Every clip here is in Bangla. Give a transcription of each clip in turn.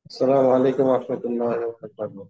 السلام عليكم ورحمة الله وبركاته.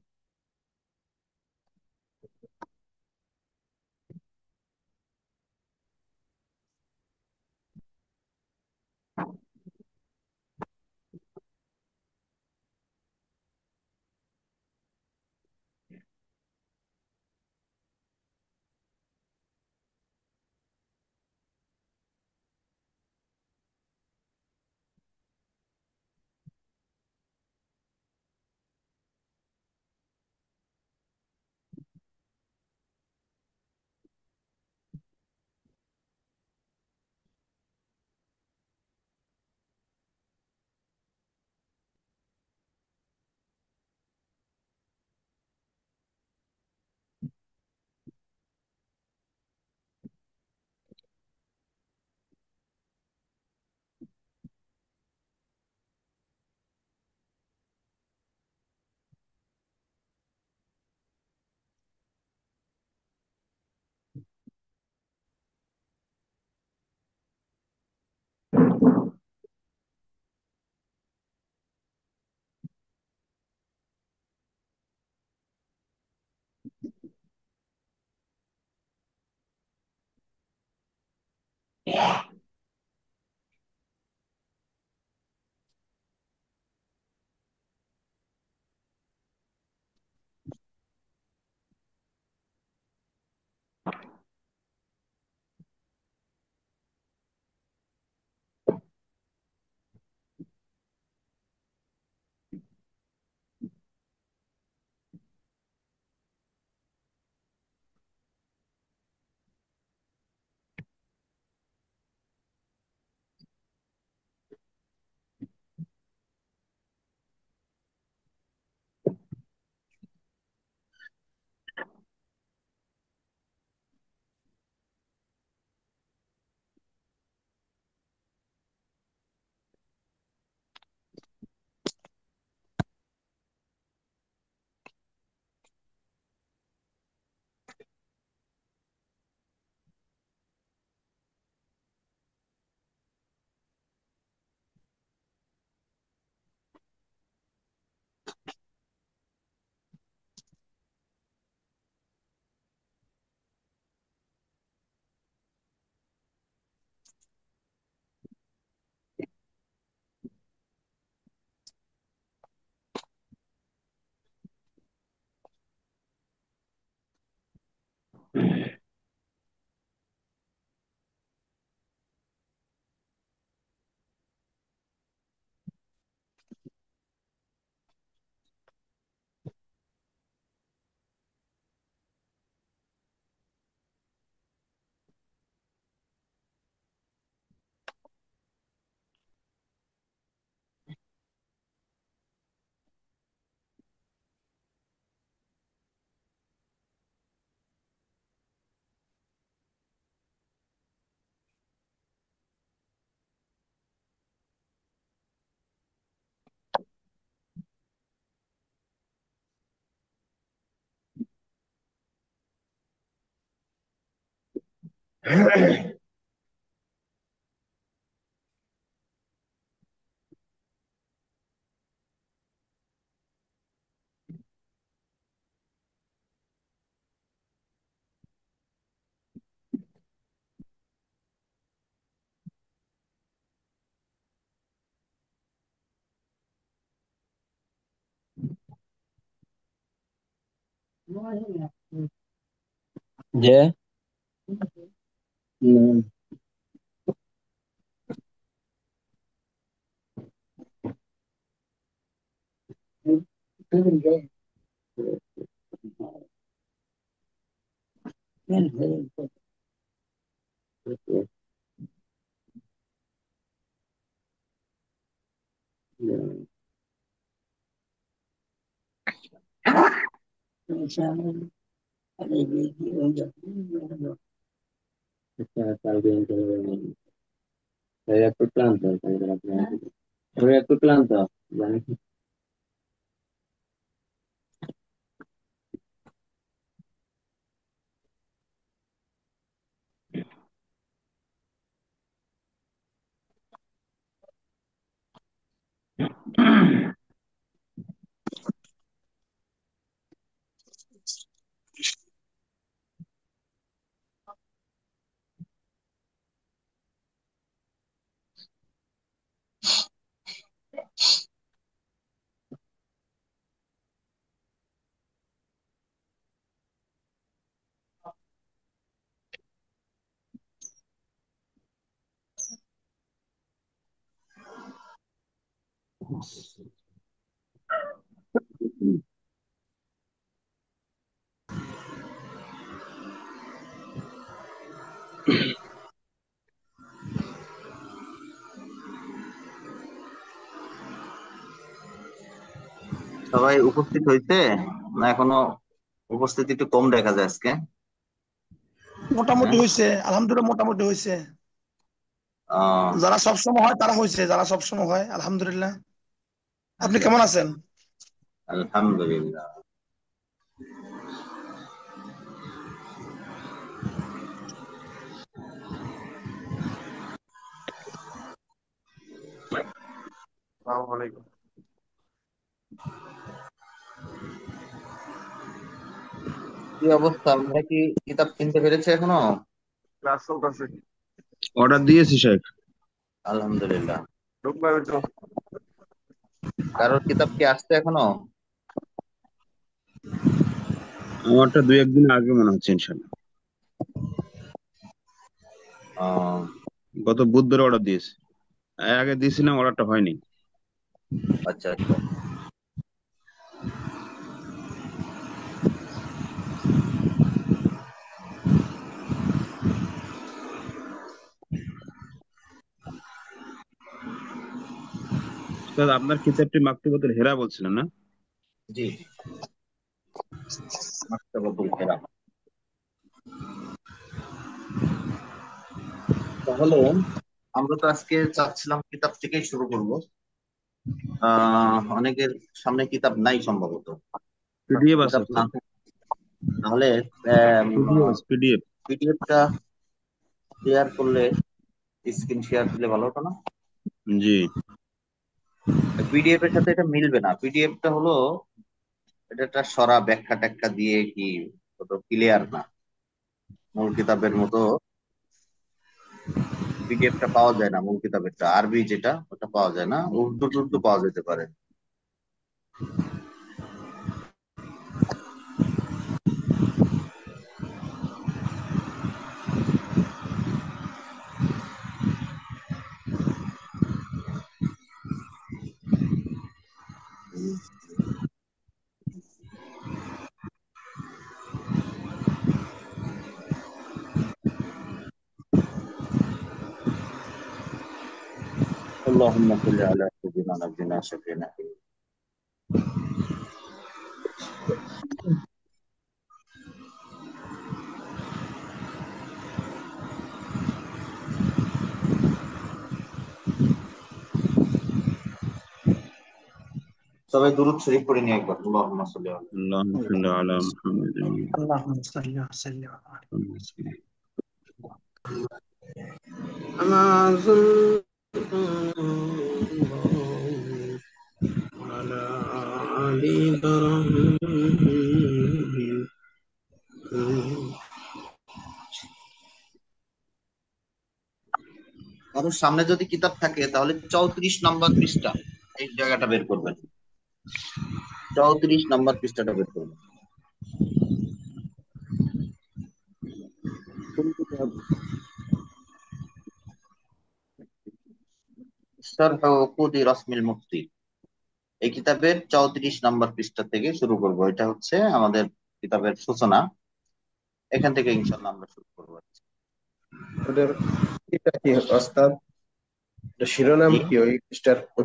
Je, mm, soy el planta, soy el planta. সবাই উপস্থিত হয়েছে না এখনো? উপস্থিতি একটু কম দেখা যায় আজকে। মোটামুটি হ্যাঁ? হয়েছে, আলহামদুলিল্লাহ মোটামুটি হয়েছে। যারা সবসময় হয় তারা হয়েছে, যারা সবসময় হয় আলহামদুলিল্লাহ। আপনি কেমন আছেন? আলহামদুলিল্লাহ। আসসালামু আলাইকুম। কি অবস্থা, আমরা কি কিতাব কিনতে পেরেছে এখনো? ক্লাস চলতেছে। অর্ডার দিয়েছি শেখ। আলহামদুলিল্লাহ। ঢুকলাম একটু। কারোর কিতাব কি আসছে এখনো? আমারটা 2-1 দিন আগে মনে হচ্ছে ইনশাল্লাহ। গত বুধবার অর্ডার দিয়েছি, আগে দিয়েছিলাম, অর্ডারটা হয়নি। আচ্ছা আচ্ছা। উস্তাদ, আপনার কিতাবটি মাকতুবাতুল হেরা বলছিলেন না? জি, মাকতাবাতুল হেরা। তাহলে আমরা তো আজকে চাচ্ছিলাম কিতাব থেকেই শুরু করব। অনেকের সামনে কিতাব নাই সম্ভবত। পিডিএফ আছে কিতাব না উস্তাদ, তাহলে পিডিএফ। পিডিএফটা শেয়ার করলে, স্ক্রিন শেয়ার দিলে ভালো হতো না? জি। পিডিএফ এর সাথে এটা মিলবে না। পিডিএফটা হলো, এটা একটা সরা ব্যাখ্যা ট্যাখ্যা দিয়ে কি অত ক্লিয়ার না। মূল কিতাবের মতো পিডিএফটা পাওয়া যায় না। মূল কিতাবেরটা আরবি যেটা, ওটা পাওয়া যায় না। উর্দু টুর্দু পাওয়া যেতে পারে। اللهم صل على سيدنا نبينا شفينا। সবাই দুরূদ শরীফ পড়ে নিয়ে একবার, اللهم صل على। আল্লাহুম্মা সাল্লি আলা মুহাম্মাদিন আল্লাহুম্মা সাল্লি ওয়া সাল্লিম আলা أنا أنزلت على آل إبراهيم. কারোর সামনে যদি কিতাব থাকে তাহলে 34 নম্বর পৃষ্ঠা, এই জায়গাটা বের করবেন। 34 নম্বর পৃষ্ঠাটা বের করবেন। শারহ উকুদি রাসমিল মুফতি, এই কিতাবের 34 নম্বর পৃষ্ঠা থেকে শুরু করব। এটা হচ্ছে আমাদের কিতাবের সূচনা। এখান থেকে ইনশাআল্লাহ আমরা শুরু করবো। ওদের এটা কি ওস্তাদ? এটা শিরোনাম জি, কি? ওই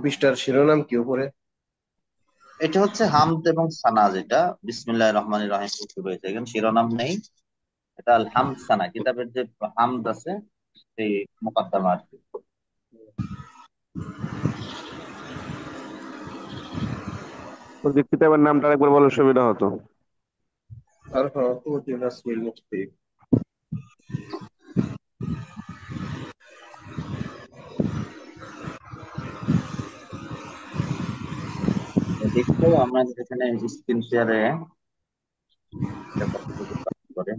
পৃষ্ঠার শিরোনাম কি উপরে? এটা হচ্ছে হামদ এবং সানা, যেটা বিসমিল্লাহির রহমানির রহিম শুরু হয়েছে। এখানে শিরোনাম নেই। এটা আল হামদ সানা, কিতাবের যে হামদ আছে সেই মোকদ্দমা আর কি। ওই কিতাবের নামটা একবার বলে সুবিধা হতো। শারহ উকুদি রাসমিল মুফতি। দেখো আমরা এখানে স্ক্রিন শেয়ারে এটা কতটুকু কাজ করে।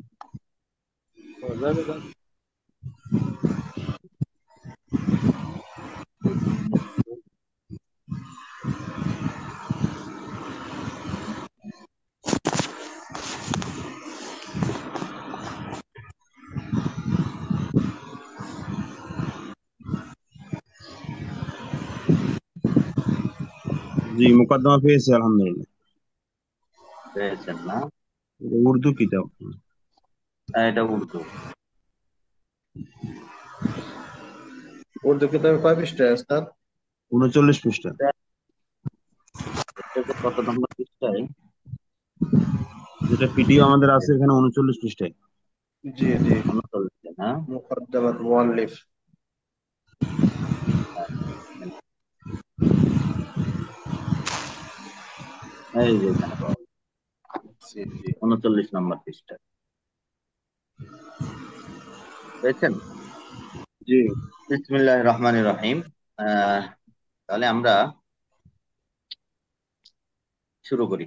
জি, মোকদ্দমা পেয়েছি আলহামদুলিল্লাহ। পেয়েছেন না? এটা উর্দু কিতাব। এটা উর্দু। উর্দু কিতাবে কয় পৃষ্ঠায় ওস্তাদ? 39 পৃষ্ঠা। এটা যে কত নম্বর পৃষ্ঠায়? যেটা পিডিএফ আমাদের আছে এখানে 39 পৃষ্ঠায়। জি জি, 39, হ্যাঁ। মুকদ্দমাত মুআল্লিফ। এই যে এখানে পাওয়া যায়, জি জি 39 নম্বর পৃষ্ঠা। পেয়েছেন? জি। বিসমিল্লাহির রহমানির রহিম। আহ তাহলে আমরা শুরু করি।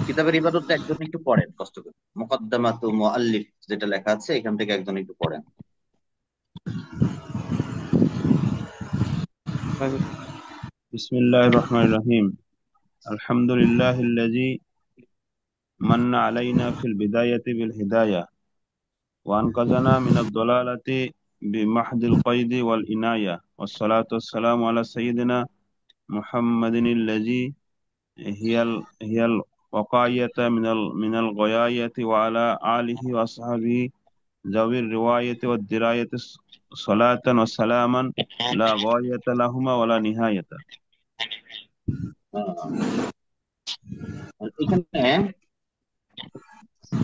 কিতাবের ইবাদতটা একজন একটু পড়েন কষ্ট করে। মুকদ্দমাতু মুআল্লিফ যেটা লেখা আছে এখান থেকে একজন একটু পড়েন। বিসমিল্লাহির রহমানির রহিম। আলহামদুলিল্লাহিল্লাযী মান্না আলাইনা ফিল বিদায়াতি বিল হিদায়াহ ওয়া আনকাযানা মিনাদ দালালাতি বিমাহদিল কায়দি ওয়াল ইনায়াহ ওয়াসসালাতু ওয়াসসালামু আলা সাইয়্যিদিনা মুহাম্মাদিনিল্লাযী হিয়াল হিয়াল ওয়াকায়াতা মিনাল গয়ায়াতি ওয়া আলা আলিহি ওয়া আসহাবিহি যাবির রিওয়ায়াতি ওয়াদ দিরায়াতি সালাতান ওয়া সালামান লা গায়াতা লাহুমা ওয়া লা নিহায়াতা। এখানে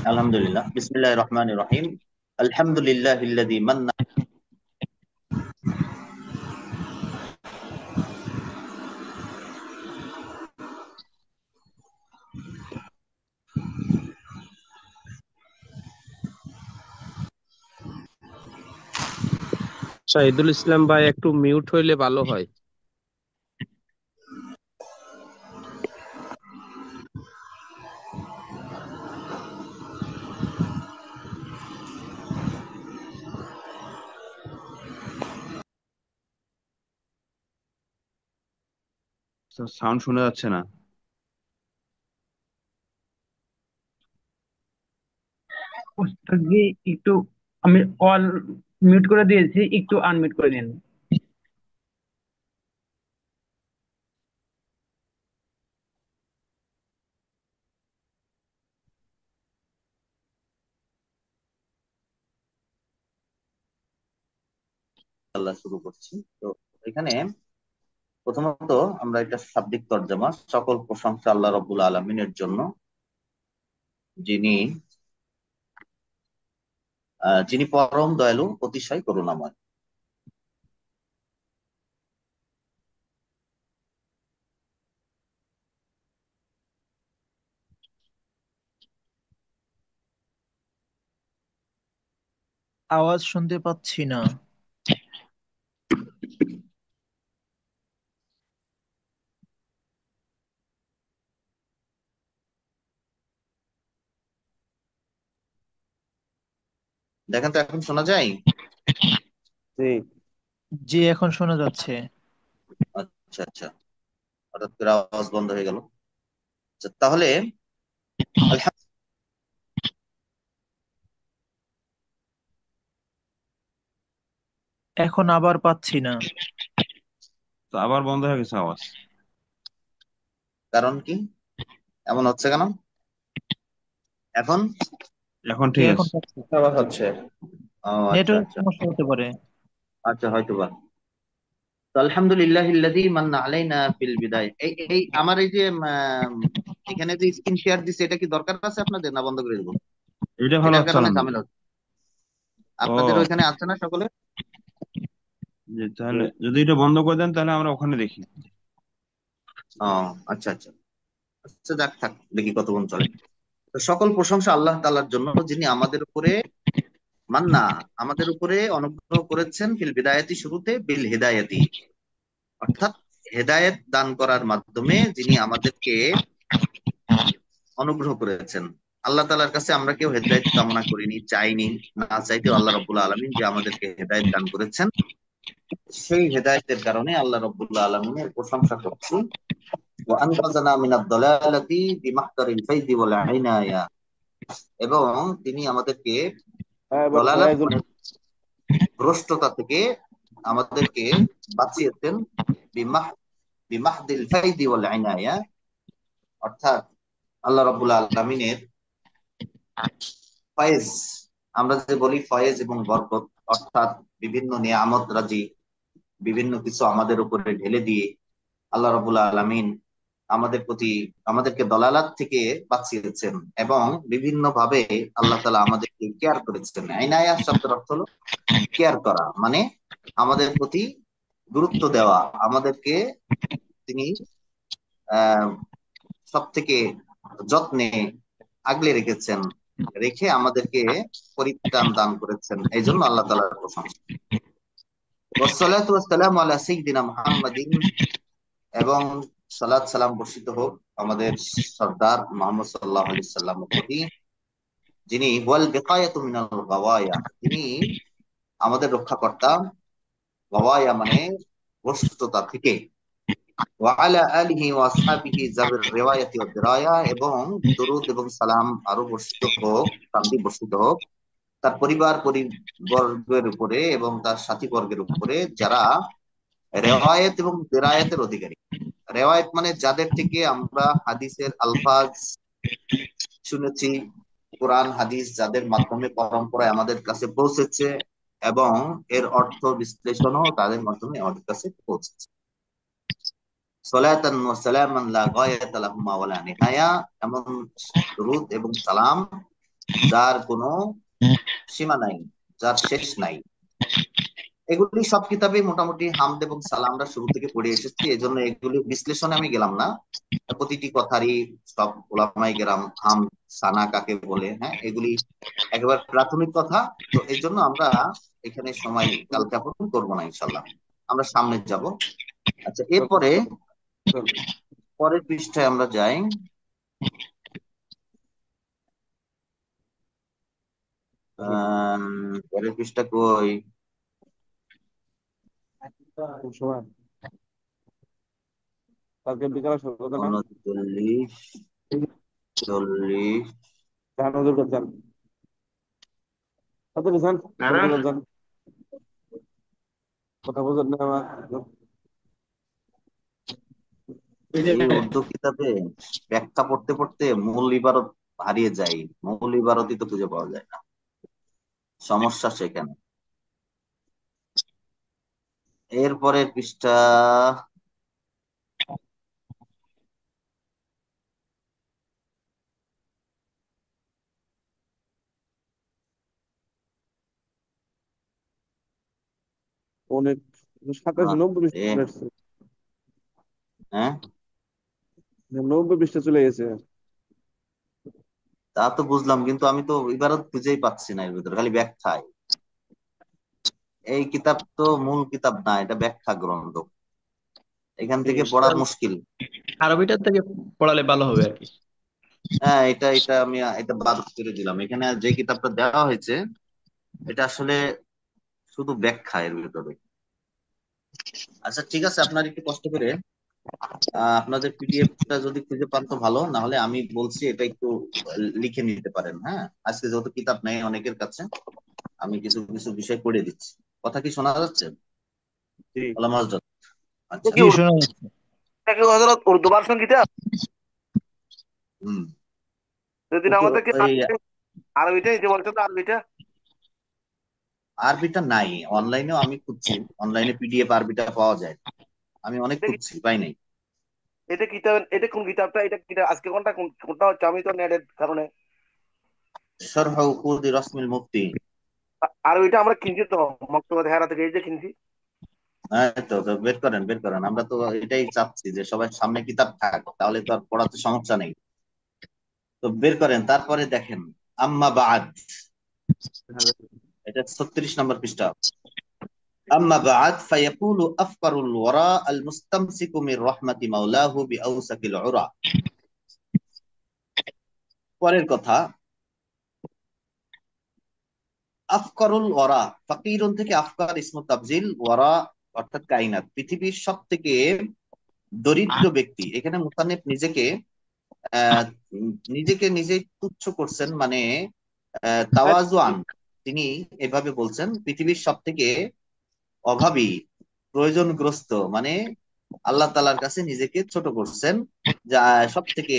আলহামদুলিল্লাহ, বিসমিল্লাহির রহমানির রহিম। আলহামদুলিল্লাহিল্লাযী মান্না। শাহিদুল ইসলাম ভাই একটু মিউট হইলে ভালো হয়। সাউন্ড শোনা যাচ্ছে না। ওস্তাদ জি, একটু আমি অল মিউট করে দিয়েছি, একটু আনমিউট করে নিন। আল্লাহ শুরু করছি। তো এখানে প্রথমত আমরা একটা শাব্দিক তর্জমা। সকল প্রশংসা আল্লাহ রাব্বুল আলামিনের জন্য, যিনি যিনি পরম দয়ালু, অতিশয় করুণাময়। আওয়াজ শুনতে পাচ্ছি না। দেখেন তো এখন শোনা যায়? জি। জি, এখন শোনা যাচ্ছে। আচ্ছা আচ্ছা, হঠাৎ করে আওয়াজ বন্ধ হয়ে গেল। আচ্ছা, তাহলে এখন আবার পাচ্ছি না। তো আবার বন্ধ হয়ে গেছে আওয়াজ। কারণ কি এমন হচ্ছে কেন? এখন এখন জি, ঠিক এখন আছে। পাচ্ছি। আবার হচ্ছে। ও আচ্ছা নেটওয়ার্ক আচ্ছা সমস্যা হতে পারে। আচ্ছা, হয়তো বা। তো আলহামদুলিল্লাহিল্লাযী মান্না আলাইনা ফিল বিদায়। এই এই আমার এই যে এখানে যে স্ক্রিন শেয়ার দিছে, এটা কি দরকার আছে আপনাদের, না বন্ধ করে দেবো? এটা ভালো এটার হচ্ছে কারণে ঝামেলা আলহামদুলিল্লাহ। হচ্ছে। আপনাদের ও, ওইখানে আছে না সকলে? যে তাহলে যদি এটা বন্ধ করে দেন তাহলে আমরা ওখানে দেখি। ও আচ্ছা আচ্ছা আচ্ছা, যাক থাক, দেখি কতক্ষণ চলে। তো সকল প্রশংসা আল্লাহ তাআলার জন্য, যিনি আমাদের উপরে মান্না, আমাদের উপরে অনুগ্রহ করেছেন ফিল বিদায়াতি, শুরুতে, বিল হিদায়াতি অর্থাৎ হেদায়েত দান করার মাধ্যমে যিনি আমাদেরকে অনুগ্রহ করেছেন। আল্লাহ তাআলার কাছে আমরা কেউ হেদায়েত কামনা করিনি, চাইনি। না চাইতেও আল্লাহ রাব্বুল আলামিন যে আমাদেরকে হেদায়েত দান করেছেন, সেই হেদায়েতের কারণে আল্লাহ রাব্বুল আলামিনের প্রশংসা করছি। ওয়া আনকাযানা মিনাদ দালালাতি বিমাহদারিল ফাইদি ওয়াল ইনায়া, এবং তিনি আমাদেরকে হ্যাঁ, এবার দলালাত ফয়েজুল। মানে ভ্রষ্টতা থেকে আমাদেরকে বাঁচিয়েছেন। বিমাহ বিমাহদিল ফাইদি ওয়াল ইনায়া, অর্থাৎ আল্লাহ রাব্বুল আলামিনের ফয়েজ, আমরা যে বলি ফয়েজ এবং বরকত, অর্থাৎ বিভিন্ন নিয়ামত রাজি, বিভিন্ন কিছু আমাদের উপরে ঢেলে দিয়ে আল্লাহ রাব্বুল আলামিন আমাদেরকে দলালাত থেকে বাঁচিয়েছেন এবং বিভিন্ন ভাবে আল্লাহ তাআলা আমাদেরকে কেয়ার করেছেন। ইনায়া শব্দের অর্থ হলো কেয়ার করা, মানে আমাদের প্রতি গুরুত্ব দেওয়া, আমাদেরকে তিনি সব থেকে যত্নে আগলে রেখেছেন, রেখে আমাদেরকে পরিত্রাণ দান করেছেন। এই জন্য আল্লাহ তাআলার প্রশংসা। ওয়াসসালাতু ওয়াসসালামু আলা সাইয়্যিদিনা মুহাম্মাদিন, এবং সালাত সালাম বর্ষিত হোক আমাদের সর্দার মুহাম্মদ সাল্লাল্লাহু আলাইহি সাল্লামের প্রতি, যিনি ওয়াল বিকায়াতু মিনাল গাওয়ায়া, তিনি আমাদের রক্ষাকর্তা, গাওয়ায়া মানে ভ্রষ্টতা থেকে। ওয়া আলা আলিহি ওয়া আসহাবিহি যাবির রিওয়ায়াতি ওয়াদ দিরায়া, এবং দরুদ এবং সালাম আরো বর্ষিত হোক, শান্তি বর্ষিত হোক তার পরিবার পরিবর্গের উপরে এবং তার সাথী বর্গের উপরে যারা রেওয়ায়েত এবং দিরায়াতের অধিকারী। রেওয়ায়েত মানে যাদের থেকে আমরা হাদিসের আলফাজ শুনেছি, কোরআন হাদিস যাদের মাধ্যমে পরম্পরায় আমাদের কাছে পৌঁছেছে এবং এর অর্থ বিশ্লেষণও তাদের মাধ্যমে আমাদের কাছে পৌঁছেছে। সালাতান ওয়া সালামান লা গায়াতা লাহুমা ওয়া লা নিহায়া, এমন দরুদ এবং সালাম যার কোনো সীমা নাই, যার শেষ নাই। এগুলি সব কিতাবে মোটামুটি হামদ এবং সালামরা শুরু থেকে পড়ে এসেছি, এই জন্য এগুলি বিশ্লেষণে আমি গেলাম না। প্রতিটি কথারই সব উলামায়ে কেরাম হামদ সানা কাকে বলে, হ্যাঁ, এগুলি একেবারে প্রাথমিক কথা। তো এই জন্য আমরা এখানে সময় কালক্ষেপণ করবো না, ইনশাল্লাহ আমরা সামনে যাব। আচ্ছা, এরপরে পরের পৃষ্ঠায় আমরা যাই। পরের পৃষ্ঠা কই? কালকে বিকালে সকালে না 39, 40। জান হুজুর যান কত যান যান কথা বুঝেন না আমার। এই উর্দু কিতাবে ব্যাখ্যা পড়তে পড়তে মূল ইবারত হারিয়ে যায়, মূল ইবারতই তো খুঁজে পাওয়া যায় না, সমস্যা সেখানে। এরপরের পৃষ্ঠা অনেক 27-90 পৃষ্ঠা চলে আসছে। হ্যাঁ, 90 পৃষ্ঠা চলে গেছে। তা তো বুঝলাম, কিন্তু আমি তো ইবারত খুঁজেই পাচ্ছি না, এর ভিতরে খালি ব্যাখ্যায়। এই কিতাব তো মূল কিতাব না, এটা ব্যাখ্যা গ্রন্থ, এখান থেকে পড়া মুশকিল। আরবিটার থেকে পড়ালে ভালো হবে আর কি। হ্যাঁ, এটা আমি এটা বাদ করে দিলাম। এখানে যে কিতাবটা দেওয়া হয়েছে এটা আসলে শুধু ব্যাখ্যা এর ভিতরে। আচ্ছা ঠিক আছে, আপনার একটু কষ্ট করে আপনাদের পিডিএফটা যদি খুঁজে পান তো ভালো, না হলে আমি বলছি এটা একটু লিখে নিতে পারেন। হ্যাঁ, আজকে যেহেতু কিতাব নেই অনেকের কাছে, আমি কিছু কিছু বিষয় পড়ে দিচ্ছি। কথা কি শোনা যাচ্ছে? আচ্ছা, জি, শোনা যাচ্ছে। উর্দু ভার্সন কিতাব হুম, যদি আমাদেরকে এই আরবিটা নিতে বলছে, তো আরবিটা আরবিটা নাই, অনলাইনেও আমি খুঁজছি, অনলাইনে পিডিএফ আরবিটা পাওয়া যায়, আমি অনেক খুঁজছি, পাই নাই। এটা কিতাব, এটা কোন কিতাবটা, এটা কিতাব আজকে কোনটা হচ্ছে, আমি তো নেটের কারণে। শরহ উকুদি রসমিল মুফতি। আর ওইটা আমরা কিনছি তো মক্তবা হেরা থেকে, এই যে কিনছি। হ্যাঁ, তো বের করেন, আমরা তো এটাই চাচ্ছি যে সবার সামনে কিতাব থাক, তাহলে তো আর পড়াতে সমস্যা নেই। তো বের করেন, তারপরে দেখেন আম্মা বাদ, এটা 36 নম্বর পৃষ্ঠা। আম্মা বাদ ফায়াকুলু আফকারুল ওয়ারা আল মুস্তামসিকু মির রাহমাতি মাওলাহু বিআউসাকিল উরা। পরের কথা, আফকারুল ওয়ারা, ফাকিরুন থেকে আফকার ইসমু তাবজিল, ওয়ারা অর্থাৎ কায়নাত, পৃথিবীর সব থেকে দরিদ্র ব্যক্তি। এখানে মুসান্নিফ নিজেকে নিজেই তুচ্ছ করছেন, মানে তাওয়াজুআন, তিনি এভাবে বলছেন পৃথিবীর সব থেকে অভাবী, প্রয়োজনগ্রস্ত, মানে আল্লাহ তাআলার কাছে নিজেকে ছোট করছেন, যা সব থেকে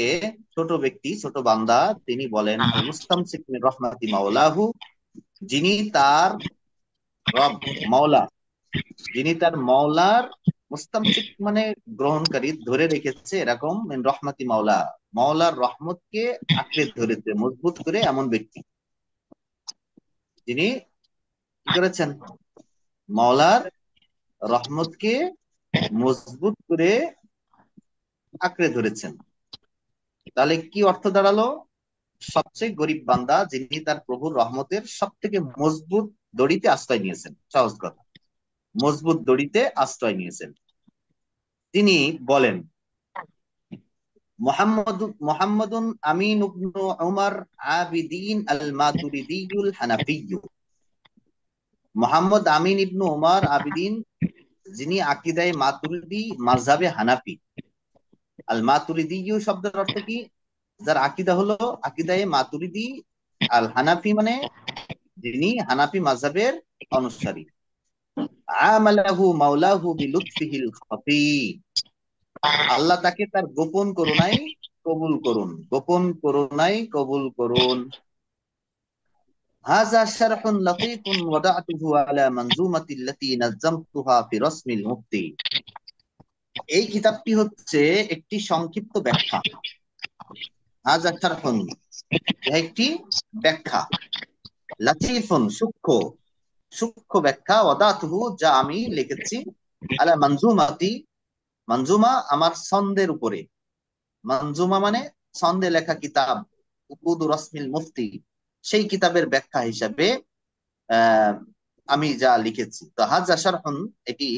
ছোট ব্যক্তি, ছোট বান্দা। তিনি বলেন আল মুস্তামসিক মির রহমাতি মাওলাহু, যিনি তার রব, মাওলা, যিনি তার মাওলার, মুস্তামসিক মানে গ্রহণকারী, ধরে রেখেছে, এরকম মিন রহমাতি মাওলা, মাওলার রহমতকে আঁকড়ে ধরেছে মজবুত করে, এমন ব্যক্তি যিনি কি করেছেন, মাওলার রহমতকে মজবুত করে আঁকড়ে ধরেছেন। তাহলে কি অর্থ দাঁড়ালো? সবচেয়ে গরিব বান্দা যিনি তার প্রভুর রহমতের সব থেকে মজবুত দড়িতে আশ্রয় নিয়েছেন। সহজ কথা, মজবুত দড়িতে আশ্রয় নিয়েছেন। তিনি বলেন মুহাম্মাদুন আমিন ইবনু উমর আবিদিন আল মাতুরিদিয়ুল হানাফিয়্যু। মুহাম্মদ আমিন ইবনু উমর আবিদিন, যিনি আকীদায়ে মাতুরিদি মাযহাবে হানাফি। আল মাতুরিদিয়্যু শব্দের অর্থ কি? যার আকীদা হলো আকীদায়ে মাতুরিদি, আল হানাফি মানে যিনি হানাফি মাযহাবের অনুসারী। আমালাহু মাওলাহু বিলুৎফিহিল খাফি, আল্লাহ তাকে তার গোপন করুণায় কবুল করুন, গোপন করুণায় কবুল করুন। হাযা শারহুন লাতীফুন ওয়াদা'তুহু আলা মানজুমাতি আল্লাতী নাজ্জামতুহা ফি রাসমিল মুফতি। এই কিতাবটি হচ্ছে একটি সংক্ষিপ্ত ব্যাখ্যা। হাযা শারহুন, একটি ব্যাখ্যা, লাতীফুন সূক্ষ্ম, সূক্ষ্ম ব্যাখ্যা, ওয়াদা'তুহু যা আমি লিখেছি, আলা মানজুমাতি, মানজুমা আমার ছন্দের উপরে, মানজুমা মানে ছন্দে লেখা কিতাব, উকুদু রাসমিল মুফতি, সেই কিতাবের ব্যাখ্যা হিসাবে আমি যা লিখেছি। তো হাযা শারহুন, এটি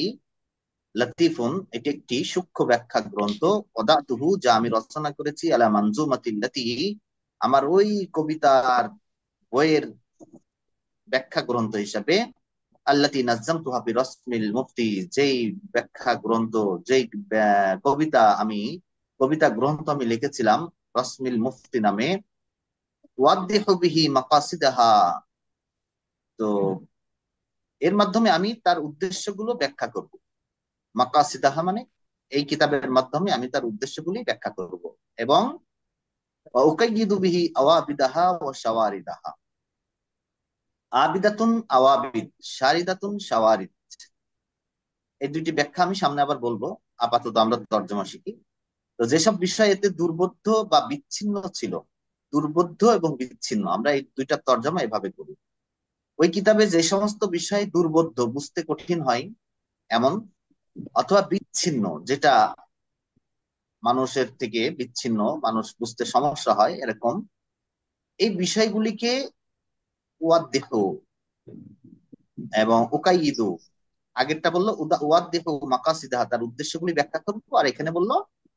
লতিফুন, এটি একটি সূক্ষ্ম ব্যাখ্যা গ্রন্থ, ওয়াদাতুহু যা আমি রচনা করেছি, আলা মানজুমাতিল্লাতি, আমার ওই কবিতার বইয়ের ব্যাখ্যা গ্রন্থ হিসাবে, আল্লাতী নাজ্জামতুহা ফি রাসমিল মুফতি, যেই ব্যাখ্যা গ্রন্থ, যেই কবিতা গ্রন্থ আমি লিখেছিলাম রাসমিল মুফতি নামে। ওয়াদ্দিহু বিহি মাকাসিদাহা, তো এর মাধ্যমে আমি তার উদ্দেশ্যগুলো ব্যাখ্যা করব। মাকাসিদাহা মানে এই কিতাবের মাধ্যমে আমি তার উদ্দেশ্যগুলি ব্যাখ্যা করব। এবং উকাইয়িদু বিহি আওয়াবিদাহা ওয়া শাওয়ারিদাহা, আবিদাতুন আওয়াবিদ, শারিদাতুন শাওয়ারিদ, এই দুইটি ব্যাখ্যা আমি সামনে আবার বলবো। আপাতত আমরা তর্জমা শিখি। তো যেসব বিষয় এতে দুর্বোধ্য বা বিচ্ছিন্ন ছিল, দুর্বোধ্য এবং বিচ্ছিন্ন, আমরা এই দুইটা তর্জমা এভাবে করি। ওই কিতাবে যে সমস্ত বিষয় দুর্বোধ্য, বুঝতে কঠিন হয় এমন, অথবা বিচ্ছিন্ন, যেটা মানুষের থেকে বিচ্ছিন্ন, মানুষ বুঝতে সমস্যা হয় এরকম, এই বিষয়গুলিকে ওয়াদ্দিহ এবং উকাইয়িদু, আগেরটা বললো ওয়াদ্দিহ মাকাসিদাহা, তার উদ্দেশ্যগুলি ব্যাখ্যা করবো, আর এখানে বললো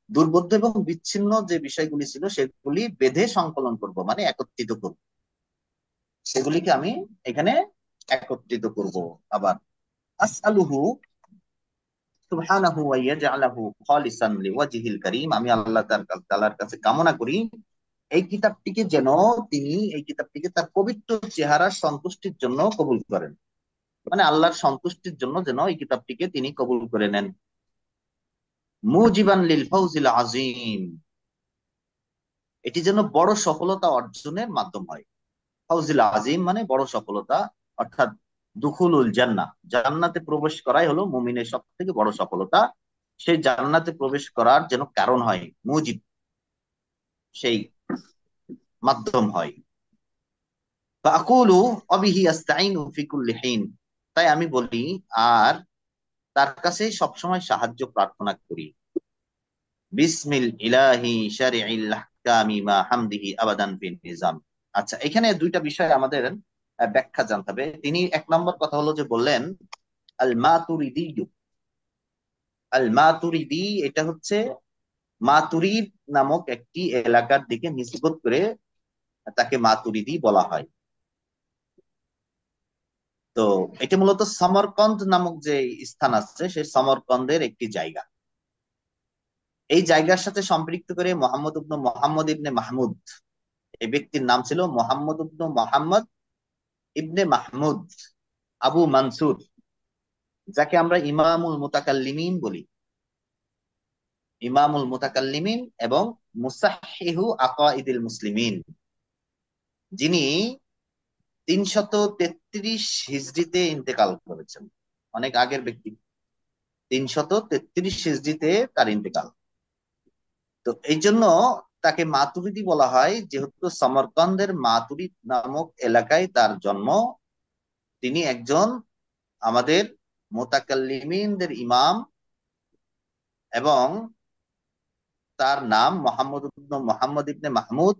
দুর্বোধ্য এবং বিচ্ছিন্ন যে বিষয়গুলি ছিল সেগুলি বেঁধে সংকলন করব, মানে একত্রিত করব, সেগুলিকে আমি এখানে একত্রিত করব। আবার আসআলুহু সুবহানাহু ওয়া ইয়াজআলাহু খালিসান লিওয়াজহিল কারীম, আমি আল্লাহ তাআলার কাছে কামনা করি এই কিতাবটিকে যেন তিনি, এই কিতাবটিকে তার পবিত্র চেহারার সন্তুষ্টির জন্য কবুল করেন, মানে আল্লাহর সন্তুষ্টির জন্য যেন এই কিতাবটিকে তিনি কবুল করে নেন। মুজিবান লিল ফাউজিল আযীম, এটি যেন বড় সফলতা অর্জনের মাধ্যম হয়। ফাউজিল আযীম মানে বড় সফলতা, অর্থাৎ দুখুলুল জান্নাহ, জান্নাতে প্রবেশ করাই হলো মুমিনের সব থেকে বড় সফলতা। সেই জান্নাতে প্রবেশ করার যেন কারণ হয়, মুজিব, সেই মাধ্যম হয়। ফাআকুলু ওয়াবিহি আস্তাঈনু ফি কুল্লি হিন, তাই আমি বলি আর তার কাছে সবসময় সাহায্য প্রার্থনা করি। বিসমিল ইলাহি শারি'িল আহকামি মা হামদিহি আবাদান ফিন নিজাম। আচ্ছা, এখানে দুইটা বিষয় আমাদের ব্যাখ্যা জানতে হবে। তিনি এক নম্বর কথা হলো যে বললেন আল মাতুরিদি, আল মাতুরিদি এটা হচ্ছে মাতুরিদ নামক একটি এলাকার দিকে নিসবত করে তাকে মাতুরিদি বলা হয়। তো এটা মূলত সমরকন্দ নামক যে স্থান আছে, সেই সমরকন্দের একটি জায়গা। এই জায়গার সাথে সম্পৃক্ত করে মোহাম্মদ ইবনে মাহমুদ, এই ব্যক্তির নাম ছিল মোহাম্মদ ইবনে মাহমুদ আবু মানসুর, যাকে আমরা ইমামুল মুতাকাল্লিমিন বলি। ইমামুল মুতাকাল্লিমিন এবং মুসাহহিহু আকাইদিল মুসলিমিন, যিনি 333 হিজরিতে ইন্তেকাল করেছেন। অনেক আগের ব্যক্তি, 333 হিজরিতে তার ইন্তেকাল। তো এই জন্য তাকে মাতুরিদি বলা হয়, যেহেতু সমরকন্দের মাতুরিদ নামক এলাকায় তার জন্ম। তিনি একজন আমাদের মুতাকাল্লিমিনদের ইমাম, এবং তার নাম মোহাম্মদ ইবনে মাহমুদ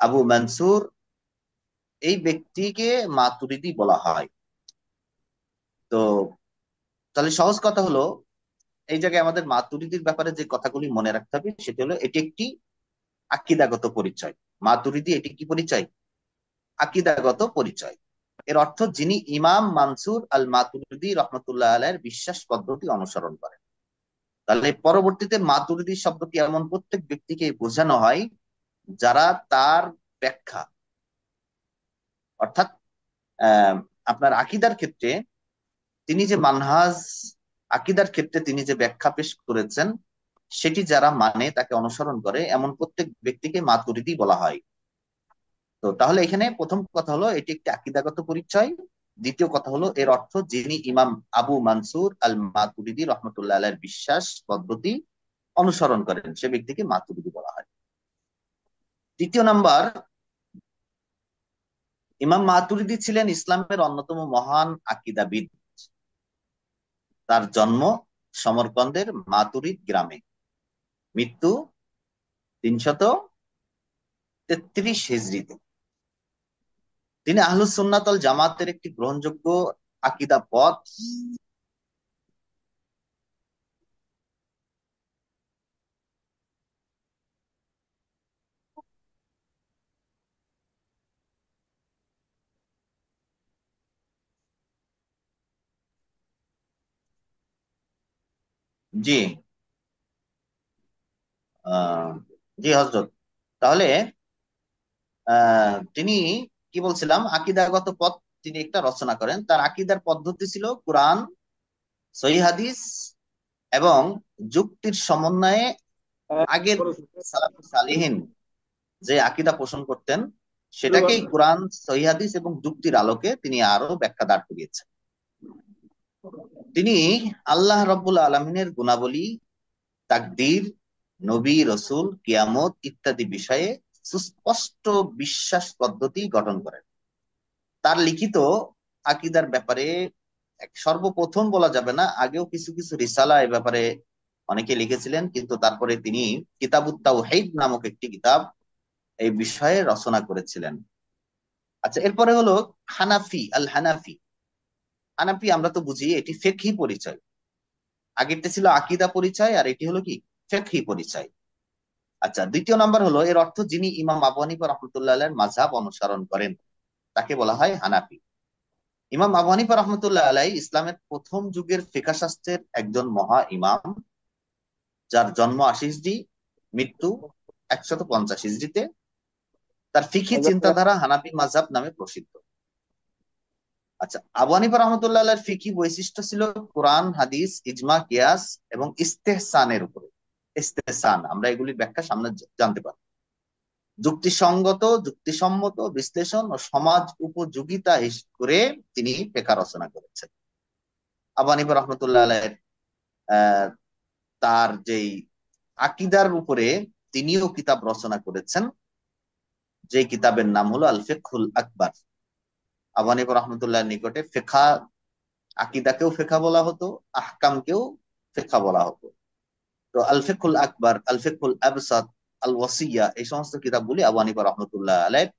আবু মনসুর। এই ব্যক্তিকে মাতুরিদি বলা হয়। তো তাহলে সহজ কথা হলো, এই জায়গায় আমাদের মাতুরিদির ব্যাপারে যে কথাগুলি মনে রাখতে হবে সেটি হলো, এটি একটি আকীদাগত পরিচয়। মাতুরিদি এটি কি পরিচয়? আকীদাগত পরিচয়। এর অর্থ যিনি ইমাম মানসুর আল মাতুরিদি রহমতুল্লাহ আলাইহির বিশ্বাস পদ্ধতি অনুসরণ করেন। তাহলে পরবর্তীতে মাতুরিদি শব্দটি এমন প্রত্যেক ব্যক্তিকে বোঝানো হয় যারা তার ব্যাখ্যা, অর্থাৎ আপনার আকীদার ক্ষেত্রে তিনি যে মানহাজ, আকীদার ক্ষেত্রে তিনি যে ব্যাখ্যা পেশ করেছেন সেটি যারা মানে, তাকে অনুসরণ করে, এমন প্রত্যেক ব্যক্তিকে মাতুরিদি বলা হয়। তো তাহলে এখানে প্রথম কথা হলো এটি একটি আকীদাগত পরিচয়। দ্বিতীয় কথা হলো এর অর্থ যিনি ইমাম আবু মানসুর আল মাতুরিদি রহমতুল্লাহ আলাইহির বিশ্বাস পদ্ধতি অনুসরণ করেন সে ব্যক্তিকে মাতুরিদি বলা হয়। তৃতীয় নাম্বার, ইমাম মাতুরিদি ছিলেন ইসলামের অন্যতম মহান আকীদাবিদ। তার জন্ম সমরকন্দের মাতুরিদ গ্রামে, মৃত্যু 333 হিজরিতে। তিনি আহলুস সুন্নাত ওয়াল জামাতের একটি গ্রহণযোগ্য আকীদা পথ জি জি হযরত। তাহলে তিনি কি বলছিলাম, আকীদাগত পথ তিনি একটা রচনা করেন। তার আকীদার পদ্ধতি ছিল কুরআন, সহিহ হাদিস এবং যুক্তির সমন্বয়ে। আগের সালাফুস সালিহিন যে আকীদা পোষণ করতেন সেটাকেই কুরআন, সহিহ হাদিস এবং যুক্তির আলোকে তিনি আরো ব্যাখ্যা দাঁড় করিয়েছেন। তিনি আল্লাহ রাব্বুল আলামিনের গুণাবলী, তাকদীর, নবী, রসুল, কিয়ামত ইত্যাদি বিষয়ে সুস্পষ্ট বিশ্বাস পদ্ধতি গঠন করেন। তার লিখিত আকীদার ব্যাপারে সর্বপ্রথম বলা যাবে না, আগেও কিছু কিছু রিসালা এ ব্যাপারে অনেকে লিখেছিলেন, কিন্তু তারপরে তিনি কিতাবুত তাওহীদ নামক একটি কিতাব এই বিষয়ে রচনা করেছিলেন। আচ্ছা, এরপরে হলো হানাফি। হানাফি আমরা তো বুঝি এটি ফিকহি পরিচয়। আগেরটা ছিল আকীদা পরিচয়, আর এটি হলো কি ফিকহি পরিচয়। আচ্ছা, দ্বিতীয় নাম্বার হলো এর অর্থ যিনি ইমাম আবু হানিফা রাহমাতুল্লাহ আলাইহির মাযহাব অনুসরণ করেন তাকে বলা হয় হানাফি। ইমাম আবু হানিফা রাহমাতুল্লাহ আলাইহি ইসলামের প্রথম যুগের ফিকহ শাস্ত্রের একজন মহা ইমাম, যার জন্ম 80 হিজরি, মৃত্যু 150 হিজরিতে। তার ফিকহি চিন্তাধারা হানাফি মাযহাব নামে প্রসিদ্ধ। আচ্ছা, আবু হানিফা রাহমাতুল্লাহ আলাইহির ফিকহি বৈশিষ্ট্য ছিল কোরআন, হাদিস, ইজমা, কিয়াস এবং ইস্তেহসানের উপরে। ইস্তেহসান আমরা এগুলির ব্যাখ্যা সামনে জানতে পারব। যুক্তিসঙ্গত, যুক্তিসম্মত বিশ্লেষণ ও সমাজ উপযোগিতা করে তিনি ফিকহ রচনা করেছেন। আবু হানিফা রাহমাতুল্লাহ আলাইহির তার যেই আকীদার উপরে তিনিও কিতাব রচনা করেছেন, যে কিতাবের নাম হলো আল ফিকহুল আকবার। আবু হানিফা রাহমাতুল্লাহর নিকটে ফিকহ, আকীদাকেও ফিকহ বলা হতো, আহকামকেও ফিকহ বলা হতো। তো আল ফিকহুল আকবার, আল ফিকহুল আবসাত, আল ওয়াসিয়া, এই সমস্ত কিতাবগুলি আবু হানিফা রাহমাতুল্লাহ আলাইহি।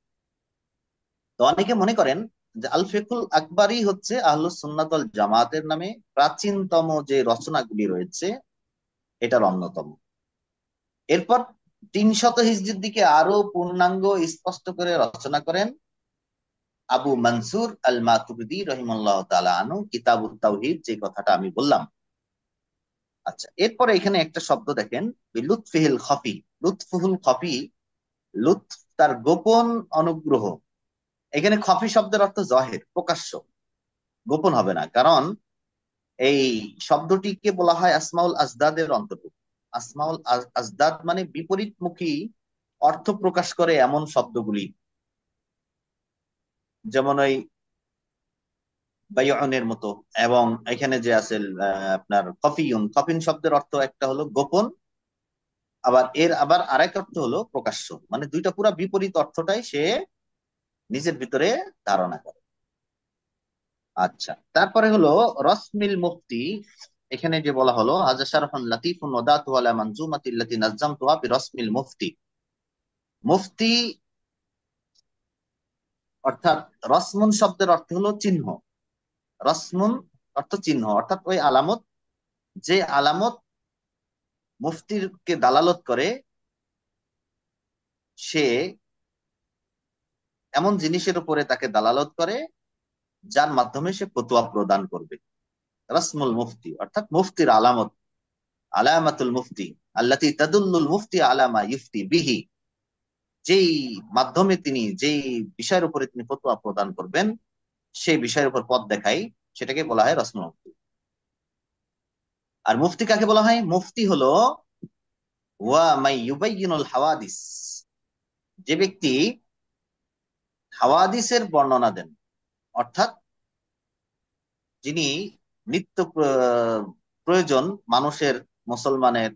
তো অনেকে মনে করেন যে আল ফিকহুল আকবারই হচ্ছে আহলুস সুন্নাত ওয়াল জামাতের নামে প্রাচীনতম যে রচনাগুলি রয়েছে এটার অন্যতম। এরপর 300 হিজরির দিকে আরো পূর্ণাঙ্গ স্পষ্ট করে রচনা করেন আবু মনসুর আল মাতুরিদি রাহিমাহুল্লাহ তাআলা আনহু, কিতাবুত তাওহীদ, যে কথাটা আমি বললাম। আচ্ছা, এরপরে এখানে একটা শব্দ দেখেন, লুৎফিহিল খফি। লুৎফুল খফি, লুৎফ তার গোপন অনুগ্রহ। এখানে খফি শব্দের অর্থ জহের, প্রকাশ্য, গোপন হবে না। কারণ এই শব্দটিকে বলা হয় আসমাউল আজদাদের অন্তর্ভুক্ত। আসমাউল আজদাদ মানে বিপরীতমুখী অর্থ প্রকাশ করে এমন শব্দগুলি, যেমন ওই বায়নের মতো। এবং এখানে যে আছে আপনার কফিউন, কফিন শব্দের অর্থ একটা হলো গোপন, আবার আরেক অর্থ হলো প্রকাশ্য, মানে দুইটা পুরা বিপরীত অর্থটাই সে নিজের ভিতরে ধারণা করে। আচ্ছা, তারপরে হলো রসমিল মুফতি। এখানে যে বলা হলো হাজা শারফুন লাতিফুন ওয়াদাতু আলা মানজুমাতিল্লাতি নাজ্জামতুহা বিরসমিল মুফতি। মুফতি অর্থাৎ রসমুন শব্দের অর্থ হলো চিহ্ন। রসমুন অর্থ চিহ্ন, অর্থাৎ ওই আলামত, যে আলামত মুফতিকে দালালত করে সে এমন জিনিসের উপরে তাকে দালালত করে যার মাধ্যমে সে ফতোয়া প্রদান করবে। রসমুল মুফতি অর্থাৎ মুফতির আলামত, আলামাতুল মুফতি আল্লাতী তাদুল্লুল মুফতি আলা মা ইফতি বিহি। যেই মাধ্যমে তিনি যেই বিষয়ের উপরে তিনি ফতোয়া প্রদান করবেন সেই বিষয়ের উপর পথ দেখাই, সেটাকে বলা হয় রসমুল মুফতি। আর মুফতি কাকে বলা হয়? মুফতি হলো ওয়া মাই ইউবাইয়িনুল হাওয়াদিস, যে ব্যক্তি হাওয়াদিসের বর্ণনা দেন, অর্থাৎ যিনি নিত্য প্রয়োজন মানুষের, মুসলমানের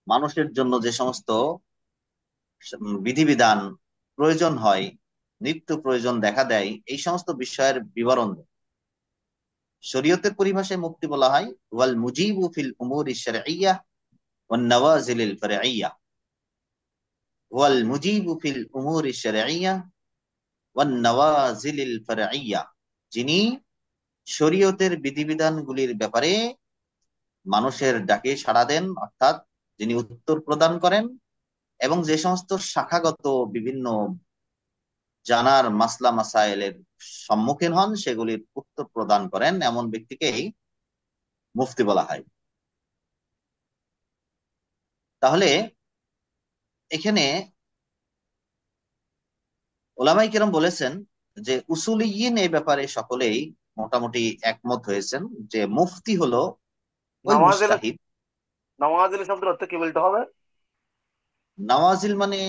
মানুষের জন্য যে সমস্ত বিধিবিধান প্রয়োজন হয়, নিত্য প্রয়োজন দেখা দেয়, এই সমস্ত বিষয়ের বিবরণ দেয়। শরীয়তের পরিভাষায় মুফতি বলা হয় ওয়াল মুজিবু ফিল উমুরি শারঈয়্যাহ ওয়ান নওয়াজিলিল ফারঈয়্যাহ। ওয়াল মুজিবু ফিল উমুরি শারঈয়্যাহ ওয়ান নওয়াজিলিল ফারঈয়্যাহ, যিনি শরীয়তের বিধিবিধানগুলির ব্যাপারে মানুষের ডাকে সাড়া দেন, অর্থাৎ যিনি উত্তর প্রদান করেন, এবং যে সমস্ত শাখাগত বিভিন্ন জানার মাসলা মাসাইলের সম্মুখীন হন সেগুলির উত্তর প্রদান করেন, এমন ব্যক্তিকেই মুফতি বলা হয়। তাহলে এখানে ওলামায়ে কেরাম বলেছেন যে উসুলিয়িন এই ব্যাপারে সকলেই মোটামুটি একমত হয়েছেন যে মুফতি হলো ওই নওয়াজিল, মুজতাহিদ। নওয়াজিল শব্দের অর্থ কি বলতে হবে? নওয়াজিল মানে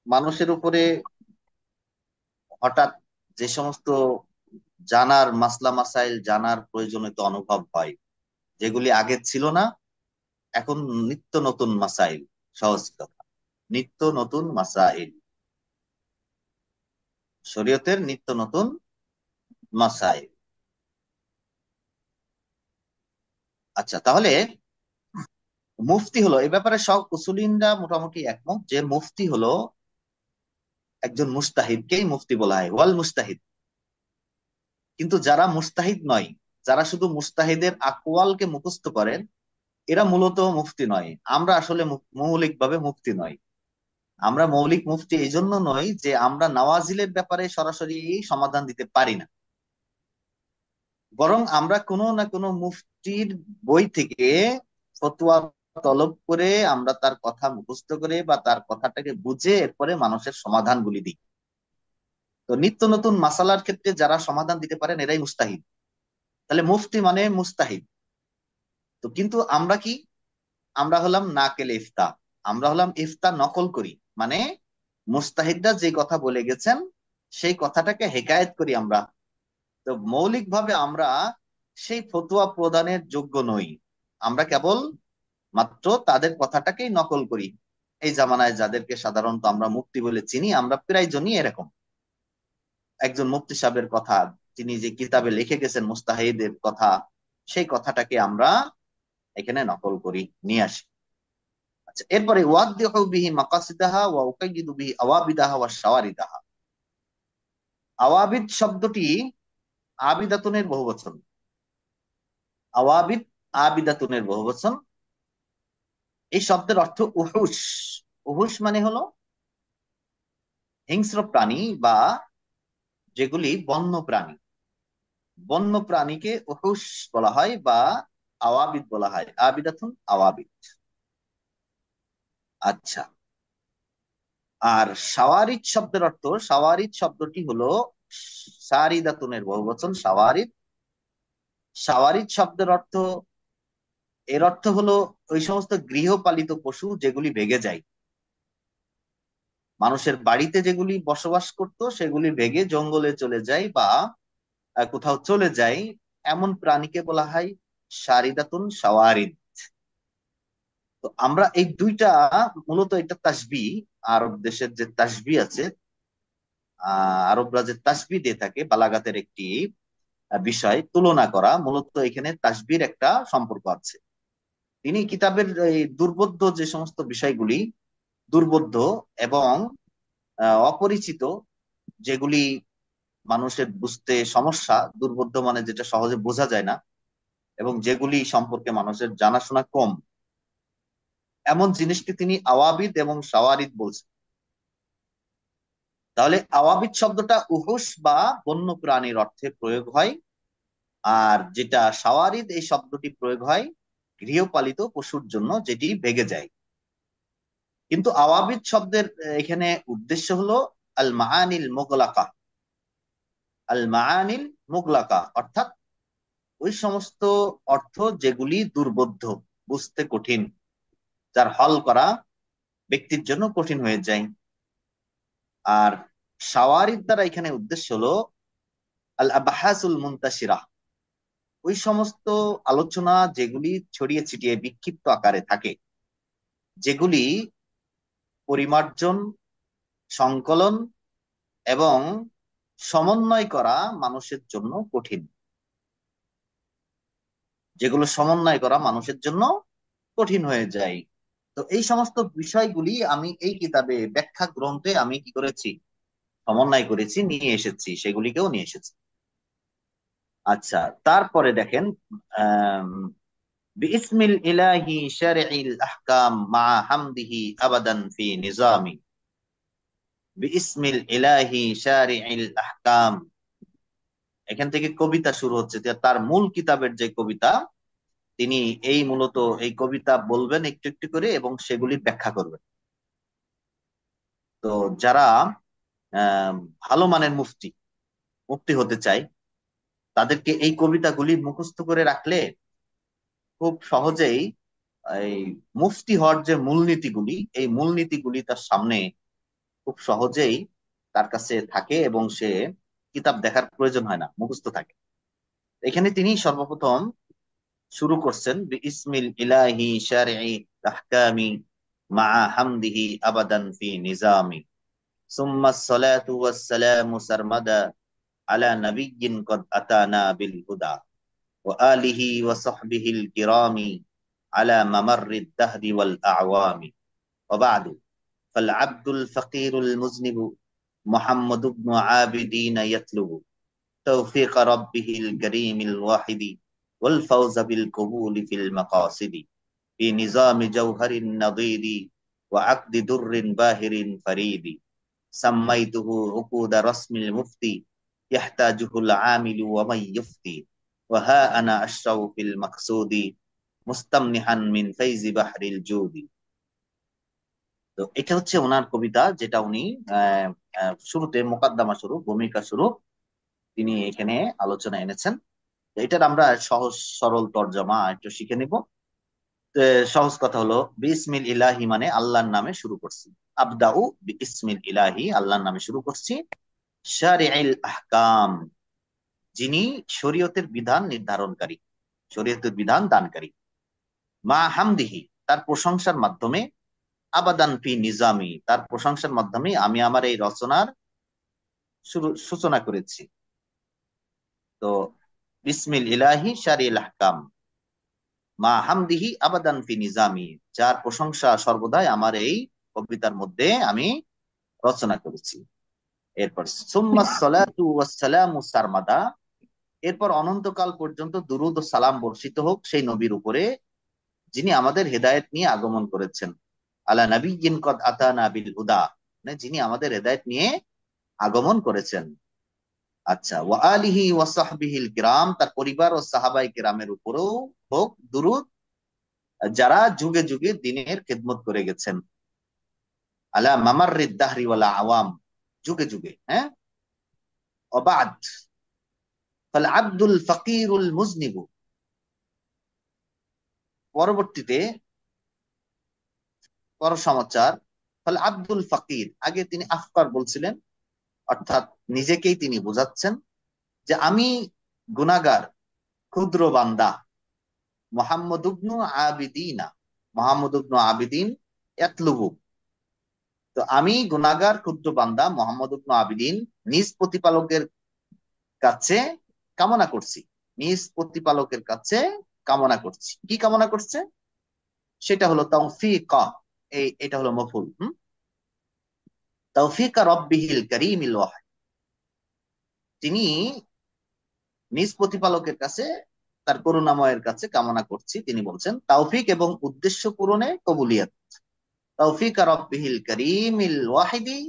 মানুষের উপরে হঠাৎ যে সমস্ত জানার মাসলা মাসাইল জানার প্রয়োজনীয়তা অনুভব হয়, যেগুলি আগে ছিল না, এখন নিত্য নতুন মাসাইল। সহজ কথা, নিত্য নতুন মাসাইল, শরীয়তের নিত্য নতুন মাসাইল। আচ্ছা, তাহলে মুফতি হলো, এই ব্যাপারে সব উসুলিনরা মোটামুটি একমত যে মুফতি হলো একজন মুস্তাহিদকেই মুফতি বলা হয়, ওয়াল মুস্তাহিদ। কিন্তু যারা মুস্তাহিদ নয়, যারা শুধু মুস্তাহিদের আকওয়ালকে মুখস্থ করেন, এরা মূলত মুফতি নয়। আমরা আসলে মৌলিকভাবে মুফতি নয়। আমরা মৌলিক মুফতি এই জন্য নই যে আমরা নওয়াজিলের ব্যাপারে সরাসরি সমাধান দিতে পারি না, বরং আমরা কোনো না কোনো মুফতির বই থেকে ফতোয়া তলব করে আমরা তার কথা মুখস্থ করে বা তার কথাটাকে বুঝে এরপরে মানুষের সমাধানগুলি দিই। তো নিত্য নতুন মাসালার ক্ষেত্রে যারা সমাধান দিতে পারেন এরাই মুস্তাহিদ। তাহলে মুফতি মানে মুস্তাহিদ। তো কিন্তু আমরা কি, আমরা হলাম নাকেল ইফতা, আমরা হলাম ইফতা নকল করি, মানে মুস্তাহিদরা যে কথা বলে গেছেন সেই কথাটাকে হেকায়েত করি আমরা। তো মৌলিকভাবে আমরা সেই ফতোয়া প্রদানের যোগ্য নই, আমরা কেবল মাত্র তাদের কথাটাকেই নকল করি। এই জামানায় যাদেরকে সাধারণত আমরা মুফতি বলে চিনি, আমরা প্রায় জনই এরকম। একজন মুফতি সাহেবের কথা, তিনি যে কিতাবে লিখে গেছেন মুস্তাহিদের কথা, সেই কথাটাকে আমরা এখানে নকল করি, নিয়ে আসি। আচ্ছা, এরপরে ওয়াদদিহু বিহি মাকাসিদাহা ওয়া উকাইয়িদু বিহি আওয়াবিদাহা ওয়া শাওয়ারিদাহা। আওয়াবিদ শব্দটি আবিদাতুনের বহুবচন। আওয়াবিদ আবিদাতুনের বহুবচন। এই শব্দের অর্থ উহুশ। উহুশ মানে হলো হিংস্র প্রাণী বা যেগুলি বন্য প্রাণী। বন্য প্রাণীকে উহুশ বলা হয় বা আওয়াবিদ বলা হয়, আবিদাতুন আওয়াবিদ। আচ্ছা, আর শাওয়ারিদ শব্দের অর্থ, শাওয়ারিদ শব্দটি হলো সারিদাতুনের বহুবচন। শাওয়ারিদ, শাওয়ারিদ শব্দের অর্থ, এর অর্থ হলো ওই সমস্ত গৃহপালিত পশু যেগুলি ভেগে যায়। মানুষের বাড়িতে যেগুলি বসবাস করত সেগুলি ভেগে জঙ্গলে চলে যায় বা কোথাও চলে যায়, এমন প্রাণীকে বলা হয় শারিদাতুন শাওয়ারিদ। তো আমরা এই দুইটা, মূলত এটা তাসবি, আরব দেশের যে তাসবি আছে, আরবরা যে তাসবি দিয়ে থাকে, বালাগাতের একটি বিষয় তুলনা করা, মূলত এখানে তাসবির একটা সম্পর্ক আছে। তিনি কিতাবের এই দুর্বোধ্য যে সমস্ত বিষয়গুলি, দুর্বোধ্য এবং অপরিচিত, যেগুলি মানুষের বুঝতে সমস্যা, দুর্বোধ্য মানে যেটা সহজে বোঝা যায় না এবং যেগুলি সম্পর্কে মানুষের জানাশোনা কম, এমন জিনিসকে তিনি আওয়াবিদ এবং শাওয়ারিদ বলছেন। তাহলে আওয়াবিদ শব্দটা উহুশ বা বন্য প্রাণীর অর্থে প্রয়োগ হয়, আর যেটা শাওয়ারিদ এই শব্দটি প্রয়োগ হয় গৃহপালিত পশুর জন্য যেটি ভেগে যায়। কিন্তু আওয়াবিদ শব্দের এখানে উদ্দেশ্য হলো আল মাআনিল মুগলাকা। আল মাআনিল মুগলাকা অর্থাৎ ওই সমস্ত অর্থ যেগুলি দুর্বোধ্য, বুঝতে কঠিন, যার হল করা ব্যক্তির জন্য কঠিন হয়ে যায়। আর শাওয়ারিদ দ্বারা এখানে উদ্দেশ্য হলো আল আবাহাসুল মুনতাশিরা, ওই সমস্ত আলোচনা যেগুলি ছড়িয়ে ছিটিয়ে বিক্ষিপ্ত আকারে থাকে, যেগুলি পরিমার্জন, সংকলন এবং সমন্বয় করা মানুষের জন্য কঠিন, যেগুলো সমন্বয় করা মানুষের জন্য কঠিন হয়ে যায়। তো এই সমস্ত বিষয়গুলি আমি এই কিতাবে ব্যাখ্যা গ্রন্থে আমি কি করেছি, সমন্বয় করেছি, নিয়ে এসেছি, সেগুলিকেও নিয়ে এসেছি। আচ্ছা, তারপরে দেখেন বিসমিল ইলাহি শারি'িল আহকাম মা হামদিহি আবাদান ফি নিজামি। বিসমিল ইলাহি শারি'িল আহকাম, এখান থেকে কবিতা শুরু হচ্ছে। তার মূল কিতাবের যে কবিতা, তিনি এই মূলত এই কবিতা বলবেন একটু একটু করে এবং সেগুলি ব্যাখ্যা করবেন। তো যারা আহ ভালো মানের মুফতি মুফতি হতে চায়, তাদেরকে এই কবিতাগুলি মুখস্থ করে রাখলে খুব সহজেই এই মুফতি হওয়ার যে মূলনীতিগুলি, এই মূলনীতিগুলি তার সামনে খুব সহজেই তার কাছে থাকে এবং সে কিতাব দেখার প্রয়োজন হয় না, মুখস্থ থাকে। এখানে তিনি সর্বপ্রথম শুরু করছেন বিসমিল ইলাহি শারি'i আহকামি মা হামদিহি আবাদান ফি নিজামি সুম্মা সালাতু ওয়াস সালামু সারমাদা আলা নাবিয়্যিন কদ আতানা বিল হুদা ওয়া আলিহি ওয়া সাহবিহিল কিরামি আলা মামাররিদ দাহরি ওয়াল আ'ওয়ামি ওয়া বা'দু ফাল আবদুল ফাকিরুল মুযনিবু মুহাম্মদ ইবনু আবিদিন ইয়াতলুবু তৌফিক রাব্বিহিল কারীমিল ওয়াহিদি ওয়াল ফাওজা বিল কবুলি ফিল মাকাসিদি في نظام جوهر نضيد وعقد در باهر فريد سميته عقود رسم المفتي يحتاجه العامل ومن يفتي وها أنا أشرو في المقصود مستمنحا من فيض بحر الجود। তো এটা হচ্ছে ওনার কবিতা, যেটা উনি শুরুতে মোকাদ্দমা স্বরূপ, ভূমিকা স্বরূপ তিনি এখানে আলোচনা এনেছেন। এটার আমরা সহজ সরল তর্জমা একটু শিখে নিব। সহজ কথা হলো বিসমিল ইলাহি মানে আল্লাহর নামে শুরু করছি। আবদাউ বিসমিল ইলাহি, আল্লাহর নামে শুরু করছি। শারি'িল আহকাম, যিনি শরীয়তের বিধান নির্ধারণকারী, শরীয়তের বিধান দানকারী। মা হামদিহি, তার প্রশংসার মাধ্যমে। আবাদান ফি নিজামি, তার প্রশংসার মাধ্যমে আমি আমার এই রচনার সূচনা করেছি। তো বিসমিল ইলাহি শারি'িল আহকাম মা হামদিহি আবাদান ফি নিজামি, যার প্রশংসা সর্বদাই আমার এই কবিতার মধ্যে আমি রচনা করেছি। এরপর সুম্মাস সালাতু ওয়াস সালামু সারমাদা, এরপর অনন্তকাল পর্যন্ত দুরূদ ও সালাম বর্ষিত হোক সেই নবীর উপরে যিনি আমাদের হেদায়েত নিয়ে আগমন করেছেন। আলা নাবিয়্যিন কদ আতানা বিল হুদা, মানে যিনি আমাদের হেদায়েত নিয়ে আগমন করেছেন। আচ্ছা, ওয়া আলিহি ওয়া সাহবিহিল কিরাম, তার পরিবার ও সাহাবায়ে কিরামের উপরেও হোক দুরূদ, যারা যুগে যুগে দ্বীনের খেদমত করে গেছেন। আলা মামাররিদ দাহরি ওয়াল আওয়াম, যুগে যুগে। হ্যাঁ, ওয়া বাদ ফাল আব্দুল ফাকিরুল মুজনিবু, পরবর্তীতে পর সমাচার ফাল আব্দুল ফাকির, আগে তিনি আফকার বলছিলেন, অর্থাৎ নিজেকেই তিনি বোঝাচ্ছেন যে আমি গুনাহগার, ক্ষুদ্র বান্দা। মুহাম্মদ ইবনু আবিদিনা, মুহাম্মদ ইবনু আবিদিন ইয়াতলুবু, তো আমি গুনাহগার ক্ষুদ্র বান্দা মুহাম্মদ ইবনু আবিদিন নিজ প্রতিপালকের কাছে কামনা করছি, নিজ প্রতিপালকের কাছে কামনা করছি। কি কামনা করছে? সেটা হলো তাওফিক, এটা হলো মফুল। তাওফিক রব্বিহিল কারীমিল ওয়াহিদ, তিনি নিজ প্রতিপালকের কাছে, তার করুণাময়ের কাছে কামনা করছি। তিনি বলছেন তাওফিক এবং উদ্দেশ্য পূরণে কবুলিয়ত। তাওফিক রব্বিহিল কারীমিল ওয়াহিদি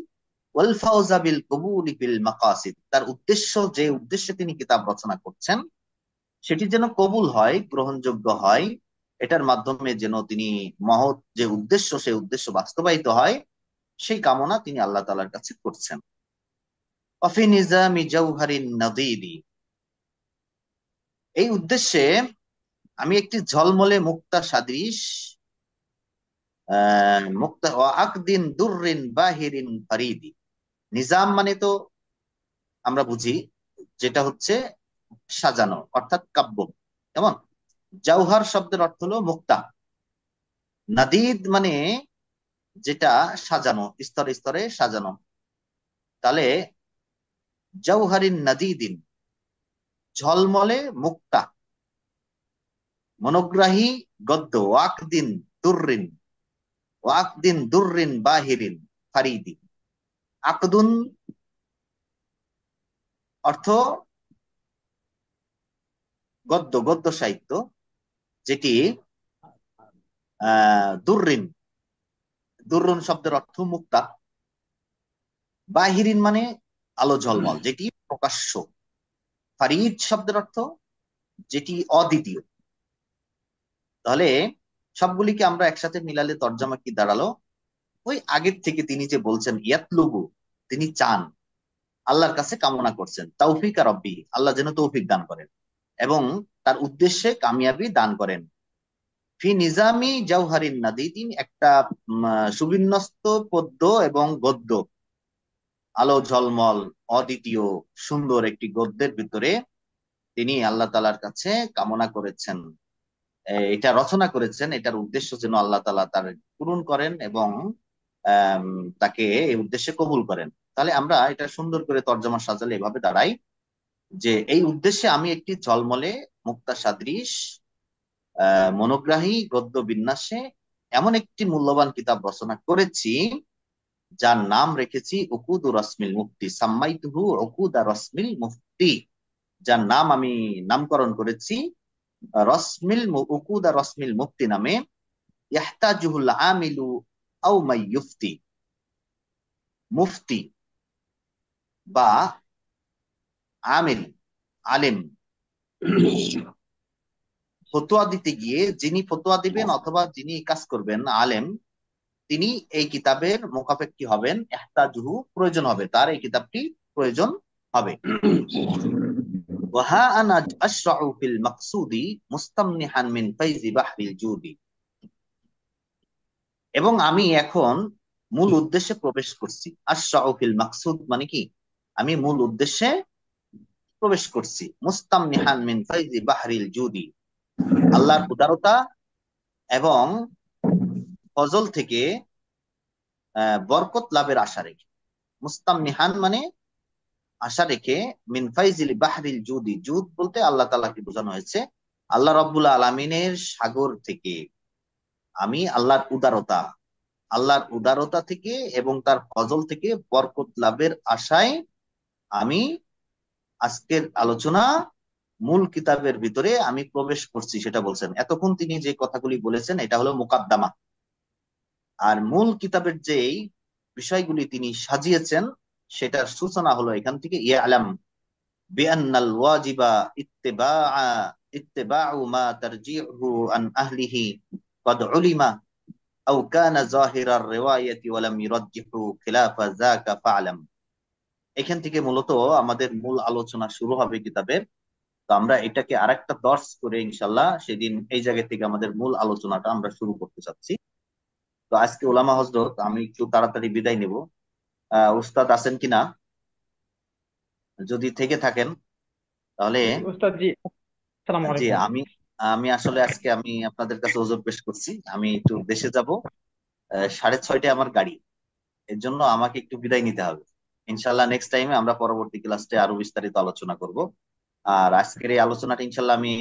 ওয়াল ফাওজা বিল কবুলি বিল মাকাসিদ, তার উদ্দেশ্য, যে উদ্দেশ্যে তিনি কিতাব রচনা করছেন সেটি যেন কবুল হয়, গ্রহণযোগ্য হয়, এটার মাধ্যমে যেন তিনি মহৎ যে উদ্দেশ্য, সেই উদ্দেশ্য বাস্তবায়িত হয়, সেই কামনা তিনি আল্লাহ তাআলার কাছে করছেন। অফি নিজামি জাওহারিন নাদীদি, এই উদ্দেশ্যে আমি একটি ঝলমলে মুক্তা সাদৃশ মুক্তা ওয়া আকদিন দুররিন বাহিরিন ফারিদি। নিজাম মানে তো আমরা বুঝি যেটা হচ্ছে সাজানো, অর্থাৎ কাব্য। কেমন? জাওহার শব্দের অর্থ হলো মুক্তা, নাদিদ মানে যেটা সাজানো, স্তরে স্তরে সাজানো। তাহলে জাওহারিন নাদিদিন, ঝলমলে মুক্তা, মনোগ্রাহী গদ্য, ওয়াকদিন দুররিন বাহিরিন ফারিদি। আকদুন অর্থ গদ্য, গদ্য সাহিত্য, যেটি দুররিন, দুররুন শব্দের অর্থ মুক্তা, বাহিরিন মানে আলো ঝলমল, যেটি প্রকাশ্য, ফারিদ শব্দের অর্থ যেটি অদ্বিতীয়। তাহলে সবগুলিকে আমরা একসাথে মিলালে তর্জমা কি দাঁড়ালো? ওই আগের থেকে তিনি যে বলছেন ইয়াতলুবু, তিনি চান, আল্লাহর কাছে কামনা করছেন তাওফিক আর রব্বি, আল্লাহ যেন তৌফিক দান করেন এবং তার উদ্দেশ্যে কামিয়াবি দান করেন। ফি নিজামি জাওহারিন নাদিদিন, একটা সুবিন্যস্ত পদ্য এবং গদ্য, আলো ঝলমল অদ্বিতীয় সুন্দর একটি গদ্যের ভিতরে তিনি আল্লাহ তাআলার কাছে কামনা করেছেন, এটা রচনা করেছেন, এটার উদ্দেশ্য যেন আল্লাহ তাআলা তার পূরণ করেন এবং তাকে এই উদ্দেশ্যে কবুল করেন। তাহলে আমরা এটা সুন্দর করে তর্জমা সাজালে এভাবে দাঁড়াই যে এই উদ্দেশ্যে আমি একটি ঝলমলে মুক্তা সাদৃশ মনোগ্রাহী গদ্য বিন্যাসে এমন একটি মূল্যবান কিতাব রচনা করেছি যার নাম রেখেছি উকুদু রসমিল মুফতি, সাম্মাইতুহু উকুদা রসমিল মুফতি, যার নাম আমি নামকরণ করেছি উকুদা রসমিল মুফতি নামে। ইয়াহতাজুহুল আমিলু আও মাই ইউফতি, মুফতি বা আমিল, আলেম, ফতোয়া দিতে গিয়ে যিনি ফতোয়া দিবেন অথবা যিনি কাজ করবেন, আলেম, তিনি এই কিতাবের মুখাপেক্ষী হবেন। ইহতাজুহু, প্রয়োজন হবে, তার এই কিতাবটি প্রয়োজন হবে। ওয়াহা আনা আশরাউ ফিল মাকসুদি মুস্তামনিহান মিন ফাইজি বাহরিল জুদি, এবং আমি এখন মূল উদ্দেশ্যে প্রবেশ করছি। আশরাউ ফিল মাকসুদ মানে কি? আমি মূল উদ্দেশ্যে প্রবেশ করছি। মুস্তামনিহান মিন ফাইজি বাহরিল জুদি, আল্লাহর উদারতা এবং ফজল থেকে বরকত লাভের আশা রেখে। মুস্তামনিহান মানে আশা রেখে, মিন ফাইজিল বাহরিল জুদি, জুদ বলতে আল্লাহ তাআলাকে বোঝানো হয়েছে, আল্লাহ রাব্বুল আলামিনের সাগর থেকে আমি আল্লাহর উদারতা থেকে এবং তার ফজল থেকে বরকত লাভের আশায় আমি আজকের আলোচনা মূল কিতাবের ভিতরে আমি প্রবেশ করছি, সেটা বলছেন। এতক্ষণ তিনি যে কথাগুলি বলেছেন এটা হলো মুকাদ্দামা, আর মূল কিতাবের যে বিষয়গুলি তিনি সাজিয়েছেন সেটার সূচনা হলো এখান থেকে। ইয়ালাম বিআন্নাল ওয়াজিবা ইত্তিবাউ মা তারজিহু আন আহলিহি ক্বাদ উলিমা আও কানা যাহিরার রিওয়ায়াতি ওয়া লাম ইরাজ্জিহু খিলাফা যাকা ফা'লাম। এখান থেকে মূলত আমাদের মূল আলোচনা শুরু হবে কিতাবের। তো আমরা এটাকে আরেকটা দর্শ করে ইনশাল্লাহ সেদিন এই জায়গা থেকে আমাদের মূল আলোচনাটা আমরা শুরু করতে চাচ্ছি। তো আজকে ওলামা হজরত আমি একটু তাড়াতাড়ি বিদায় নেব। উস্তাদ আছেন কিনা? যদি থেকে থাকেন তাহলে উস্তাদ জি, আসসালামু জি, আলাইকুম। আমি আমি আসলে আজকে আমি আপনাদের কাছে ওজর পেশ করছি, আমি একটু দেশে যাব। 6:30টায় আমার গাড়ি, এর জন্য আমাকে একটু বিদায় নিতে হবে। ইনশাল্লাহ নেক্সট টাইমে আমরা পরবর্তী ক্লাসে আরো বিস্তারিত আলোচনা করব। আর আজকের এই আলোচনাটা ইনশাল্লাহ আমি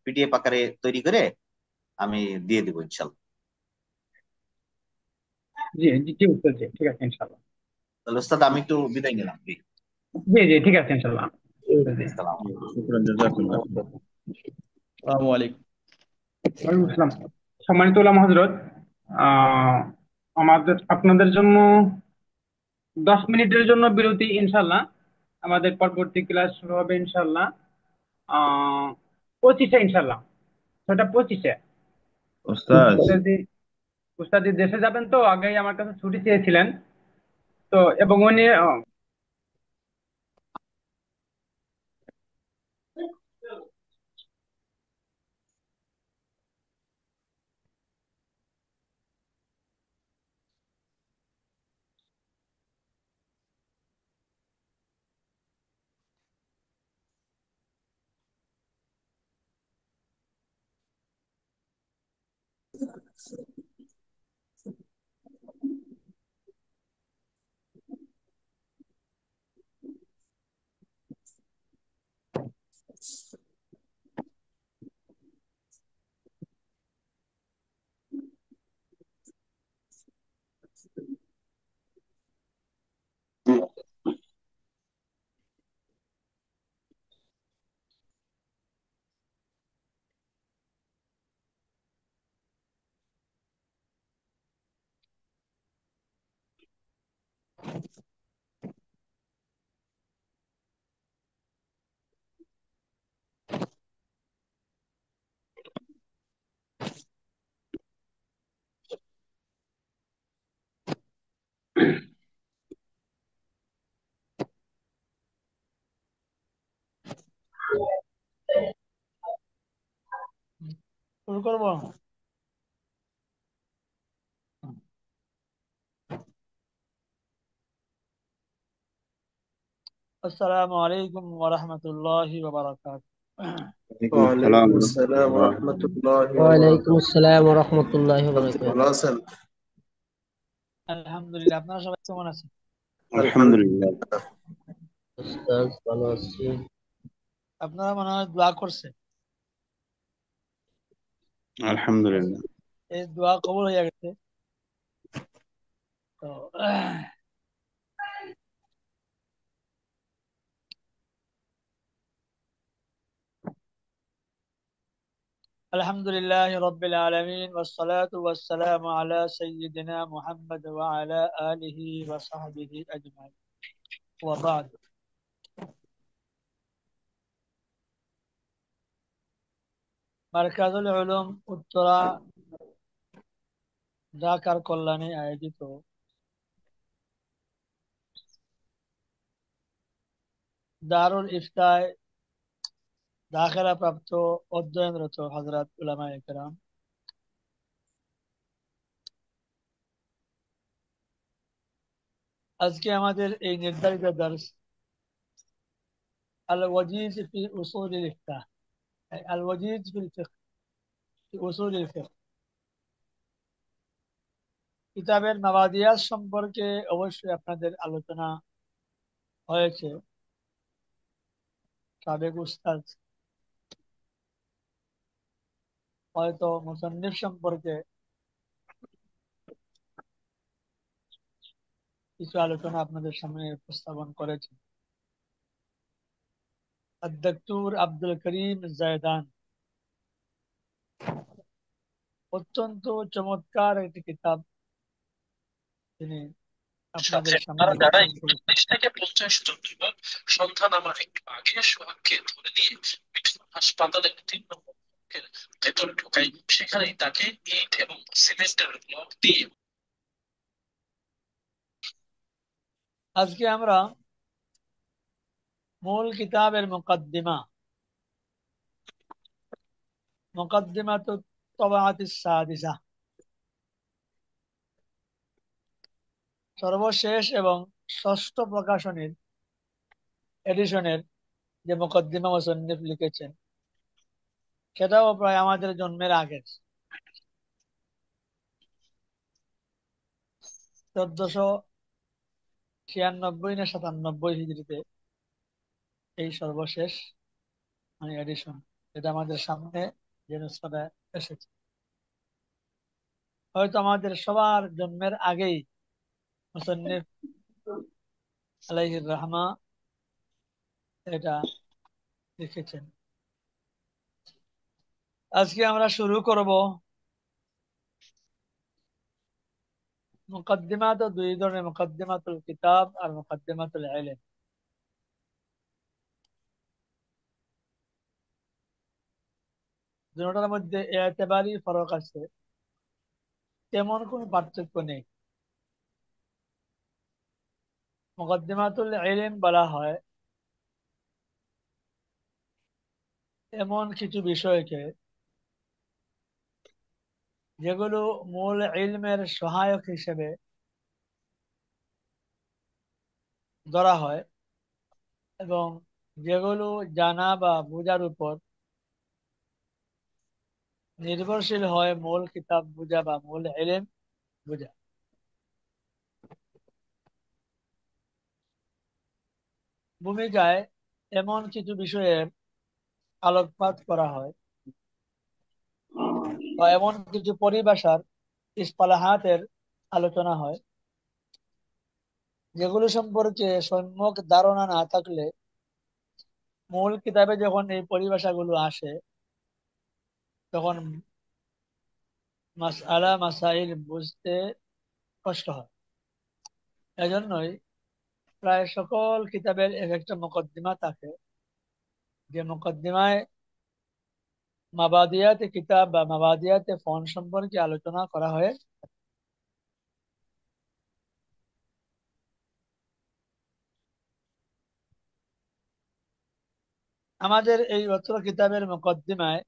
পিডিএফ আকারে তৈরি করে আমি দিয়ে দিব ইনশাল্লাহ। জি জি জি উস্তাদ জি, ঠিক আছে ইনশাআল্লাহ। তাহলে ওস্তাদ আমি একটু বিদায় নিলাম। জি, জি জি ঠিক আছে ইনশাআল্লাহ। উস্তাদ জি। আসসালাম। শুকরান, জাযাকুল্লাহ। আসসালামু আলাইকুম। ওয়ালাইকুম আসসালাম। সম্মানিত উলামা হযরত, আহ আপনাদের জন্য 10 মিনিটের জন্য বিরতি ইনশাআল্লাহ। আমাদের পরবর্তী ক্লাস শুরু হবে ইনশাআল্লাহ 25-এ ইনশাআল্লাহ, 6টা 25-এ। ওস্তাদ, উস্তাদি উস্তাদি দেশে যাবেন, তো আগেই আমার কাছে ছুটি চেয়েছিলেন। তো এবং উনি শুরু করবো। আসসালামু আলাইকুম ওয়া রাহমাতুল্লাহি ওয়া বারাকাতুহু। ওয়ালাইকুম আসসালাম ওয়ালাইকুম ওয়া আসসালাম রাহমাতুল্লাহ। রহমতুল্লাহ ওয়ালাইকুম আসসালাম ওয়া রাহমাতুল্লাহি ওয়া আপনি বারাকাতুহু। ভালো আছেন? আলহামদুলিল্লাহ, আপনারা সবাই কেমন আছেন? আলহামদুলিল্লাহ। আলহামদুলিল্লাহ। উস্তাদ ভালো আছি। আপনারা মনে হয় দোয়া করছেন, আলহামদুলিল্লাহ। এই দোয়া কবুল হয়ে গেছে। তো আলহামদুলিল্লাহ রাব্বিল আলামিন ওয়াসসালাতু ওয়াসসালামু আলা সাইয়্যিদিনা মুহাম্মদ ওয়া আলা আলিহি ওয়া সাহবিহি আজমাইন, ওয়া বা'দ। মারকাজুল উলুম উত্তরা ঢাকার কল্যাণে আয়োজিত দারুল ইফতায় দাখিলা প্রাপ্ত অধ্যয়নরত হযরত উলামায়ে কেরাম, আজকে আমাদের এই নির্ধারিত দর্স আল ওয়াজিজ ফি উসুলিল ইফতাহ, আল ওয়াজিজ ফিল ফিকহ, ফি উসুলিল ফিকহ কিতাবের মাবাদিয়াত সম্পর্কে অবশ্যই আপনাদের আলোচনা হয়েছে। সাবেক উস্তাদ হয়তো মুসান্নিফ সম্পর্কে কিছু আলোচনা আপনাদের সামনে উপস্থাপন করেছেন। আদ-দক্তর আব্দুল করিম জায়দান অত্যন্ত চমৎকার একটি কিতাব তিনি আপনাদের সাথে সামনে আপনারা যারা উপস্থাপন করেছেন। 40 থেকে 50 জন যুবক সন্ধ্যা নামার একটু আগে সোহাগকে ধরে নিয়ে মিঠুন হাসপাতালের 3 নম্বর ব্লকের ভেতরে ঢোকাই, সেখানেই তাকে ইট এবং সিমেন্টের ব্লক দিয়ে। আজকে আমরা মূল কিতাবের মুকদ্দিমা মুকদ্দিমাতু তাবাআতিস সাদিসা, সর্বশেষ এবং ষষ্ঠ প্রকাশনীর এডিশনের যে মুকদ্দিমা মুসান্নিফ লিখেছেন সেটাও প্রায় আমাদের জন্মের আগের 1496 না 97 হিজরিতে এই সর্বশেষ মানে এডিশন, এটা আমাদের সামনে যে নুসখাটা এসেছে। হয়তো আমাদের সবার জন্মের আগেই মুসান্নিফ আলাইহির রাহমা এটা লিখেছেন। আজকে আমরা শুরু করব। মুকদ্দিমা তো দুই ধরনের, মুকদ্দিমাতুল কিতাব আর মুকদ্দিমাতুল ইলম। দুটোর মধ্যে এতেবারি ফরক আছে, তেমন কোনো পার্থক্য নেই। মুকদ্দিমাতুল ইলম বলা হয় এমন কিছু বিষয়কে যেগুলো মূল ইলমের সহায়ক হিসেবে ধরা হয় এবং যেগুলো জানা বা বোঝার উপর নির্ভরশীল হয় মূল কিতাব বোঝা বা মূল ইলম বোঝা। ভূমিকায় এমন কিছু বিষয়ের আলোকপাত করা হয় বা এমন কিছু পরিভাষার ইসলাহাতের আলোচনা হয় যেগুলো সম্পর্কে সম্যক ধারণা না থাকলে মূল কিতাবে যখন এই পরিভাষাগুলো আসে তখন মাসআলা মাসাইল বুঝতে কষ্ট হয়। এজন্যই প্রায় সকল কিতাবের এক একটা মুকদ্দিমা থাকে, যে মুকদ্দিমায় মাবাদিয়াতে কিতাব বা মাবাদিয়াতে ফন সম্পর্কে আলোচনা করা হয়। আমাদের এই অত্র কিতাবের মুকদ্দিমায়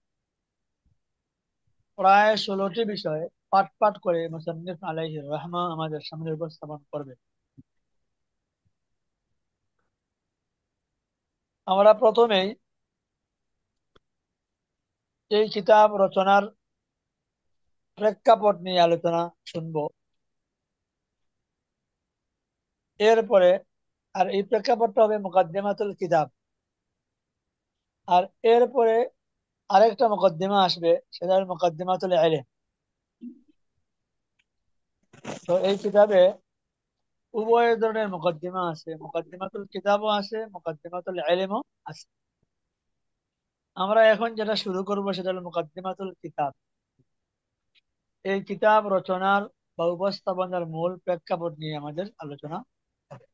প্রায় 16টি বিষয় পাঠ পাঠ করে মুসান্নিফ আলাইহির রাহমা আমাদের সামনে উপস্থাপন করবে। আমরা প্রথমেই এই কিতাব রচনার প্রেক্ষাপট নিয়ে আলোচনা শুনবো। এরপরে আর এই প্রেক্ষাপটটা হবে মুকদ্দিমাতুল কিতাব, আর এরপরে আরেকটা মুকদ্দিমা আসবে, সেটা হল মুকদ্দিমাতুল ইলম। তো এই কিতাবে উভয় ধরনের মুকদ্দিমা আছে, মুকদ্দিমাতুল কিতাবও আছে, মুকদ্দিমাতুল ইলমও আছে। আমরা এখন যেটা শুরু করব সেটা হলো মুকদ্দিমাতুল কিতাব। এই কিতাব রচনার বা উপস্থাপনার মূল প্রেক্ষাপট নিয়ে আমাদের আলোচনা হবে।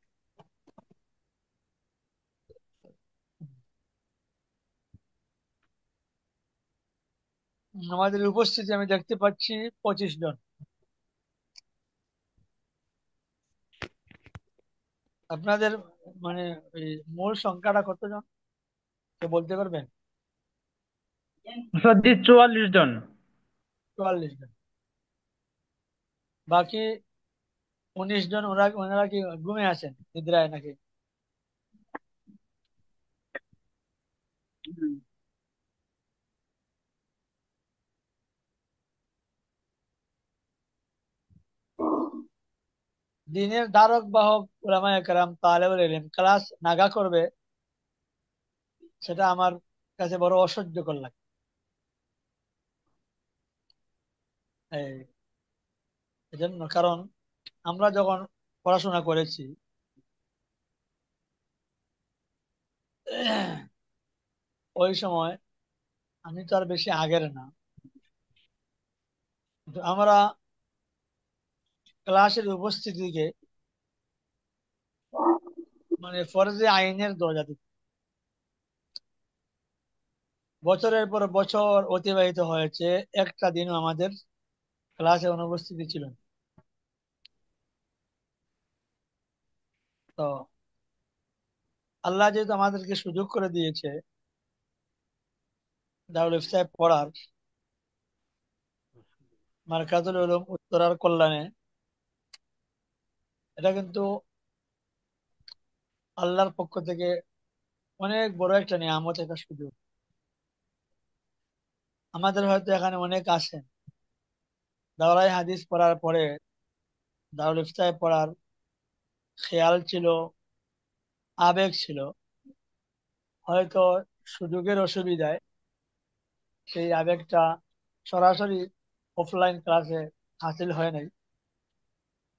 আমাদের উপস্থিতি আমি দেখতে পাচ্ছি 25 জন। আপনাদের মানে এই মূল সংখ্যাটা কতজন কে বলতে পারবেন? সত্যি 44 জন। 44 জন। বাকি 19 জন ওনারা কি ঘুমে আছেন, নিদ্রায় নাকি? দিনের ধারক বাহক উলামায়ে কেরাম তালেবুল ইলম ক্লাস নাগা করবে, সেটা আমার কাছে বড় অসহ্যকর লাগে। এজন্য কারণ আমরা যখন পড়াশোনা করেছি ওই সময়, আমি তো আর বেশি আগের না, কিন্তু আমরা ক্লাসের উপস্থিতিকে মানে ফরজে আইনের দরজা দিত। বছরের পর বছর অতিবাহিত হয়েছে, একটা দিনও আমাদের ক্লাসে অনুপস্থিতি ছিল না। তো আল্লাহ যেহেতু আমাদেরকে সুযোগ করে দিয়েছে দারুল ইফতায় পড়ার, মার্কাতুল উলুম উত্তরার কল্যাণে, এটা কিন্তু আল্লাহর পক্ষ থেকে অনেক বড় একটা নিয়ামত, একটা সুযোগ। আমাদের হয়তো এখানে অনেক আসেন, দাওরাই হাদিস পড়ার পরে দারুল ইফতায় পড়ার খেয়াল ছিল, আবেগ ছিল, হয়তো সুযোগের অসুবিধায় সেই আবেগটা সরাসরি অফলাইন ক্লাসে হাসিল হয় নাই।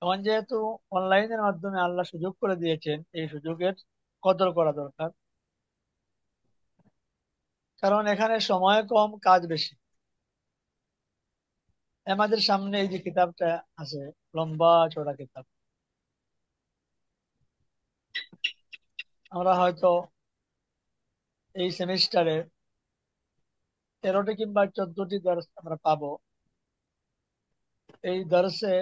এখন যেহেতু অনলাইনের মাধ্যমে আল্লাহ সুযোগ করে দিয়েছেন, এই সুযোগের কদর করা দরকার। কারণ এখানে সময় কম, কাজ বেশি। আমাদের সামনে এই যে কিতাবটা আছে, লম্বা চড়া কিতাব, আমরা হয়তো এই সেমিস্টারে 13টি কিংবা 14টি দর্স আমরা পাবো। এই দর্সে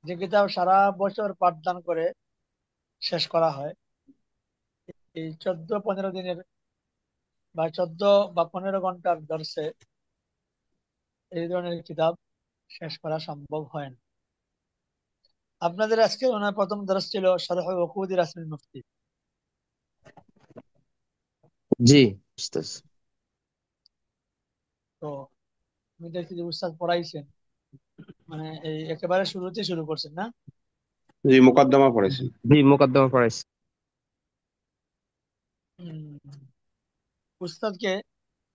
যে কিতাব সারা বছর পাঠদান করে শেষ করা হয়, এই 14-15 দিনের বা 14 বা 15 ঘন্টার দর্সে এই ধরনের কিতাব শেষ করা সম্ভব হয় না। আপনাদের আজকে মনে হয় প্রথম দর্স ছিল শরহ উকুদি রাসমিল মুফতি। জি উস্তাদ। তো আমি দেখছি যে উস্তাদ পড়াইছেন, মানে এই একেবারে শুরুতে শুরু করছেন না? জি মুকদ্দমা পড়েছেন। জি মোকদ্দমা পড়াইছি। উম, উস্তাদকে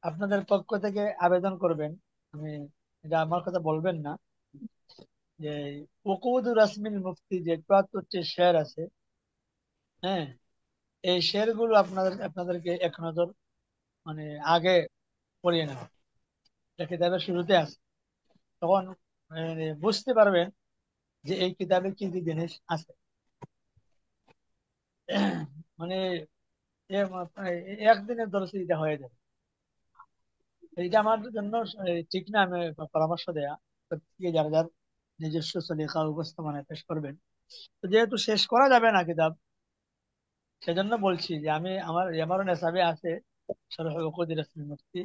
আপনাদের পক্ষ থেকে আবেদন করবেন, আমি এটা আমার কথা বলবেন না, যে উকুদুর রাসমিল মুফতি যে 74টি শের আছে, হ্যাঁ, এই শের গুলো আপনাদেরকে এক নজর মানে আগে পড়িয়ে নেওয়া। এটা কিতাবের শুরুতে আছে, তখন বুঝতে পারবেন যে এই কিতাবে কি কি জিনিস আছে। মানে একদিনের দর্শে এটা হয়ে যাবে, এইটা আমার জন্য ঠিক না। আমি পরামর্শ দেয়া প্রত্যেকে যার যার নিজস্ব সলিকা উপস্থাপনায় পেশ করবেন। তো যেহেতু শেষ করা যাবে না কিতাব, সেজন্য বলছি যে আমারও নেশাবে আছে শরহ উকুদি রাসমিল মুফতি।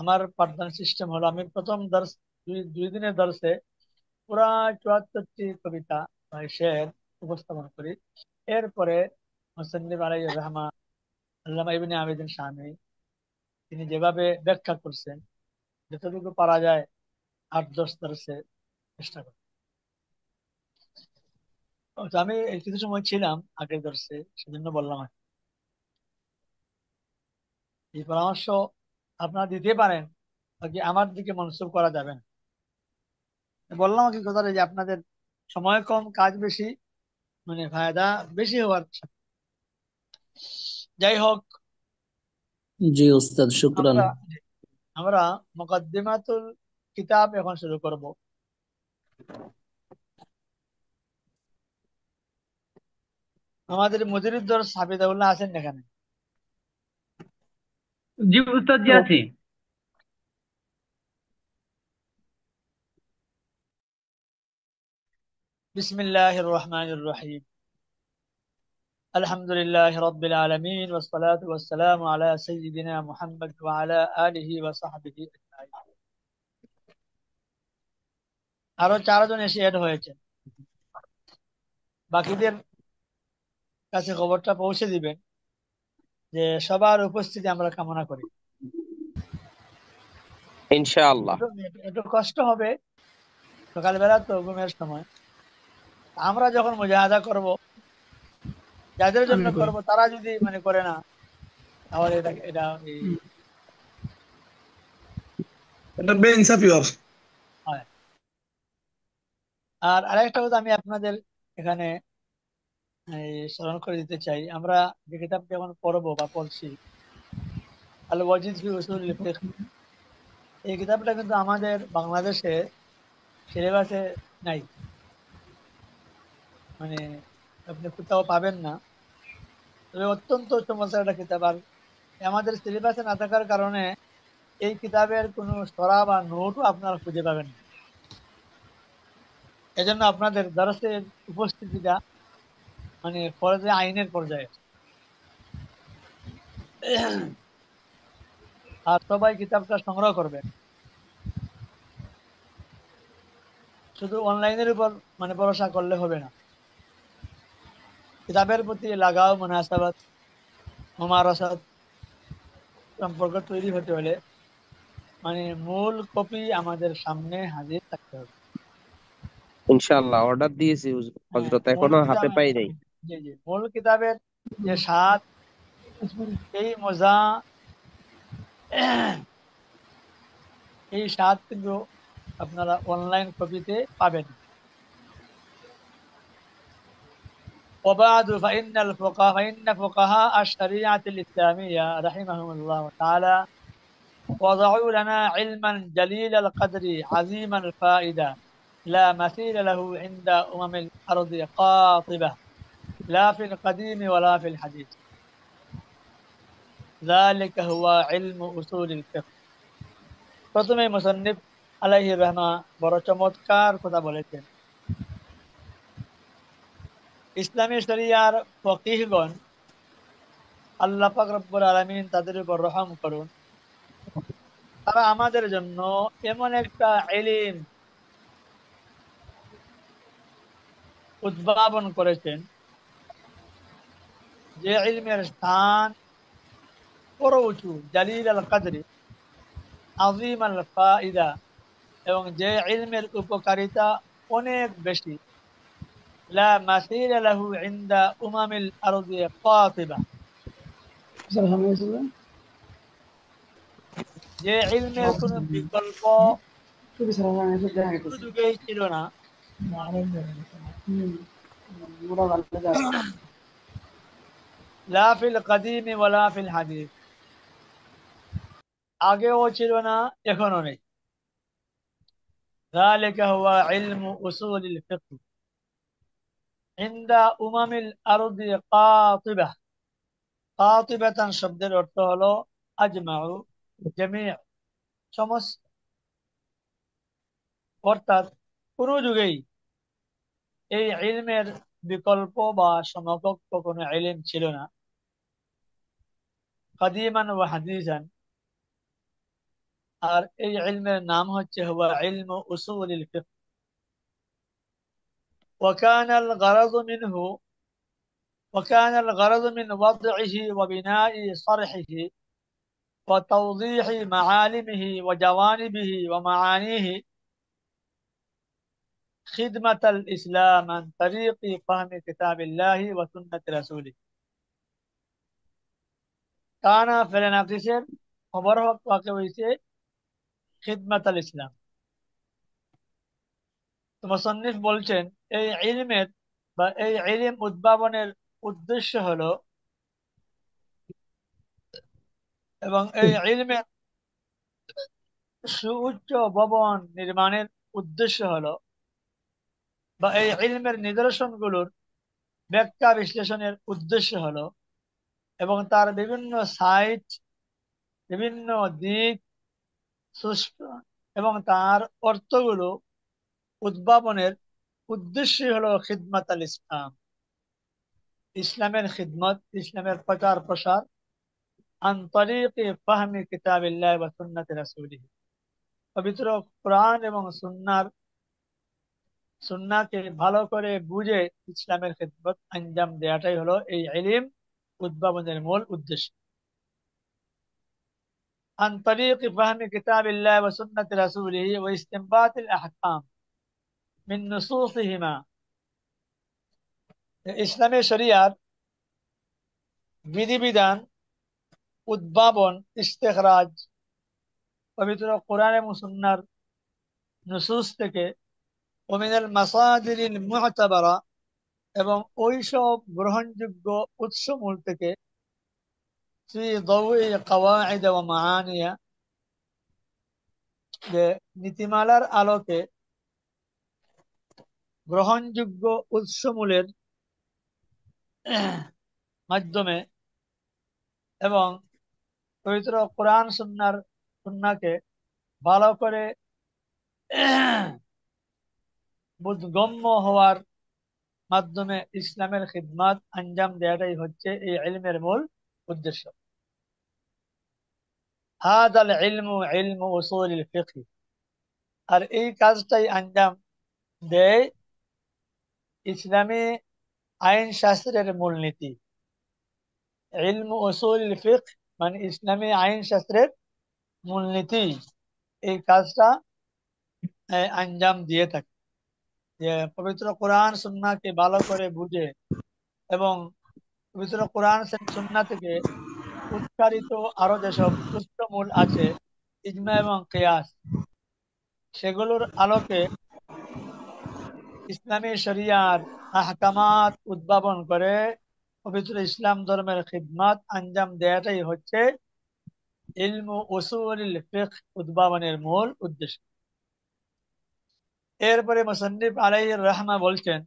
আমার পাঠদান সিস্টেম হলো, আমি প্রথম দর্শ দুই দিনের দর্শে পুরা 74টি কবিতা বা শের উপস্থাপন করি। এরপরে মুসান্নিফ আলাইহির রহমা আল্লামা ইবনে আবিদিন শামী তিনি যেভাবে ব্যাখ্যা করছেন, যতটুকু পারা যায় 8-10 দর্শে চেষ্টা করি। তো আমি এই কিছু সময় ছিলাম আগের দর্শে, সেজন্য বললাম আর কি। এই পরামর্শ আপনারা দিতে পারেন, বাকি আমার দিকে মনসুব করা যাবে না। বললাম কি কথাটা, যে আপনাদের সময় কম, কাজ বেশি, মানে ফায়দা বেশি হওয়ার সাথে। যাই হোক, জি উস্তাদ, শুক্রান। আমরা আমরা মুকদ্দিমাতুল কিতাব এখন শুরু করব। আমাদের মুদিরুদ দরস হাফিজাহুল্লাহ আছেন এখানে? জি উস্তাদ, জি আছি। বিসমিল্লাহির রহমানির রহিম। আলহামদুলিল্লাহ রাব্বিল আলামিন ওয়াসসালাতু ওয়াসসালামু আলা সাইয়্যিদিনা মুহাম্মদ ওয়া আলা আলিহি ওয়া সাহবিহি আজমাইন। আরো 4 জন এসে অ্যাড হয়েছেন, বাকিদের কাছে খবরটা পৌঁছে দিবেন যে সবার উপস্থিতি আমরা কামনা করি। ইনশাআল্লাহ। একটু কষ্ট হবে, সকালবেলা তো ঘুমের সময়। আমরা যখন মুজাহাদা করব, যাদের জন্য করব, তারা যদি মানে করে না, তাহলে এটা এটা এটা বেইনসাফি হয়। আর আরেকটা কথা আমি আপনাদের এখানে স্মরণ করে দিতে চাই, আমরা যে কিতাবটা এখন পড়বো বা পড়ছি, আল ওয়াজিজ ফি উসুলিল ফিকহ, এই কিতাবটা কিন্তু আমাদের বাংলাদেশে সিলেবাসে নাই, মানে আপনি কোথাও পাবেন না। তবে অত্যন্ত চমৎকার একটা কিতাব। আর আমাদের সিলেবাসে না থাকার কারণে এই কিতাবের কোনো সরা বা নোটও আপনারা খুঁজে পাবেন না। এজন্য আপনাদের দরসের উপস্থিতিটা মানে ফরজে আইনের পর্যায়ে। আর সবাই কিতাবটা সংগ্রহ করবেন। শুধু অনলাইনের উপর ভরসা করলে হবে না, কিতাবের প্রতি লাগাও, মুনাসাবাত, মুমারাসাত সম্পর্ক তৈরি হতে হলে মূল কপি আমাদের সামনে হাজির থাকতে হবে। ইনশাআল্লাহ অর্ডার দিয়েছি হ্যাঁ, হযরত, মূল এখনো হাতে কিতাবের পাই নাই। জি জি মূল কিতাবের যে স্বাদ, এই মজা, এই স্বাদ কিন্তু আপনারা অনলাইন কপিতে পাবেন। وبعد فإن فقهاء الشريعة الإسلامية رحمهم الله تعالى وضعوا لنا علما جليل القدر عظيم الفائدة لا مثيل له عند الأرض قاطبة لا في القديم ولا في الحديث ذلك هو علم أصول الفقه। প্রথমে মুসান্নিফ আলাইহির রহমা বড় চমৎকার কথা বলেছেন। ইসলামী শরিয়ার ফকিহগণ, আল্লাহ পাক রব্বুল আলামিন তাদের উপর রহম করুন, তারা আমাদের জন্য এমন একটা ইলম উদ্ভাবন করেছেন যে ইলমের স্থান বড় উঁচু, জালিল আল কাদরি, আজিম আল ফাইদা, এবং যে ইলমের উপকারিতা অনেক বেশি, লা মাসিলা লাহু ইনদা উমামিল আরদি কাতিবা, যে ইলমের কোনো বিকল্প যুগেই ছিল না, লা ফিল কাদিমি ওয়ালা ফিল হাদিস, আগেও ছিল না, এখনো নেই। ذلك هو علم أصول الفقه عند أمم الأرض قاطبة। কাতিবাতান শব্দের অর্থ হলো আজমাউ, জামি', সমস্ত, অর্থাৎ কোন যুগেই এই ইলমের বিকল্প বা সমকক্ষ কোনো ইলম ছিল না। কাদিমান ওয়া হাদিসান, আর এই ইলমের নাম হচ্ছে হুয়া ইলমু উসুলিল ফিকহ। وكان الغرض منه وكان الغرض من وضعه وبناء صرحه وتوضيح معالمه وجوانبه ومعانيه خدمة الإسلام عن طريق فهم كتاب الله وسنة رسوله। কানা ফেরেনাকিসের খবর ওয়াকে হয়েছে খিদমাত আল ইসলাম। তো মুসান্নিফ বলছেন এই ইলমের বা এই ইলম উদ্ভাবনের উদ্দেশ্য হলো, এবং এই ইলমের সুউচ্চ ভবন নির্মাণের উদ্দেশ্য হলো, বা এই ইলমের নিদর্শনগুলোর ব্যাখ্যা বিশ্লেষণের উদ্দেশ্য হলো, এবং তার বিভিন্ন সাইট, বিভিন্ন দিক সুষ্ঠু এবং তার অর্থগুলো উদ্ভাবনের উদ্দেশ্য হলো খিদমাত আল ইসলাম, ইসলামের খিদমত, ইসলামের প্রচার প্রসার, আন তরিকি ফাহমি কিতাবিল্লাহ ওয়া সুন্নাতি রাসূলিহি, পবিত্র কোরআন এবং সুন্নাহকে ভালো করে বুঝে ইসলামের খিদমত আঞ্জাম দেওয়াটাই হলো এই ইলম উদ্ভাবনের মূল উদ্দেশ্য। আন তরিকি ফাহমি কিতাবিল্লাহ ওয়া সুন্নাতি রাসূলিহি ওয়া ইসতিনবাতিল আহকাম মিন নুসুসিহিমা, ইসলামের শরিয়ার বিধিবিধান উদ্ভাবন, ইস্তেখরাজ পবিত্র কোরআন এবং সুন্নাহর নুসুস থেকে, ওমিনাল মাসাদিরিল মুഅতাবারা, এবং ওইসব গ্রহণযোগ্য উৎসমূল থেকে, ফি দাওই কাওয়াইদ ওয়া মাআনিয়া, যে নীতিমালার আলোকে গ্রহণযোগ্য উৎসমূলের মাধ্যমে, এবং পবিত্র কোরআন সুন্নাহকে ভালো করে বোধগম্য হওয়ার মাধ্যমে ইসলামের খিদমত আঞ্জাম দেওয়াটাই হচ্ছে এই ইলমের মূল উদ্দেশ্য। হাদাল ইলমু ইলমু উসুলিল ফিকহ, আর এই কাজটাই আঞ্জাম দেয় ইসলামী আইন শাস্ত্রের মূলনীতি। ইলম উসুল ফিকহ মানে ইসলামী আইন শাস্ত্রের মূলনীতি, এই কাজটা আঞ্জাম দিয়ে থাকে। যে পবিত্র কোরআন সুন্নাহকে ভালো করে বুঝে এবং পবিত্র কোরআন সুন্নাহ থেকে উচ্চারিত আরো যেসব পুস্তমূল আছে, ইজমা এবং কিয়াস, সেগুলোর আলোকে ইসলামী শরিয়ার আহকামাত উদ্ভাবন করে পবিত্র ইসলাম ধর্মের খিদমত আঞ্জাম দেওয়াটাই হচ্ছে ইলম উসুল ফিকহ উদ্ভাবনের মূল উদ্দেশ্য। এরপরে মুসান্নিফ আলাইহির রাহমা বলছেন,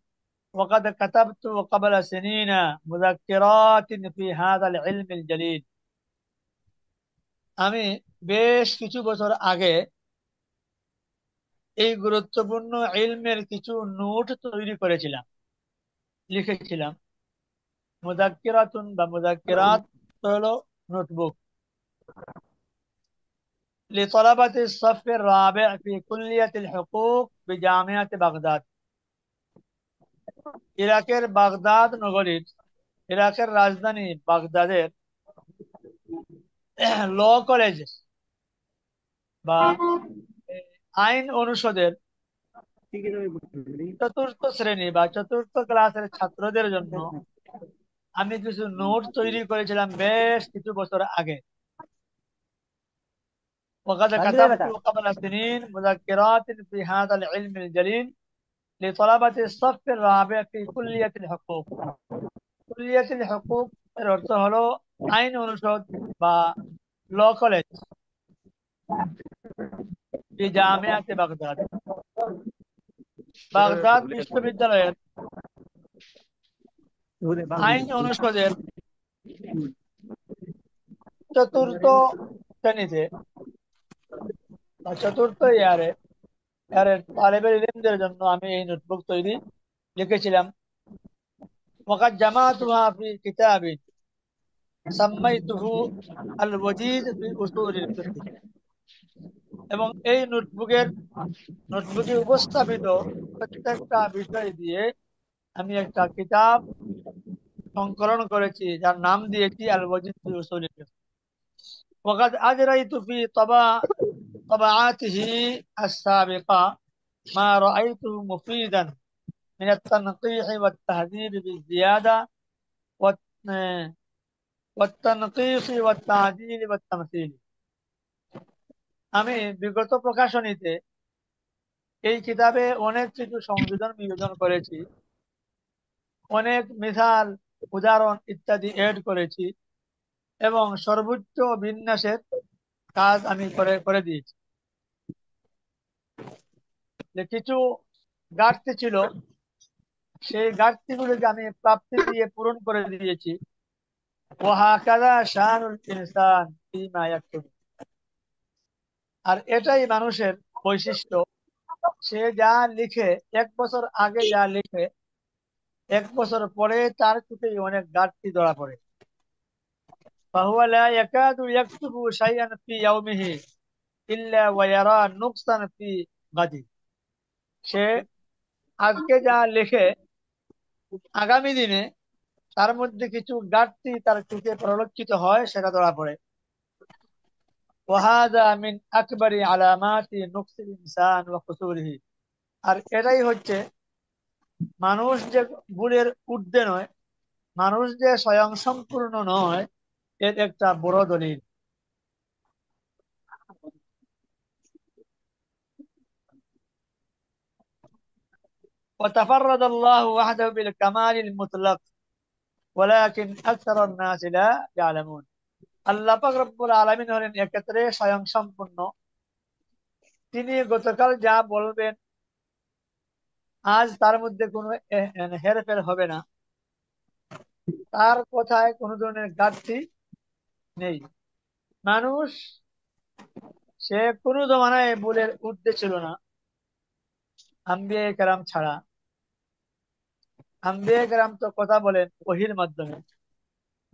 ওয়াকাদ কাতাবতু ক্বাবলা সিনিনা মুযাক্কিরাতিন ফি হাযাল ইলমিল জালিল। আমি বেশ কিছু বছর আগে এই গুরুত্বপূর্ণ ইলমের কিছু নোট তৈরি করেছিলাম, লিখেছিলাম। মুযাক্কিরাতুন বা মুযাক্কিরাত হলো নোটবুক। لطلبة الصف الرابع في كلية الحقوق بجامعة বাগদাদ। ইরাকের বাগদাদ নগরীর, ইরাকের রাজধানী বাগদাদের ল কলেজ বা আইন অনুষদের চতুর্থ শ্রেণী বা চতুর্থ ক্লাসের ছাত্রদের জন্য আমি কিছু নোট তৈরি করেছিলাম বেশ কিছু বছর আগে। وقد كتبت قبل سنين مذكرات في هذا العلم الجليل لطلبة الصف الرابع في كلية الحقوق। كلية الحقوق এর অর্থ হলো আইন অনুষদ বা ল কলেজ, জামিয়াতে বাগদাদ, বাগদাদ বিশ্ববিদ্যালয়ের আইন অনুষদের চতুর্থ শ্রেণীতে বা চতুর্থ ইয়ারে তালেবের ইলমদের জন্য আমি এই নোটবুক তৈরি লিখেছিলাম। وقد جمعتها في كتاب سميته الوجيز في أصول الفقه। এবং এই নোটবুকে উপস্থাপিত প্রত্যেকটা বিষয় দিয়ে আমি একটা কিতাব সংকলন করেছি, যার নাম দিয়েছি আল ওয়াজিজ ফি উসুলিল ফিকহ। وقد أجريت في طبعاته السابقة ما رأيته مفيدا من التنقيح والتهذيب بالزيادة والتنقيص والتعديل والتمثيل। আমি বিগত প্রকাশনীতে এই কিতাবে অনেক কিছু সংযোজন বিয়োজন করেছি, অনেক মিসাল উদাহরণ ইত্যাদি এড করেছি এবং সর্বোচ্চ বিন্যাসের কাজ আমি করে দিয়েছি। যে কিছু ঘাটতি ছিল, সেই ঘাটতিগুলোকে আমি প্রাপ্তি দিয়ে পূরণ করে দিয়েছি। ওয়াহাকাযা শানুল ইনসান ফীমা ইয়াকতুবু। আর এটাই মানুষের বৈশিষ্ট্য, সে যা লিখে, এক বছর আগে যা লিখে, এক বছর পরে তার চোখে অনেক ঘাটতি ধরা পড়ে। ফাহুয়া লা ইয়াকাদু ইয়াকতুবু শাইআন ফি ইয়াউমিহি ইল্লা ওয়া ইয়ারা নুকসান ফি গাদি। সে আজকে যা লিখে, আগামী দিনে তার মধ্যে কিছু ঘাটতি তার চোখে পরিলক্ষিত হয়, সেটা ধরা পড়ে। ওয়াহাদা মিন আকবারি আলামাতি নুকসিল ইনসান ওয়া কুসুরিহি। আর এটাই হচ্ছে মানুষ যে ভুলের ঊর্ধ্বে নয়, মানুষ যে স্বয়ং সম্পূর্ণ নয়, এর একটা বড় দলিল। وتفرد الله وحده بالكمال المطلق ولكن أكثر الناس لا يعلمون। আল্লাহ পাক রব্বুল আলামিন হলেন এক্ষেত্রে স্বয়ং সম্পূর্ণ। তিনি গতকাল যা বলবেন আজ তার মধ্যে কোনো হেরফের হবে না, তার কথায় কোনো ধরনের ঘাটতি নেই। মানুষ সে কোনো জমানায় ভুলের ঊর্ধ্বে ছিল না, আম্বিয়া কেরাম ছাড়া। আম্বিয়া কেরাম তো কথা বলেন ওহীর মাধ্যমে,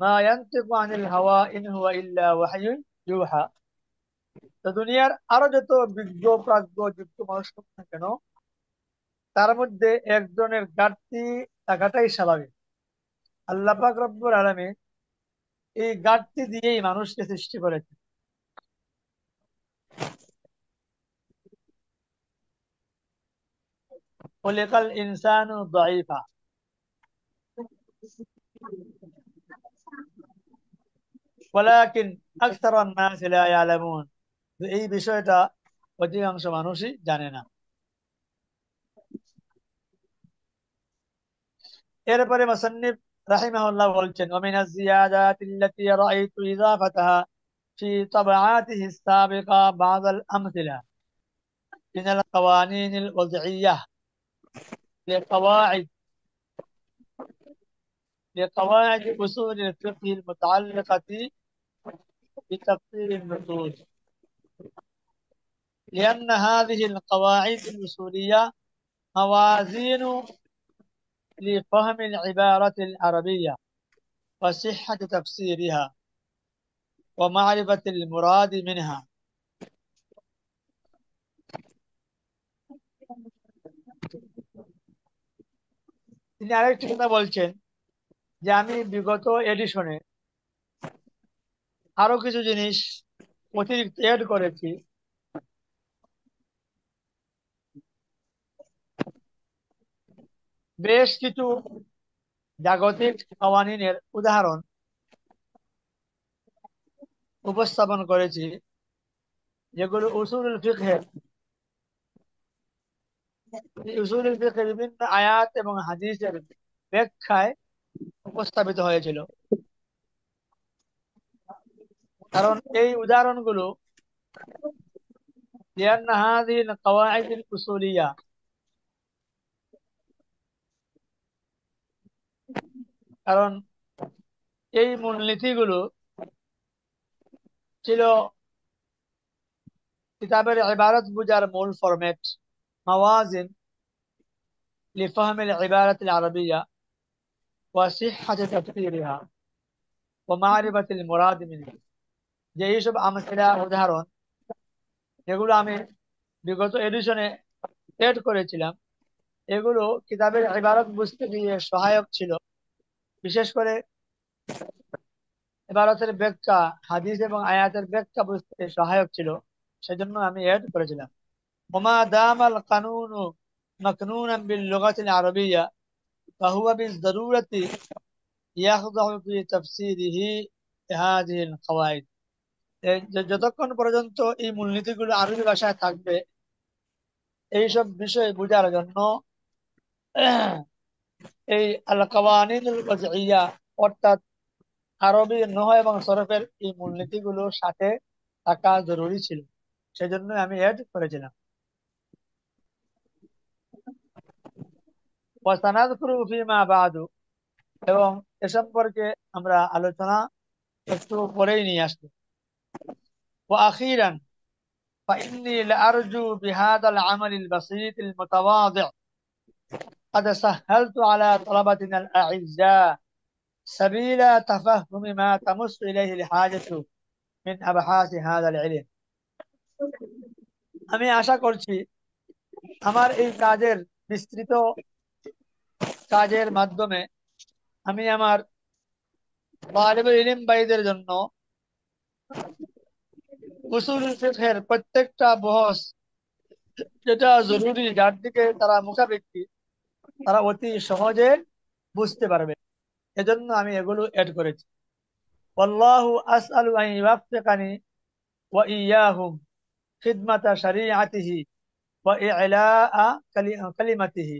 মা ইয়ানতিকু আনিল হাওয়া ইন হুয়া ইল্লা ওয়াহয়ুন ইউহা। তো দুনিয়ার আরো যত বিজ্ঞ প্রাজ্ঞ যুক্ত মানুষ হোক না কেন, তার মধ্যে একজনের ঘাটতি থাকাটাই স্বাভাবিক। আল্লাহ পাক রব্বুল আলামিন এই ঘাটতি দিয়েই মানুষকে সৃষ্টি করেছে। খলিকাল ইনসানু দাঈফা ওয়ালাকিন আকসারুন নাস লা ইয়ালামুন। তো এই বিষয়টা অধিকাংশ মানুষই জানে না। এরপরে মুসান্নিফ রাহিমাহুল্লাহ বলছেন, ওমিনাজ জিয়াদাতিল্লাতী রাআইতু ইযাফাতাহা ফি তাবআতিহি السابقة بعض الأمثلة من القوانين الوضعية لقواعد لقواعد أصول الفقه المتعلقة بتفسير النصوص، لأن هذه القواعد الأصولية موازين لفهم العبارة العربية وصحة تفسيرها ومعرفة المراد منها। তিনি আরেকটি কথা বলছেন যে আমি বিগত এডিশনে আরো কিছু জিনিস অতিরিক্ত এড করেছি, বেশ কিছু জাগতিক কাওয়ানিনের উদাহরণ উপস্থাপন করেছি, যেগুলো উসুলুল ফিকহের বিভিন্ন আয়াত এবং হাদিসের ব্যাখ্যায় উপস্থাপিত হয়েছিল। কারণ এই উদাহরণগুলো لأن هذه القواعد الأصولية কারণ এই মূলনীতিগুলো ছিল কিতাবের ইবারত বুঝার মূল ফরম্যাট, মাওয়াজিন লিফাহম العبارة العربية وصحة تفسيرها ومعرفة المراد منها। যে এইসব আমসিলা উদাহরণ যেগুলো আমি বিগত এডিশনে এড করেছিলাম, এগুলো কিতাবের ইবারত বুঝতে গিয়ে সহায়ক ছিল, বিশেষ করে ইবারতের ব্যাখ্যা, হাদিস এবং আয়াতের ব্যাখ্যা বুঝতে সহায়ক ছিল, সেজন্য আমি এড করেছিলাম। ওমা দামাল কানুনু মাকনুনান বিল লুগাতিল আরবিয়্যা ফাহুয়া বিদ-দারুরাতি ইয়াখদাউ ফি তাফসীরিহি হাযিহিল কাওয়াইদ। যতক্ষণ পর্যন্ত এই মূলনীতিগুলো আরবি ভাষায় থাকবে, এইসব বিষয় বোঝার জন্য এই আল কাওয়ানিনুল ওয়াজইয়্যা অর্থাৎ আরবি নহ এবং সরফের এই মূলনীতিগুলোর সাথে থাকা জরুরি ছিল, সেজন্য আমি এড করেছিলাম। ওয়াসানাযকুরু ফীমা বা'দু, এবং এ সম্পর্কে আমরা আলোচনা একটু পরেই নিয়ে আসব। ওয়া আখিরান فإني لأرجو بهذا العمل البسيط المتواضع قد سهلت على طلبتنا الأعزاء سبيل تفهم ما تمس إليه الحاجة من أبحاث هذا العلم। আমি আশা করছি আমার এই কাজের বিস্তৃত কাজের মাধ্যমে আমি আমার তালিবুল ইলম ভাইদের জন্য উসুলুল ফিকহের প্রত্যেকটা বহস যেটা জরুরি, যার দিকে তারা মুখাপেক্ষী, তারা অতি সহজে বুঝতে পারবে, এজন্য আমি এগুলো এড করেছি। ওয়াল্লাহু আসআলু আন ইউওয়াফিকানি ওয়া ইয়্যাহুম খিদমাতা শরীআতিহি ওয়া ই'লাআ কালিমাতিহি।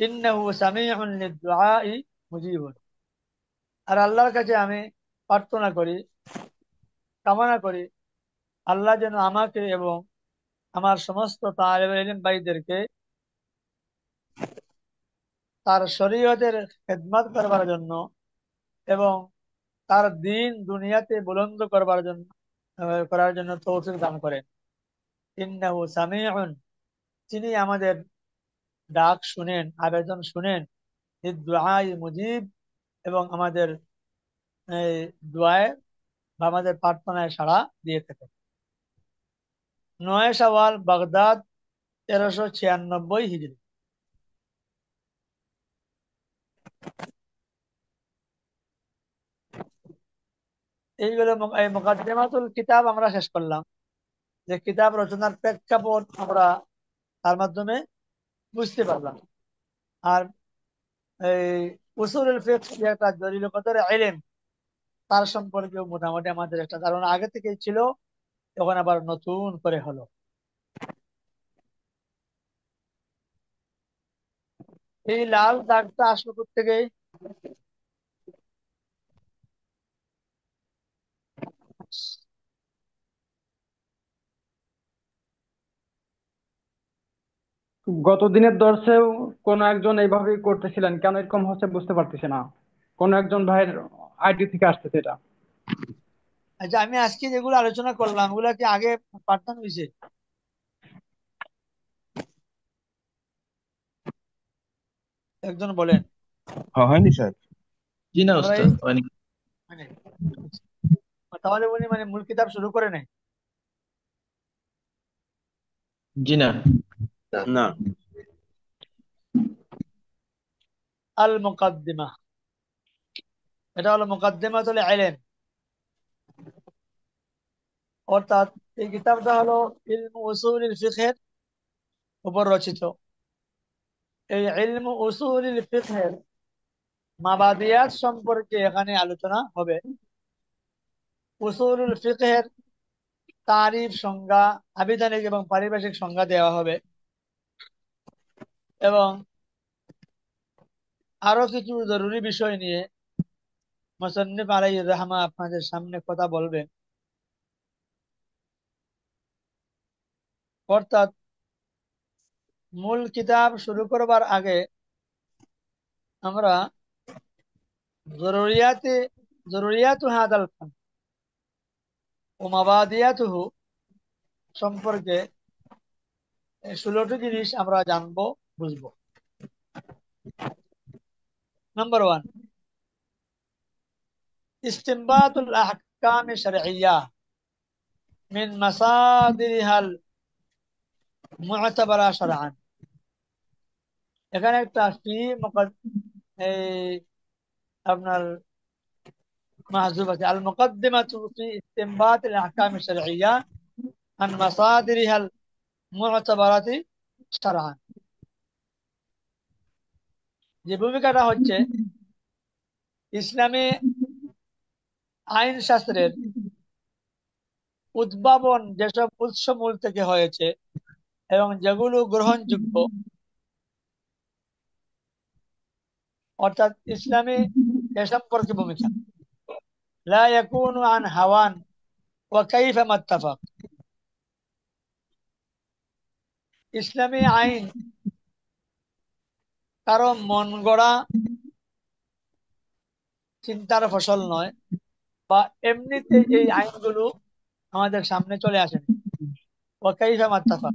ইন্নাহু সামিউন লিদ-দুআই মুজিবুন। আর আল্লাহর কাছে আমি প্রার্থনা করি, কামনা করি, আল্লাহ যেন আমাকে এবং আমার সমস্ত তালিবুল ইলম ভাইদেরকে তার শরীয়তের খেদমত করবার জন্য এবং তার দিন দুনিয়াতে বুলন্দ করার জন্য তৌফিক দান করেন। ইন্নাহু সামিউন, তিনি আমাদের ডাক শুনেন, আবেদন শুনেন, লিদ-দুআই মুজিব, এবং আমাদের এই দোয়ায় বা আমাদের প্রার্থনায় সাড়া দিয়ে থাকেন। 9 শাওয়াল, বাগদাদ, 1396 হিজরি। এইগুলো এই মুকাদ্দিমাতুল কিতাব আমরা শেষ করলাম, যে কিতাব রচনার প্রেক্ষাপট আমরা তার মাধ্যমে বুঝতে পারলাম। আর এই উসুলুল ফিকহ যে একটা জটিল কদর ইলম, তার সম্পর্কেও মোটামুটি আমাদের একটা ধারণা আগে থেকেই ছিল, এখন আবার নতুন করে হলো। এই লাল দাগটা আসলো থেকে? গত দিনের দর্শেও কোনো একজন এইভাবেই করতেছিলেন, কেন এরকম হচ্ছে বুঝতে পারতেছি না। কোনো একজন ভাইয়ের আইডি থেকে আসতেছে এটা। আচ্ছা, আমি আজকে যেগুলো আলোচনা করলাম ওগুলা কি আগে পাঠানো হয়েছে? একজন বলেন। হয়নি স্যার। জি না আমরা উস্তাদ, এই হয়নি। মানে তাহলে উনি মানে মূল কিতাব শুরু করে নাই? জি না। না। আল মুকাদ্দিমা, এটা হলো মুকাদ্দিমাতুল ইলম, অর্থাৎ এই কিতাবটা হলো ইলম উসুলুল ফিকহের উপর রচিত। এই ইলম উসুলুল ফিকহের মাবাদিয়াত সম্পর্কে এখানে আলোচনা হবে। উসুলুল ফিকহের তারিফ, সংজ্ঞা, আবিধানিক এবং পারিভাষিক সংজ্ঞা দেওয়া হবে, এবং আরো কিছু জরুরি বিষয় নিয়ে মুসান্নিফ আলাইহির রাহমা আপনাদের সামনে কথা বলবেন। অর্থাৎ মূল কিতাব শুরু করবার আগে আমরা জরুরিয়াতু হাদাল ফান ও মাবাদিয়াতুহু সম্পর্কে 16টি জিনিস আমরা জানবো, বুঝবো। নাম্বার 1, ইস্তিনবাতুল আহকাম শারঈয়্যা মিন মাসাদিরিহাল মু'তাবারা শারআন। এখানে একটা এই আপনার মাহজুব আছে, আল মুকদ্দিমাতু ফি ইস্তিনবাতিল আহকাম শারঈয়্যা আন মাসাদিরিহাল মু'তাবারাতি শারআন। যে ভূমিকাটা হচ্ছে ইসলামী আইন শাস্ত্রের উদ্ভাবন যেসব উৎস মূল থেকে হয়েছে এবং যেগুলো গ্রহণযোগ্য, অর্থাৎ ইসলামী এ সম্পর্কে ভূমিকা। লা ইয়াকুনু আন হাওয়ান ওয়া কাইফা মাত্তাফাক। ইসলামী আইন কারো মন গড়া চিন্তার ফসল নয়, বা এমনিতে এই আইনগুলো আমাদের সামনে চলে আসেনি। ওয়া কাইফা মাত্তাফাক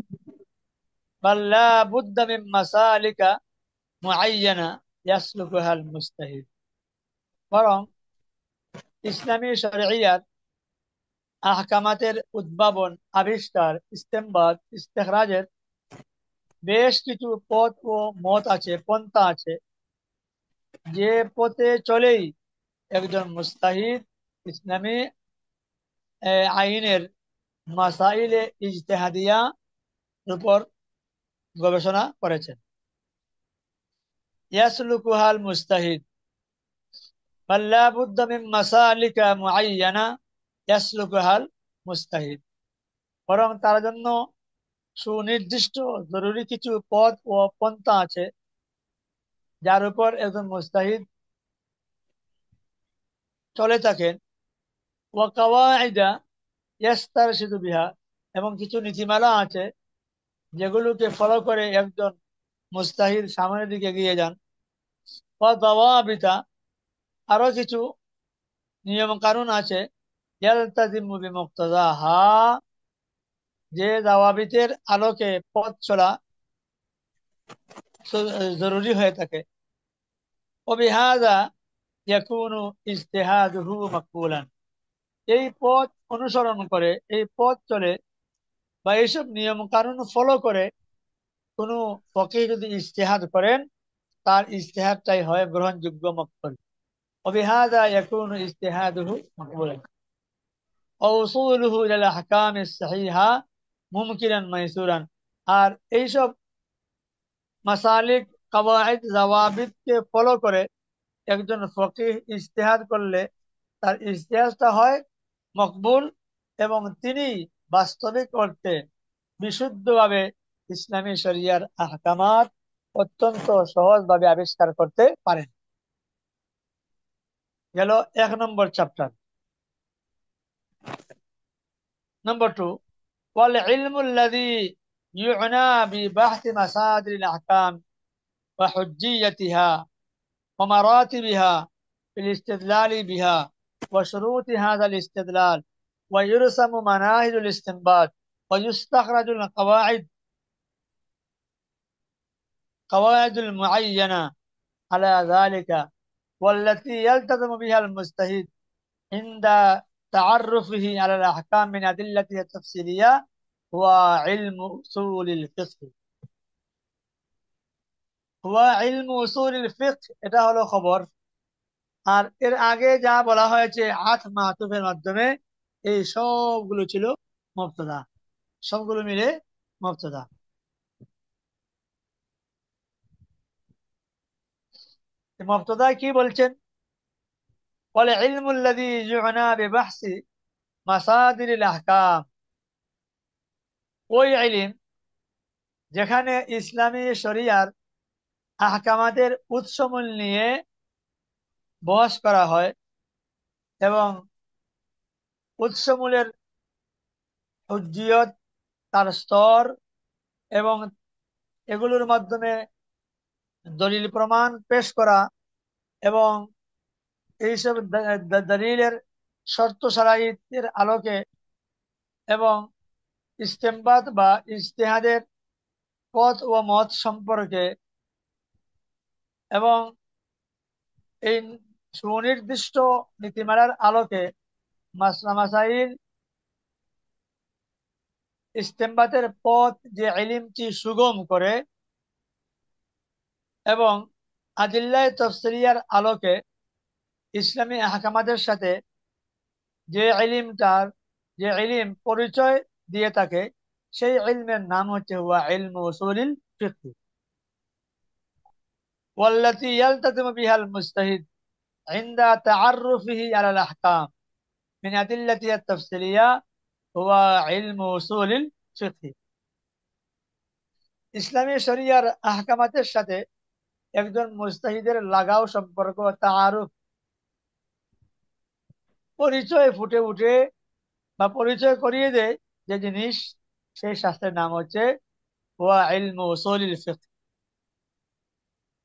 বাল লা বুদ্দা মিন মাসালিকা মুআয়্যানা ইয়াসলুকুহাল মুস্তাহিদ। বরং ইসলামী শরঈয়ার আহকামাতের উদ্ভাবন, আবিষ্কার, ইস্তেমবাদ, ইস্তেখরাজের বেশ কিছু পথ ও মত আছে, পন্থা আছে, যে পথে চলেই একজন মুস্তাহিদ ইসলামী আইনের মাসাইলে ইজতেহাদিয়া উপর গবেষণা করেছেন। ইয়াসলুকুহাল মুস্তাহিদ বাল লা বুদ্দা মিন মাসালিকা মুআয়্যানা ইয়াসলুকুহাল মুস্তাহিদ। বরং তার জন্য সুনির্দিষ্ট জরুরি কিছু পথ ও পন্থা আছে, যার উপর একজন মুস্তাহিদ চলে থাকেন। ওয়া কাওয়াইদা ইয়াস্তারশিদু বিহা, এবং কিছু নীতিমালা আছে যেগুলোকে ফলো করে একজন মুস্তাহিদ সামনের দিকে এগিয়ে যান। ওয়া দাওয়াবিতা, আরো কিছু নিয়ম কানুন আছে, ইয়ালতাজিমু বিমুক্তাদাহা, যে দাওয়াবিতের আলোকে পথ চলা জরুরি হয়ে থাকে। ওবিহাযা ইয়াকুনু ইজতিহাদুহু মাকবুলান, এই পথ অনুসরণ করে, এই পথ চলে বা এইসব নিয়ম কানুন ফলো করে কোনো ফকিহ যদি ইজতিহাদ করেন, তার ইজতিহাদটাই হয় গ্রহণযোগ্য, মকবুল। وبهذا يكون اجتهاده مقبولا ووصوله إلى الأحكام الصحيحة ممكنا ميسورا। আর এইসব মাসালিক, কাওয়াইদ, জাওয়াবিদকে ফলো করে একজন ফকিহ ইজতিহাদ করলে তার ইজতিহাদটা হয় মকবুল, এবং তিনি বাস্তবিক অর্থে বিশুদ্ধভাবে ইসলামী শরিয়ার আহকামাত অত্যন্ত সহজভাবে আবিষ্কার করতে পারেন। গেল 1 নম্বর চ্যাপ্টার। নম্বর 2, والعلم الذي يعنى ببحث مصادر الأحكام وحجيتها ومراتبها في الاستدلال بها وشروط هذا الاستدلال، ويرسم مناهج الاستنباط، ويستخرج قواعد المعينة على ذلك، والتي يلتزم بها المجتهد عند تعرفه على الأحكام من أدلتها التفصيلية هو علم أصول الفقه। এটা হলো খবর। আর এর আগে যা বলা হয়েছে মাতুফের মাধ্যমে, এই সবগুলো ছিল মুবতাদা, সবগুলো মিলে মুবতাদা। মুবতাদা কি বলছেন? বলে ইলমুল্লাযী ইউনা বিবাহসি মাসাদিরিল আহকাম, ওই ইলম যেখানে ইসলামী শরিয়ার আহকামাতের উৎসমূল নিয়ে বহস করা হয় এবং উৎসমূলের হুজ্জিয়ত, তার স্তর এবং এগুলোর মাধ্যমে দলিল প্রমাণ পেশ করা এবং এইসব দলিলের শর্ত শারাইতের আলোকে এবং ইস্তেমবাদ বা ইজতিহাদের পথ ও মত সম্পর্কে এবং এই সুনির্দিষ্ট নীতিমালার আলোকে মাসাইল ইস্তেমবাদের পথ যে ইলমটি সুগম করে এবং আদিল্লাহ তাফসিরিয়ার আলোকে ইসলামী আহকামাতের সাথে যে ইলম পরিচয় দিয়ে থাকে, সেই ইলমের নাম হচ্ছে হুয়া ইলমু উসুলিল ফিকহ, ওয়াল্লাতী ইয়ালতাজিমু বিহাল মুজতাহিদ ইনদা তাআররুফিহি আলাল আহকাম মিন আদিল্লাতিহা তাফসিলিয়া হুয়া ইলমু উসুলিল ফিকহ। ইসলামী শরিয়ার আহকামাতের সাথে একজন মুজতাহিদের লাগাও সম্পর্ক, তাআরুফ, পরিচয় ফুটে উঠে বা পরিচয় করিয়ে দেয় যে জিনিস, সেই শাস্ত্রের নাম হচ্ছে হুয়া ইলমু উসুলিল ফিকহ।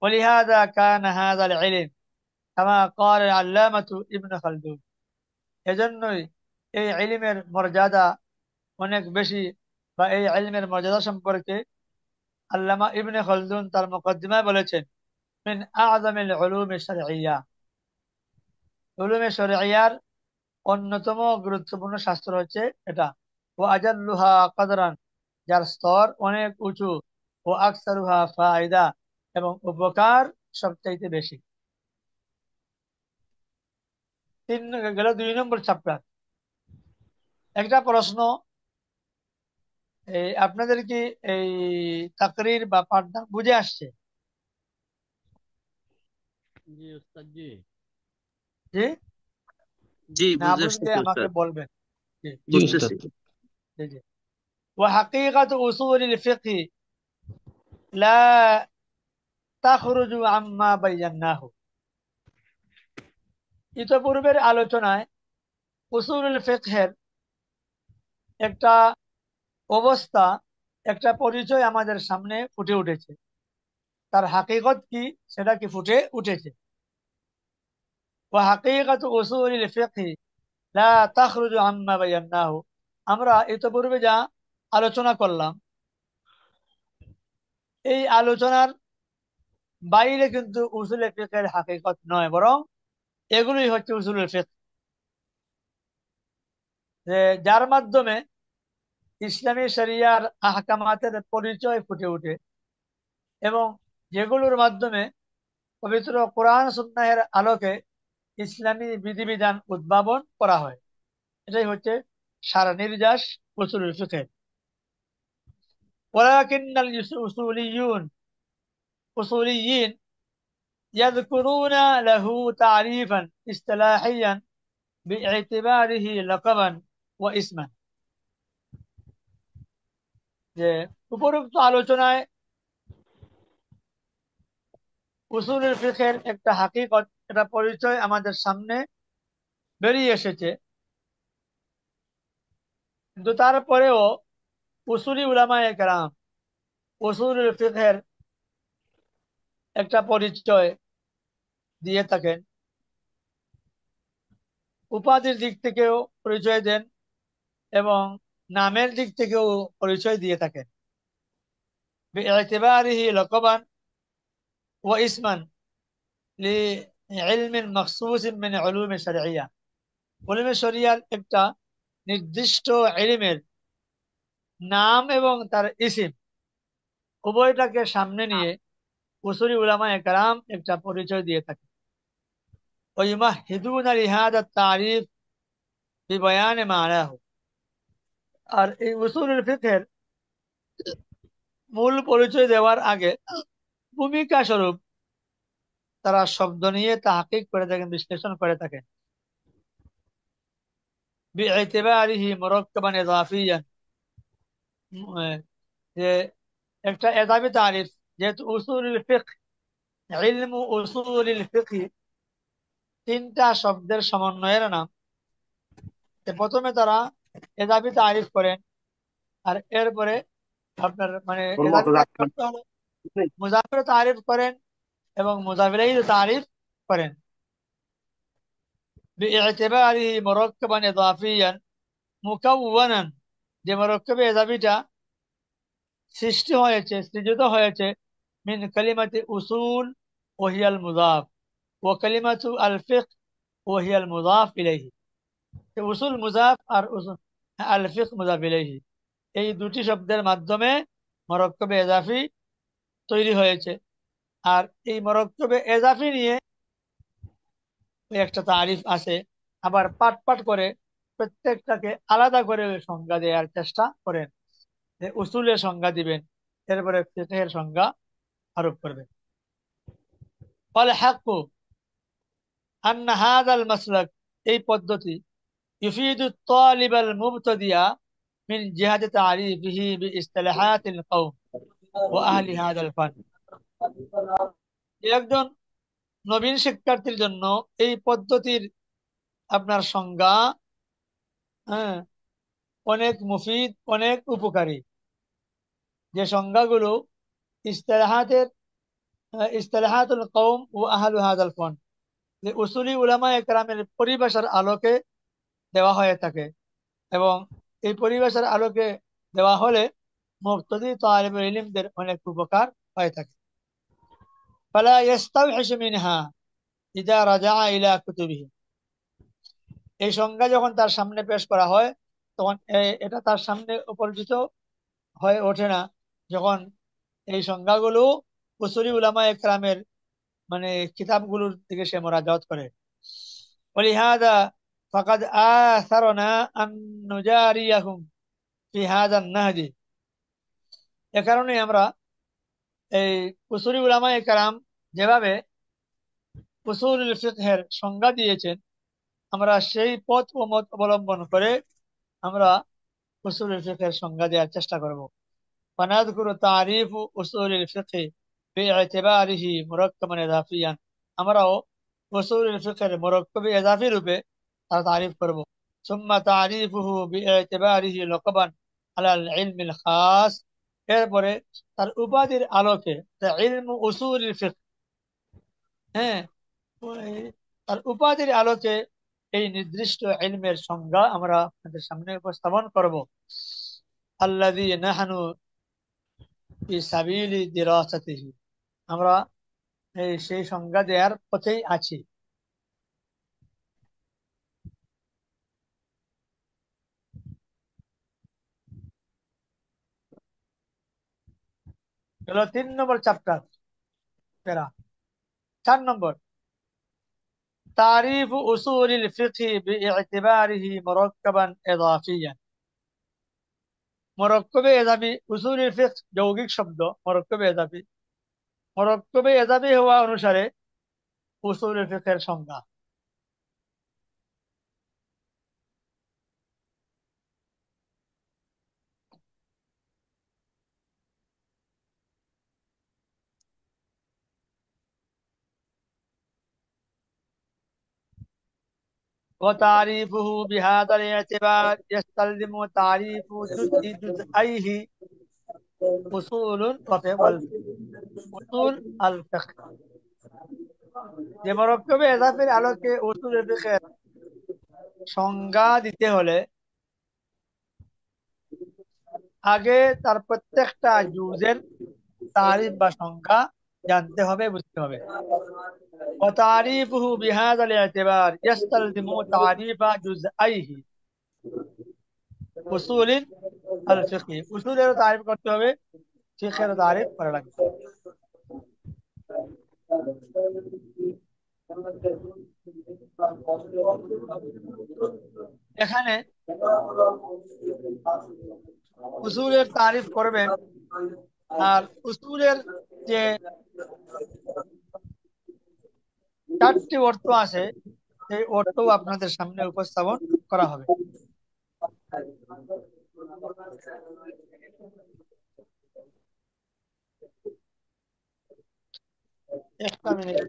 ولهذا كان هذا العلم كما قال العلامة ابن خلدون, এজন্যই এই ইলমের মর্যাদা অনেক বেশি, বা এই ইলমের মর্যাদা সম্পর্কে আল্লামা ইবনে খালদুন তার মুকদ্দিমায় বলেছেন, মিন আযমিল উলুমি শারঈয়্যা, উলুমে শরঈয়ার অন্যতম গুরুত্বপূর্ণ শাস্ত্র হচ্ছে এটা। ও আজাল্লুহা কদরান, যার স্তর অনেক উঁচু, ও আকসারুহা ফায়দা, এবং উপকার সবচাইতে বেশি। গেল 2 নম্বর চ্যাপ্টার। একটা প্রশ্ন, এই আপনাদের কি এই তাকরীর বা পাঠদান বুঝে আসছে? জি উস্তাদ জি। জি জি না, বুঝে আপনি আসছে যদি আমাকে উস্তাদ। বলবেন। জি জি উস্তাদ। বুঝতেছি। জি জি। وحقيقة أصول الفقه لا تخرج عما بيناه। ইতপূর্বের আলোচনায় উসুলুল ফিকহের একটা অবস্থা, একটা পরিচয় আমাদের সামনে ফুটে উঠেছে, তার হাকিকত কি সেটা কি ফুটে উঠেছে। وحقيقة أصول الفقه لا تخرج عما بيناه, আমরা ইতপূর্বে যা আলোচনা করলাম, এই আলোচনার বাইরে কিন্তু উসুল ফিকহের হাকিকত নয়, বরং এগুলোই হচ্ছে উসুলুল ফিকহ, যার মাধ্যমে ইসলামী শরিয়ার আহকামাতের পরিচয় ফুটে ওঠে এবং যেগুলোর মাধ্যমে পবিত্র কোরআন সুন্নাহের আলোকে ইসলামী বিধিবিধান উদ্ভাবন করা হয়। এটাই হচ্ছে সারা নির্যাস উসুলুল ফিকহ। ওয়ালাকিন্নাল উসুলিয়্যিন ইয়াযকুরুনা লাহু তা'রিফান ইসতিলাহিয়ান বিইতিবারিহি লাকাবান ওয়া ইসমান। যে উপরোক্ত আলোচনায় উসুলুল ফিকহের একটা হাকিকত, একটা পরিচয় আমাদের সামনে বেরিয়ে এসেছে, কিন্তু তারপরেও উসুলি উলামায়ে কেরাম উসুলুল ফিকহের একটা পরিচয় দিয়ে থাকেন, উপাধির দিক থেকেও পরিচয় দেন এবং নামের দিক থেকেও পরিচয় দিয়ে থাকেন। বিইতিবারিহি লাকাবান ওয়া ইসমান লিইলমিন মাখসুসিন মিন উলুমি শারঈয়্যা। উলুমে শরিয়ার একটা নির্দিষ্ট ইলমের নাম এবং তার ইসিম উভয়টাকে সামনে নিয়ে উসুলি উলামায়ে কেরাম একটা পরিচয় দিয়ে থাকে। ওয়ায়ুমাহিদুনা লিহাযা তারিফ বিবায়ানি মানাহু। আর এই উসুলুল ফিকহের মূল পরিচয় দেওয়ার আগে ভূমিকা স্বরূপ তারা শব্দ নিয়ে তাহকিক করে থাকেন, বিশ্লেষণ করে থাকেন। বিইতিবারিহি মুরাক্কাবান ইদাফিয়ান, যে একটা এদাবি তারিফ, যেহেতু উসুলুল ফিকহ ইলমু উসুলিল ফিকহ তিনটা শব্দের সমন্বয়ের নাম। প্রথমে তারা এদাবি তারিফ করেন, আর এরপরে আপনার মানে এদাবি তারিফ করতে হলে মুজাফির তারিফ করেন এবং মুজাফিরাই তারিফ করেন। বিইতিবারিহি মুরাক্কাবান ইদাফিয়ান মুকাওয়ানান, যে মুরাক্কাবে এদাবিটা সৃষ্টি হয়েছে, সৃজিত হয়েছে মিন কালিমাতি উসুল ওহিয়াল মুজাফ ওয়া কালিমাতু আল ফিকহ ওহিয়াল মুজাফ ইলাইহি। উসুল মুজাফ আর আল ফিকহ মুজাফ ইলাইহি, এই দুটি শব্দের মাধ্যমে মুরাক্কাবে ইজাফি তৈরি হয়েছে। আর এই মুরাক্কাবে ইজাফি নিয়ে একটা তারিফ আছে, আবার পাট পাট করে প্রত্যেকটাকে আলাদা করে সংজ্ঞা দেওয়ার চেষ্টা করেন। উসুলের সংজ্ঞা দিবেন, এরপরে ফিকহের সংজ্ঞা আরোপ করবেন। ফলে হাক্কু আন্না হাযাল মাসলাক, এই পদ্ধতি ইউফিদু তালিবাল মুবতাদিয়া মিন জিহাদি তারিফিহি বিইসতিলাহাতিল কওম ওয়া আহলি হাযাল ফান। একজন নবীন শিক্ষার্থীর জন্য এই পদ্ধতির আপনার সংজ্ঞা অনেক মুফিদ, অনেক উপকারী। যে সংজ্ঞাগুলো ইসতিলাহাতুল কওম ও আহলু হাযাল ফান, যে উসুলি উলামায়ে কেরামের পরিভাষার আলোকে দেওয়া হয়ে থাকে, এবং এই পরিভাষার আলোকে দেওয়া হলে মুবতাদি তালিবুল ইলমদের অনেক উপকার হয়ে থাকে। ফালা ইস্তাওহিশু মিনহা ইযা রাজাআ ইলা কুতুবিহি। এই সংজ্ঞা যখন তার সামনে পেশ করা হয় তখন এটা তার সামনে অপরিচিত হয়ে ওঠে না, যখন এই সংজ্ঞাগুলো উসুলি উলামায়ে কেরামের মানে কিতাবগুলোর দিকে সে মুরাজাত করে। ওয়ালিহাযা ফাকাদ আসারনা আন নুজারিয়াহুম ফি হাযান নাহজি। এ কারণে আমরা এই উসুলি উলামায়ে কেরাম যেভাবে উসুলুল ফিকহের সংজ্ঞা দিয়েছেন, আমরা সেই পথ ও মত অবলম্বন করে আমরা উসুলুল ফিকহের সংজ্ঞা দেওয়ার চেষ্টা করব। ফানাযকুরু তারিফ উসুলুল ফিকহ বিইতিবারিহি মুরাক্কাবান ইজাফিয়ান, আমরাও উসুলুল ফিকহের মুরাক্কাবে ইজাফি রূপে তার তারিফ করব। সুম্মা তারিফুহু বিইতিবারিহি লাকাবান আলাল ইলমিল খাস, এরপরে তার উপাধির আলোকে ইলমু উসুলুল ফিকহ, তার উপাধির আলোকে এই নির্দিষ্ট ইলমের সংজ্ঞা আমরা আপনাদের সামনে উপস্থাপন করব। আল্লাযী নাহনু ফি সাবিলি দিরাসাতিহি, আমরা সেই সংজ্ঞা দেওয়ার পথেই আছি। হলো 3 নম্বর চ্যাপ্টার প্যারা। 4 নম্বর تعريف أصول الفقه باعتباره مركبا إضافيا। মরক্কবে এজাবি উসুলুল ফিকহ যৌগিক শব্দ মরক্কবে এজাবি। মরক্কবে এজাবি হওয়া অনুসারে উসুলুল ফিকহের সংজ্ঞা। وتعريفه بهذا الاعتبار يستلزم تعريف جزئيه أصول أصول الفقه। যে মরক্কবে এজাফের আলোকে উসুল ফিকহের সংজ্ঞা দিতে হলে আগে তার প্রত্যেকটা জুজের তারিফ বা সংজ্ঞা জানতে হবে, বুঝতে হবে। وتعريفه بهذا الاعتبار يستلزم تعريف جزئيه أصول الفقه। উসুলেরও তারিফ করতে হবে, ফিকহেরও তারিফ করা লাগবে। এখানে উসুলের তারিফ করবেন আর উসুলের যে 4টি অর্থ আছে সেই অর্থ আপনাদের সামনে উপস্থাপন করা হবে। একটা মিনিট।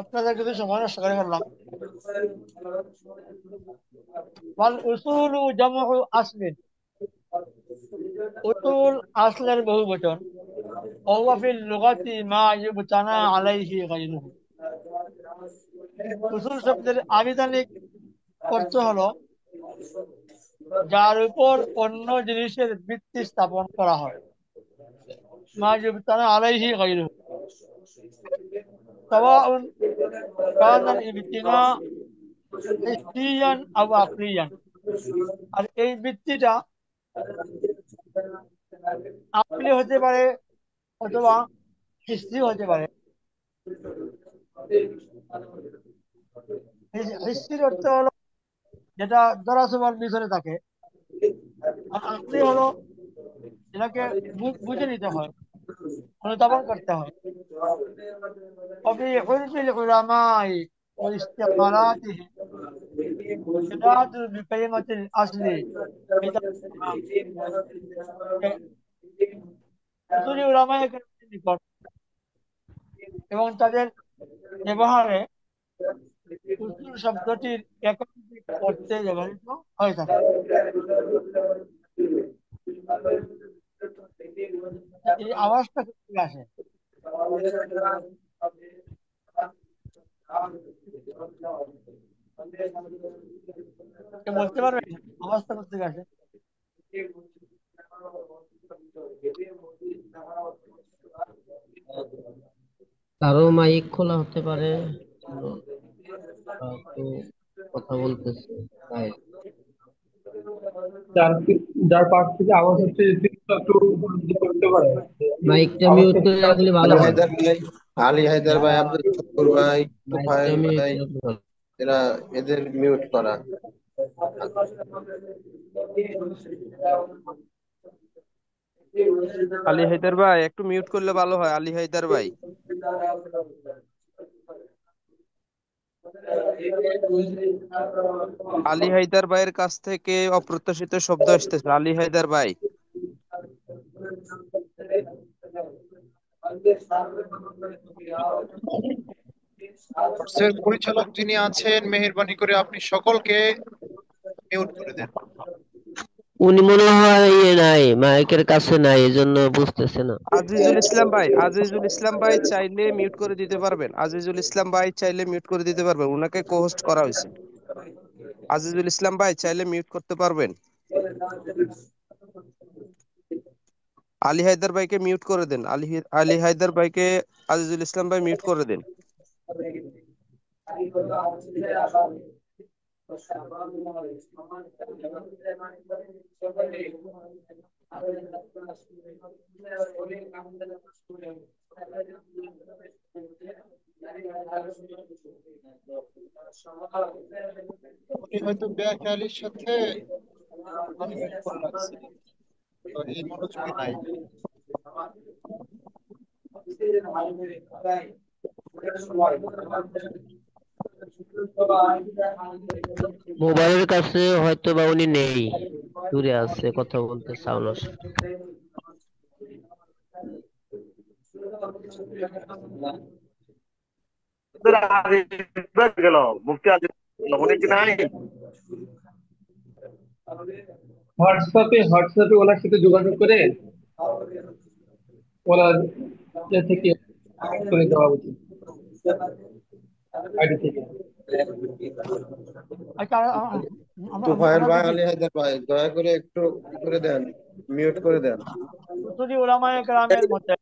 আপনাদের কিছু সময় নষ্ট করে ফেললাম। والأصول جمع أصل। উসুল আসলের বহুবচন। وهو في اللغة ما يبتنى عليه غيره। উসুল শব্দের আবিধানিক অর্থ হলো যার উপর অন্য জিনিসের ভিত্তি স্থাপন করা হয়। মা ইবতানা আলাইহি গায়রুহু সাওয়াউন কানা ইবতিনা হিসিয়ান আও আকলিয়ান। আর এই ভিত্তিটা আকলি হতে পারে অথবা হিসি হতে পারে। হিসির অর্থ হলো যেটা দরাসমার ভিতরে থাকে, আর আকলি হলো এটাকে বুঝে নিতে হয়, অনুধাবন করতে হয়। وفي عرف العلماء واستقالاتهم يراد بكلمة الأصل উসুলি উলামায়ে কেরামের নিকট এবং তাদের ব্যবহারে উসুল শব্দটির একাধিক অর্থে ব্যবহৃত হয়ে থাকে। এই আওয়াজটা কোথা থেকে আসে? কেউ বলতে পারবেন আওয়াজটা কোথা থেকে আসে? কারো মাইক খোলা হতে পারে, তো কথা বলতেছে তাই। যার যার পাশ থেকে আওয়াজ হচ্ছে একটু উপলব্ধি করতে পারে যে মাইকটা মিউট আওয়াজটা করে ঠিক রাখলে ভালো আলী হয়। হায়দার ভাই, আলী হায়দার ভাই, আব্দুল শকুর ভাই, মাইকটা তোফায়েল মিউট ভাই, রাখলে ভালো। এরা এদের মিউট করা। আলী হায়দার ভাই একটু মিউট করলে ভালো হয়, আলী হায়দার ভাই। আলী হায়দার ভাইয়ের কাছ থেকে অপ্রত্যাশিত শব্দ আসতেছে, আলী হায়দার ভাই। কোর্সের পরিচালক যিনি আছেন, মেহেরবানি করে আপনি সকলকে মিউট করে দেন। উনি মনে হয় নাই, মাইকের কাছে নাই, এজন্য বুঝতেছে না। আজিজুল ইসলাম ভাই, আজিজুল ইসলাম ভাই চাইলে মিউট করে দিতে পারবেন, আজিজুল ইসলাম ভাই চাইলে মিউট করে দিতে পারবেন, উনাকে কো-হোস্ট করা হয়েছে। আজিজুল ইসলাম ভাই চাইলে মিউট করতে পারবেন। আলী হায়দার ভাইকে মিউট করে দেন, আলী হায়দার ভাইকে আজিজুল ইসলাম ভাই মিউট করে দেন। উনি হয়তো বেখেয়ালির সাথে আনমিউট করে রাখছে, তো এই মনোযোগী নাই। মোবাইলের কাছে হয়তো বা উনি নেই, দূরে আছে, কথা বলতে সাউন্ড আসে। গেল মুফতি আজিজ গেল, উনি কি নাই? হোয়াটসঅ্যাপে ওনার সাথে যোগাযোগ করে ওনার থেকে করে দেওয়া উচিত, আইডি থেকে। আচ্ছা, তোফায়েল আমরা ভাই, যদি আলী হায়দার ভাই, দয়া করে একটু করে দেন, মিউট করে দেন। উসুলি উলামায়ে কেরামের মতে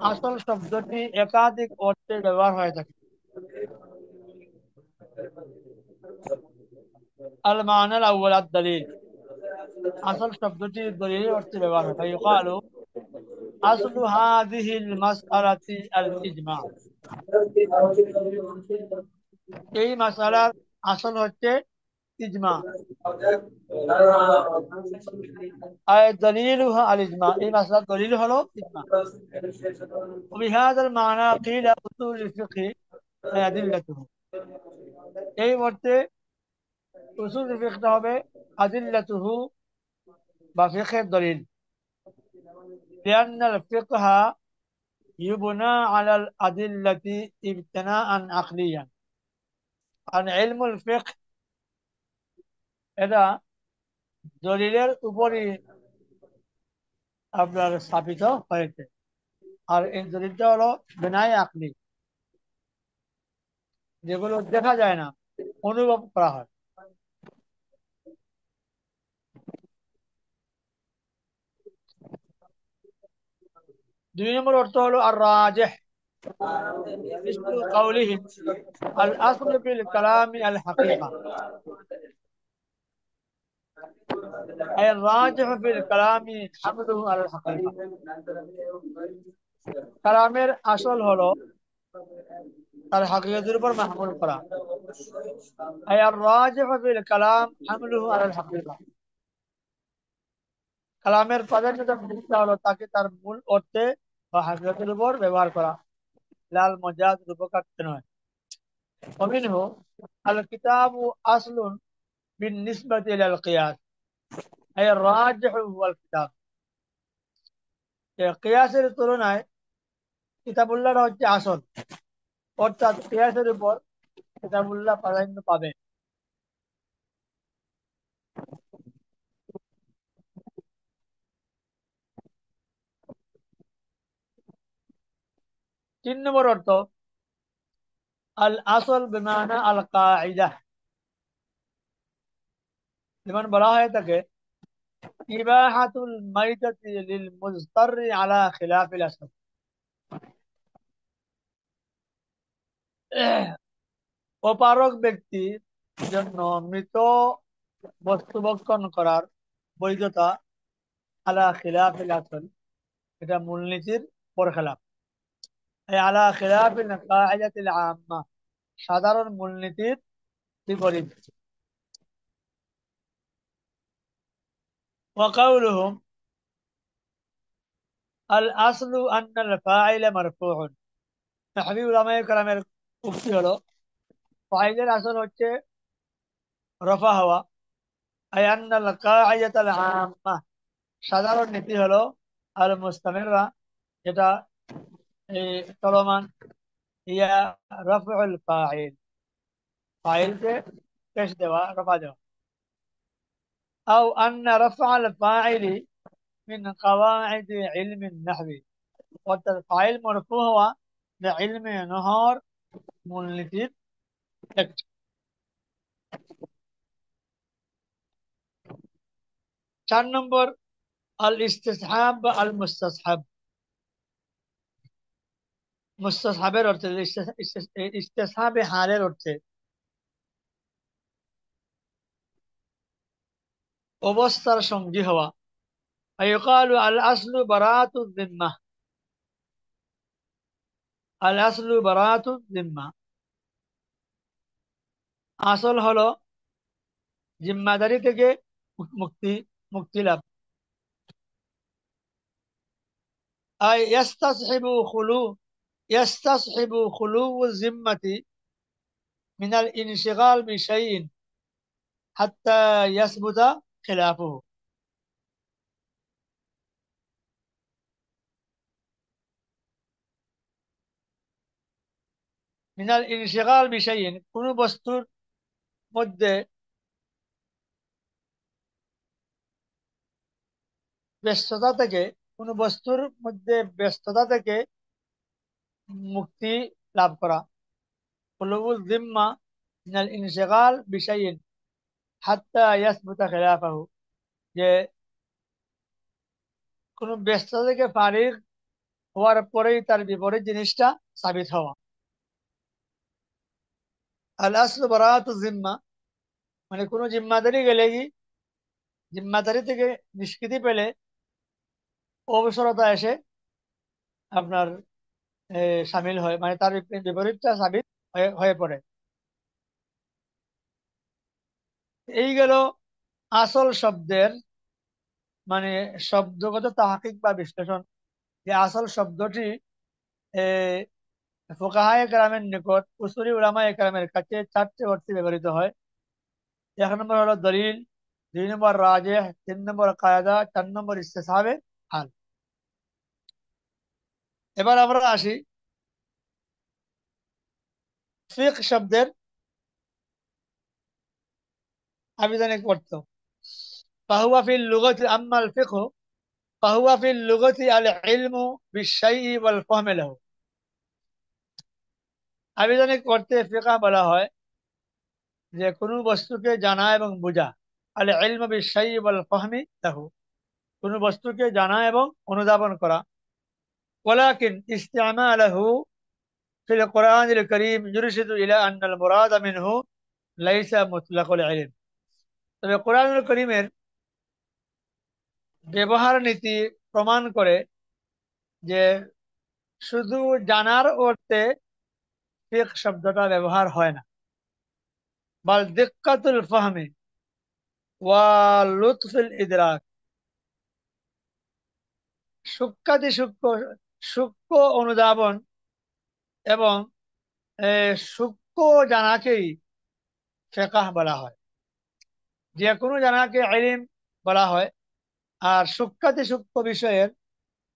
আসল শব্দটি একাধিক অর্থে ব্যবহার হয়ে থাকে। আল মানাল আউয়াল আদ-দালিল, আসল শব্দটি দলিলের অর্থে ব্যবহার হয়। ফায়ুকালু আসলু হাযিহিল মাসআলাতি আল ইজমা, এই মাসআলার আসল হচ্ছে ইজমা। আর দলিলুহা আল ইজমা, এই মাসআলার দলিল হলো ইজমা। وبهذا المعنى قيل أصول الفقه أدلته, এই অর্থে উসুল ফিকহ হবে আদিল্লাতুহু বা ফিকহের দলিল। لأن الفقه يبنى على الأدلة ابتناء عقليا, কারণ ইলমুল ফিকহ এটা দলিলের উপরই আপনার স্থাপিত হয়েছে, আর এই দলিলটা হলো বিনায় আকলি, যেগুলো দেখা যায় না, অনুভব করা হয়। দুই নম্বর অর্থ হলো আর রাজিহ, মিসলু কাউলিহিম আল আসলু ফিল কালামি আল হাকিকা, আই রাজিহ ফিল কালামি হামলুহু আল হাকিকা। কালামের আসল হলো তার হাকিকতের উপর মাহমুল করা। আই আর রাজিহ ফিল কালাম হামলুহু আল হাকিকা, কালামের প্রাধান্যতা বিশিষ্ট হলো তাকে তার মূল অর্থে বা হাকিকতের উপর ব্যবহার করা, লাল মজাজ রূপকার্থে নয়। ومنه الكتاب أصل بالنسبة إلى القياس, أي الراجح هو الكتاب, কিয়াসের তুলনায় কিতাবুল্লাহর হচ্ছে আসল, অর্থাৎ কিয়াসের উপর কিতাবুল্লাহ প্রাধান্য পাবে। তিন নম্বর অর্থ আল আসল বিমানা আল কায়দা, যেমন বলা হয়ে থাকে ইবাহাতুল মাইতাতি লিল মুজতাররি আলা খিলাফিল আসল, অপারগ ব্যক্তির জন্য মৃত বস্তু ভক্ষণ করার বৈধতা আলা খিলাফিল আসল, এটা মূলনীতির বরখেলাপ। এই আলা খিলাফিল কায়দাতিল আম্মা, সাধারণ মূলনীতির বিপরীত। ওয়াকাউলুহুম আল আসলু আন্নাল ফাইলা মারফুউন, নাহবি উলামায়ে কেরামের উক্তি হলো ফাইলের আসল হচ্ছে রফা হওয়া। আই আন্নাল কায়দাতাল আম্মা, সাধারণ নীতি হলো আল মুস্তামিররা, যেটা এই চলমান, ইয়া রফউল ফাইল, ফাইলকে পেশ দেওয়া, রফা দেওয়া। আও আন্না রফআল ফাইলি মিন কাওয়াইদ ইলমি নাহবি, অর্থাৎ ফাইল মরফু হওয়া ইলমে নহর মূলনীতির একটি। 4 নম্বর আল ইস্তিসহাব বা আল মুস্তাসহাব। মুস্তাসহাবের অর্থে, ইস্তিসহাবে হালের অর্থে অবস্থার সঙ্গী হওয়া। আইয়ুকালু আল আসলু বারাতু যিম্মাহ, আল আসলু বারাতু যিম্মাহ, আসল হলো জিম্মাদারি থেকে মুক্তি, মুক্তি লাভ। আই ইয়াস্তাসহিবু খুলু জিম্মাতি মিনাল ইনশিগাল বিশাইইন হাত্তা ইয়াসবুতা খিলাফুহু। মিনাল ইনশিগাল বিশাইইন, কোন বস্তুর মধ্যে ব্যস্ততা থেকে, কোন বস্তুর মধ্যে ব্যস্ততা থেকে মুক্তি লাভ করা। খুলুউল জিম্মা মিনাল ইনশিগাল বিশাইইন হাত্তা ইয়াসবুতা খিলাফাহু, যে কোন ব্যস্ততা থেকে ফারিগ হওয়ার পরেই তার বিপরীত জিনিসটা সাবিত হওয়া। আল আসলু বারাতু জিম্মা, মানে কোন জিম্মাদারি গেলে কি, জিম্মাদারি থেকে নিষ্কৃতি পেলে অবসরতা এসে আপনার সামিল হয়, মানে তার বিপরীতটা সাবিত হয়ে পড়ে। এই গেল আসল শব্দের মানে শব্দগত তাহকিক বা বিশ্লেষণ। যে আসল শব্দটি ফুকাহায়ে কেরামের নিকট, উসুলি উলামায়ে কেরামের কাছে 4টে অর্থে ব্যবহৃত হয়। 1 নম্বর হলো দলিল, 2 নম্বর রাজিহ, 3 নম্বর কায়দা, 4 নম্বর ইস্তিসহাবে হাল। এবার আমরা আসি ফিকহ শব্দের আবিধানিক অর্থ। ফাহুয়া ফিল লুগাতি আম্মাল ফিকহু ফাহুয়া ফিল লুগাতি আল ইলমু বিশ-শাইই ওয়াল ফাহমু লাহু। আবিধানিক অর্থে ফিকহ বলা হয় যে কোনো বস্তুকে জানা এবং বোঝা। আল ইলমু বিশ-শাইই ওয়াল ফাহমি লাহু, কোনো বস্তুকে জানা এবং অনুধাবন করা। ওয়ালাকিন ইস্তিমালহু ফিল কুরআনিল কারীম ইরশিদু ইলা আন্নাল মুরাদা মিনহু লাইসা মুতলাকুল ইলম। তবে কুরআনুল কারীমের ব্যবহার নীতি প্রমাণ করে যে শুধু জানার অর্থে ফিকহ শব্দটা ব্যবহার হয় না, বাল দিক্কাতুল ফাহমি ওয়া লুতফুল ইদরাক, সূক্ষ্মাতি সূক্ষ্ম সূক্ষ্ম অনুধাবন এবং সূক্ষ্ম জানাকেই ফিকহ বলা হয়। যে কোনো জানাকে ইলম বলা হয়, আর সূক্ষ্মাতি সূক্ষ্ম বিষয়ের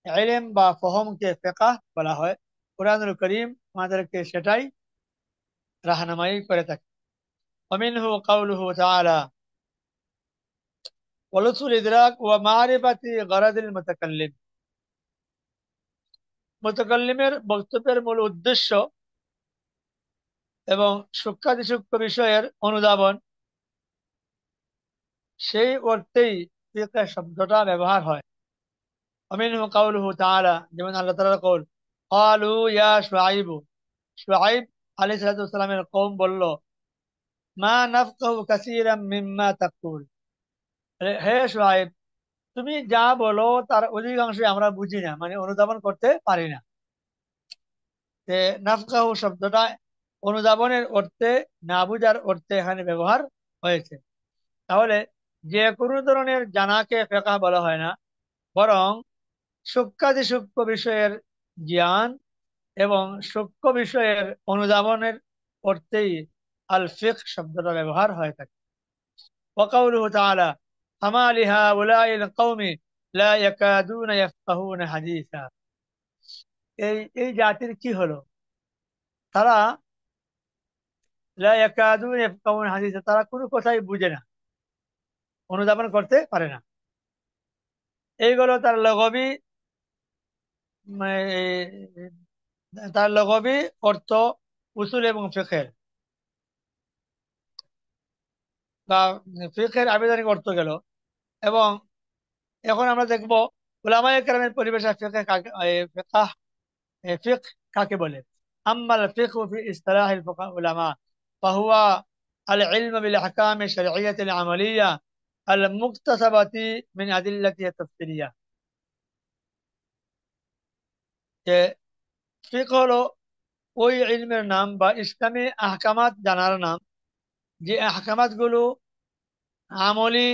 ইলম বা ফহমকে ফিকহ বলা হয়। কুরআনুল কারীম আমাদেরকে সেটাই রাহনুমাই করে থাকে। ওয়ামিনহু কাউলুহু তাআলা ওয়ালুতুল ইদরাক ওয়া মারিফাতি গরাদিল মুতাকাল্লিম, মুতাকাল্লিমের বক্তব্যের মূল উদ্দেশ্য এবং সূক্ষ্মাতি সূক্ষ্ম বিষয়ের অনুধাবন, সেই অর্থেই ফিকহ শব্দটা ব্যবহার হয়। ওয়ামিনহু কাউলুহু তাআলা, যেমন আল্লাহ তাআলার কওল, ক্বালু ইয়া শুআইবু, শুআইব আলাইহিস সালামের কওম বলল, মা নাফকাহু কাসীরাম মিম্মা তাকুল, হে শুআয়ব, তুমি যা বলো তার অধিকাংশই আমরা বুঝি না, মানে অনুধাবন করতে পারি না। নাফকাহু শব্দটা অনুধাবনের অর্থে, না বুঝার অর্থে এখানে ব্যবহার হয়েছে। তাহলে যে কোনো ধরনের জানাকে ফিকহ বলা হয় না, বরং সূক্ষ্মাতি সূক্ষ্ম বিষয়ের জ্ঞান এবং সূক্ষ্ম বিষয়ের অনুধাবনের অর্থেই আল ফিকহ শব্দটা ব্যবহার হয়ে থাকে। وقوله تعالى فما لهؤلاء القوم لا يكادون يفقهون حديثا, এই এই জাতির কি হলো, তারা লা ইয়াকাদুন ইয়াফকাহুন হাদিসা, তারা কোনো কথাই বুঝে না, অনুধাবন করতে পারে না। এইগুলো তার লগবি অর্থ উসুল এবং ফিকহের বা ফিকহের আবেদনিক অর্থ গেল। এবং এখন আমরা দেখব উলামায়ে কেরামের পরিভাষায় ফিকহ কাকে বলে। আম্মাল ফিকহু ফি ইসতিলাহিল উলামা ফাহুয়া আল ইলম বিল আহকাম আশ-শারঈয়্যাতিল আমালিয়্যা আল মুকতাসাবাতি মিন আদিল্লাতিহি তাফসিরিয়্যা। যে ফিকহ হলো ওই ইলমের নাম বা ইসলামী আহকামাত জানার নাম, যে আহকামাত গুলো আমলি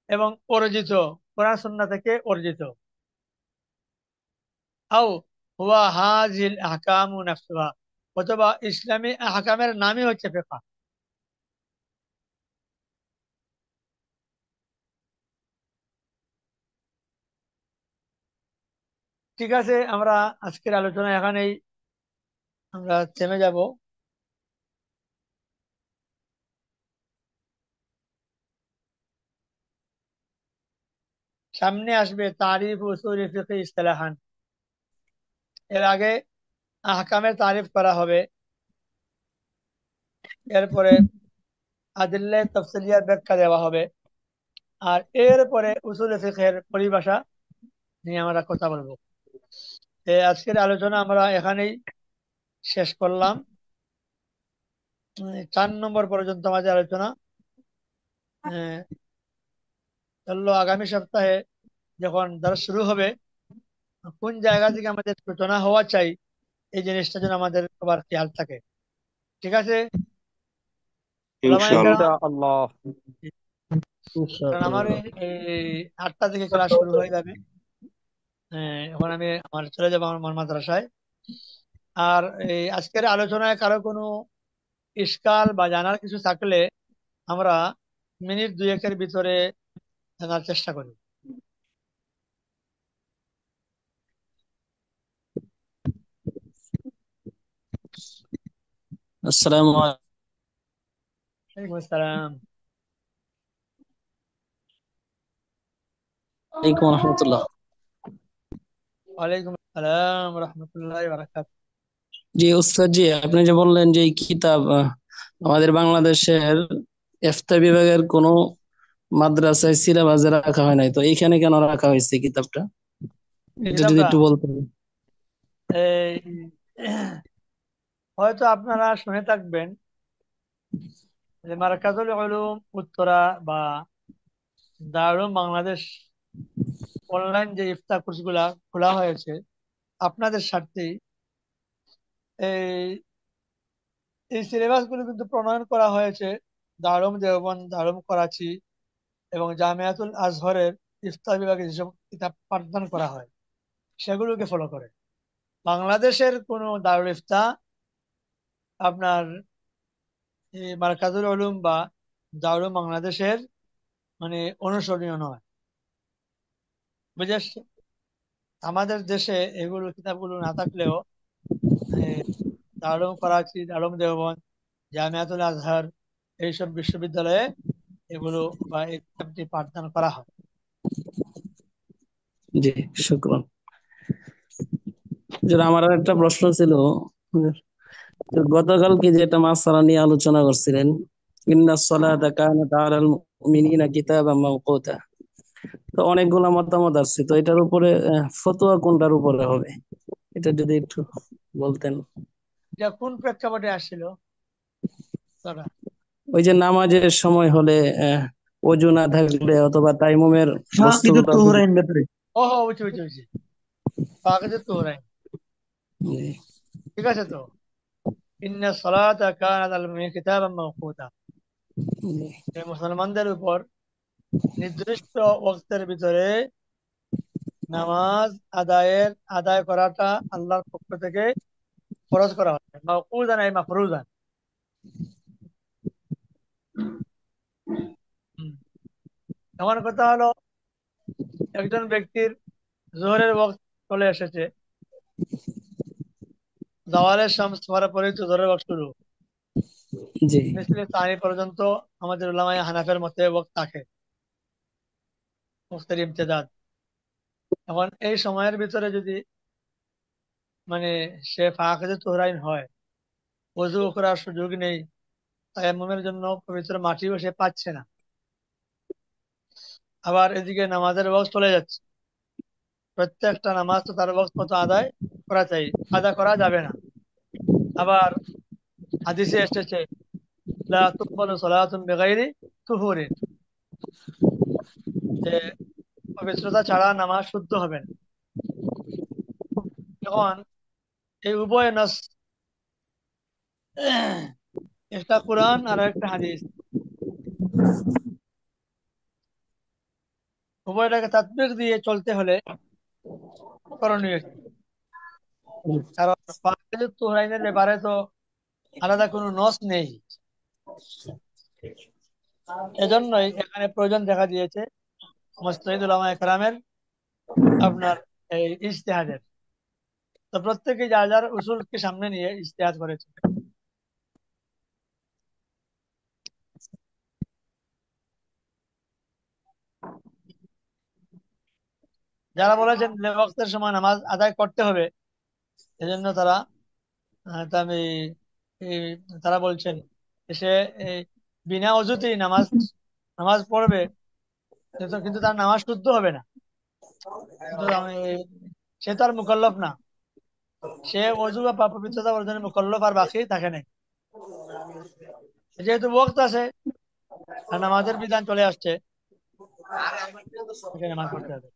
এবং অর্জিত, কোরআন সুন্নাহ থেকে অর্জিত। আও হুয়া হাযিল আহকামু নাফসুহা, অথবা ইসলামী আহকামের নামই হচ্ছে ফিকহ। ঠিক আছে, আমরা আজকের আলোচনা এখানেই আমরা থেমে যাব। সামনে আসবে তারিফ উসুল ফিকহ ইসতিলাহান। এর আগে আহকামের তারিফ করা হবে, এরপরে আদিল্লা তাফসিলিয়ার ব্যাখ্যা দেওয়া হবে, আর এরপরে উসুল ফিকহের পরিভাষা নিয়ে আমরা কথা বলবো। আজকের আলোচনা আমরা এখানেই শেষ করলাম। 4 নম্বর পর্যন্ত আমাদের আলোচনা চললো। আগামী সপ্তাহে যখন দর্স শুরু হবে, কোন জায়গা থেকে আমাদের সূচনা হওয়া চাই, এই জিনিসটা যেন আমাদের সবার খেয়াল থাকে। ঠিক আছে, উলামায়ে কেরাম, ইনশাআল্লাহ। কারণ আমার এই 8টা থেকে ক্লাস শুরু হয়ে যাবে। এখন আমি চলে যাবো আমার মাদ্রাসায়। আর এই আজকের আলোচনায় কারো কোনো ইশকাল বা জানার কিছু থাকলে আমরা মিনিট 2-1 ভিতরে জানার চেষ্টা করি। আসসালামু ওয়ালাইকুম আসসালাম। আলাইকুম রহমতুল্লাহ। ওয়ালাইকুম আসসালাম রহমতুল্লাহি ওয়া বারাকাতুহু। জি উস্তাদ জি, আপনি যে বললেন যে এই কিতাব আমাদের বাংলাদেশের ইফতা বিভাগের কোনো মাদ্রাসায় সিলেবাসে রাখা হয় নাই, তো এইখানে কেন রাখা হয়েছে কিতাবটা, এটা যদি কিতাবটা একটু বলতেন। এই হয়তো আপনারা শুনে থাকবেন যে মারকাজুল উলুম উত্তরা বা দারুল বাংলাদেশ অনলাইন যে ইফতা কোর্সগুলা খোলা হয়েছে আপনাদের স্বার্থেই, এই এই সিলেবাস গুলো কিন্তু প্রণয়ন করা হয়েছে দারুম দেওবন্দ, দারুম করাচি এবং জামিয়াতুল আজহরের ইফতা বিভাগে যেসব কিতাব পাঠদান করা হয় সেগুলোকে ফলো করে। বাংলাদেশের কোনো দারুল ইফতা আপনার মারকাজুল উলুম বা দারুল বাংলাদেশের মানে অনুসরণীয় নয়, বুঝে আসছে? আমাদের দেশে এগুলো কিতাবগুলো না থাকলেও দারুল করাচি, দারুল দেওবন্দ, জামিয়াতুল আজহর এইসব বিশ্ববিদ্যালয়ে এগুলো বা এই কিতাবটি পাঠদান করা হয়। জি শুকরান। আমার আর একটা প্রশ্ন ছিল, তো গতকালকে যেটা মাসআলা নিয়ে আলোচনা করছিলেন, ইন্নাস সালাতা কানাত আলাল মুমিনিনা কিতাবাম মাওকুতা, তো অনেকগুলা মতামত আসছে, তো এটার উপরে ফতোয়া কোনটার উপরে হবে, এটা যদি একটু বলতেন। এটা কোন প্রেক্ষাপটে আসছিল তারা? ওই যে নামাজের সময় হলে অজু না থাকলে অথবা তাইমুমের ফাকিদু বস্ত্রটা যদি তুহরাইন ব্যাপারে। ও বুঝছি বুঝছি বুঝছি, ফাকিদু তুহরাইন। জি ঠিক আছে তো, ইন্না সালাতা কানাত আলাল মুমিনিনা কিতাবাম মাওকুতা, জি মুসলমানদের উপর নির্দিষ্ট ওয়াক্তের ভিতরে নামাজ আদায় করাটা আল্লাহর পক্ষ থেকে ফরজ করা হয়েছে, মাওকুতান এই মাফরুজান। এমন কথা হলো, একজন ব্যক্তির জোহরের ওয়াক্ত চলে এসেছে, জাওয়ালের শামস হওয়ার পরেই তো জোহরের ওয়াক্ত শুরু, জি মিসলে তানি পর্যন্ত আমাদের উলামায়ে হানাফের মতে ওয়াক্ত থাকে, ওয়াক্তের ইমতিদাদ। এখন এই সময়ের ভিতরে যদি মানে সে ফাকিদু তুহরাইন হয়, ওযু করার সুযোগ নেই, তায়াম্মুমের জন্য পবিত্র মাটিও সে পাচ্ছে না, আবার এদিকে নামাজের ওয়াক্ত চলে যাচ্ছে, প্রত্যেকটা নামাজ তো তার ওয়াক্ত মতো আদায় করা চাই, আদায় করা যাবে না। আবার হাদিসে এসেছে লা তুকবালু সালাতুন বিগাইরি তুহুরিন, যে পবিত্রতা ছাড়া নামাজ শুদ্ধ হবে না। এখন এই উভয় নাস, একটা কোরআন আর একটা হাদিস, উভয়টাকে তাতবিক দিয়ে চলতে হলে করণীয় কি? কারণ ফাকিদু তুহরাইনের ব্যাপারে তো আলাদা কোনো নস নেই, এজন্যই এখানে প্রয়োজন দেখা দিয়েছে মুজতাহিদ উলামায়ে কেরামের আপনার এই ইজতিহাদের। তো প্রত্যেকে যার যার উসুলকে সামনে নিয়ে ইজতিহাদ করেছে। যারা বলেছেন যে ওয়াক্তের সময় নামাজ আদায় করতে হবে, এজন্য তারা তারা বলছেন যে সে এই বিনা অজুতেই নামাজ নামাজ পড়বে, কিন্তু তার নামাজ শুদ্ধ হবে না। কিন্তু সে তো আর মুকাল্লাফ না, সে অজু বা পবিত্রতা অর্জনের মুকাল্লাফ আর বাকি থাকে নাই। যেহেতু ওয়াক্ত আছে আর নামাজের বিধান চলে আসছে, তাকে নামাজ পড়তে হবে।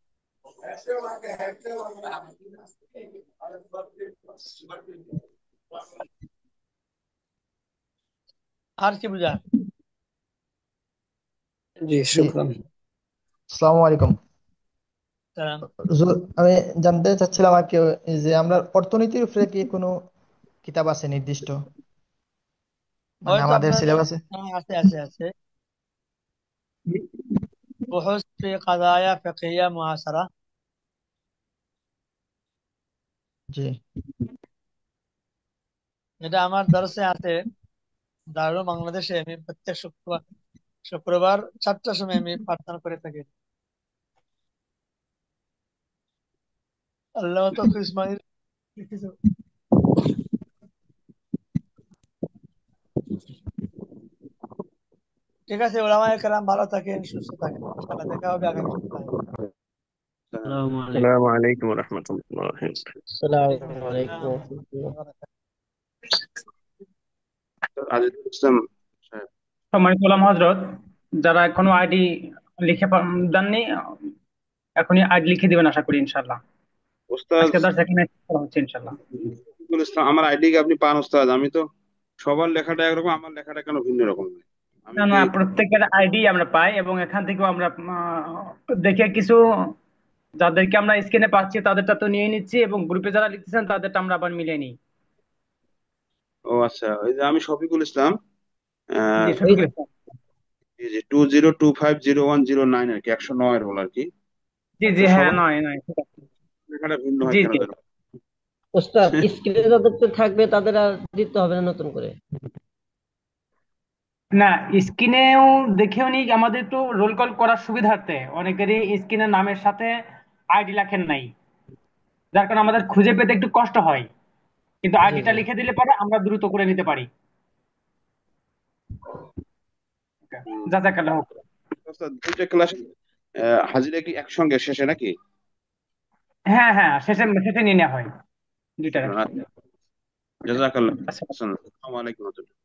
আর কি বুঝার? জি জি, শুকরান। আসসালামু আলাইকুম। সালাম। আমি জানতে চাচ্ছিলাম আর কি, যে আমরা অর্থনীতির উপরে কি কোনো কিতাব আছে নির্দিষ্ট, মানে হয়তো আমাদের আপনাদের সিলেবাসে? আছে আছে আছে, বুহুস ফি কাদায়া ফিকহিয়া মুআসারা, জি এটা আমার দর্শে আছে দারুল বাংলাদেশে। আমি প্রত্যেক শুক্রবার 7টার সময় আমি প্রার্থনা করে থাকি। আল্লাহ তো ইসমাইল লিখেছে। ঠিক আছে, ওলামায়ে কেরাম ভালো থাকেন, সুস্থ থাকেন, ইনশাআল্লাহ দেখা হবে আগামী সপ্তাহে। আসসালামু আলাইকুম। আসসালামু আলাইকুম রহমতুল্লাহ। আসসালামু আলাইকুম ওয়া রাহমাতুল্লাহ। আজিজুল ইসলাম সাহেব। সম্মানিত ওলামা হযরত, যারা এখনো আইডি দেননি, এখনই আইডি লিখে দিবেন আশা করি ইনশাআল্লাহ। ওস্তাদ আজকে দার্স এখানে শেষ করা হচ্ছে ইনশাআল্লাহ। আজিজুল ইসলাম, আমার আইডি কি আপনি পান ওস্তাদ? আমি তো সবার লেখাটা একরকম, আমার লেখাটা কেন ভিন্ন রকম? আমি না কি না, প্রত্যেকের আইডি আমরা পাই এবং এখান থেকেও আমরা দেখে কিছু যাদেরকে আমরা স্ক্রিনে পাচ্ছি তাদেরটা তো নিয়ে নিচ্ছি এবং গ্রুপে যারা লিখতেছেন তাদেরটা আমরা আবার মিলিয়ে নিই। ও আচ্ছা, ওই যে আমি শফিকুল ইসলাম, জি শফিকুল ইসলাম। এই যে 20250109 আর কি, 109 রোল আর কি। জি জি, তো হ্যাঁ, সবার নয় নয়, ঠিক আছে। লেখাটা ভিন্ন হয় জি কেন জি, যেন? ওস্তাদ স্ক্রিনে যাদের থাকবে তাদের আর দিতে হবে না নতুন করে? না, স্ক্রিনেও দেখেও নি, আমাদের তো রোল কল করার সুবিধার্থে অনেকেরই স্ক্রিনের নামের সাথে আইডি লেখেন নাই, যার কারণে আমাদের খুঁজে পেতে একটু কষ্ট হয়, কিন্তু জি আইডিটা জি লিখে দিলে পরে আমরা দ্রুত করে নিতে পারি। জাযাকাল্লাহ হোক। ওস্তাদ, দুইটা ক্লাস হাজিরা কি একসঙ্গে শেষে নাকি? হ্যাঁ হ্যাঁ, শেষে শেষে নিয়ে নেওয়া হয় দুইটার একসঙ্গে। জাযাকাল্লাহ। আসসালামু আলাইকুম ওয়া রাহমাতুল্লাহ।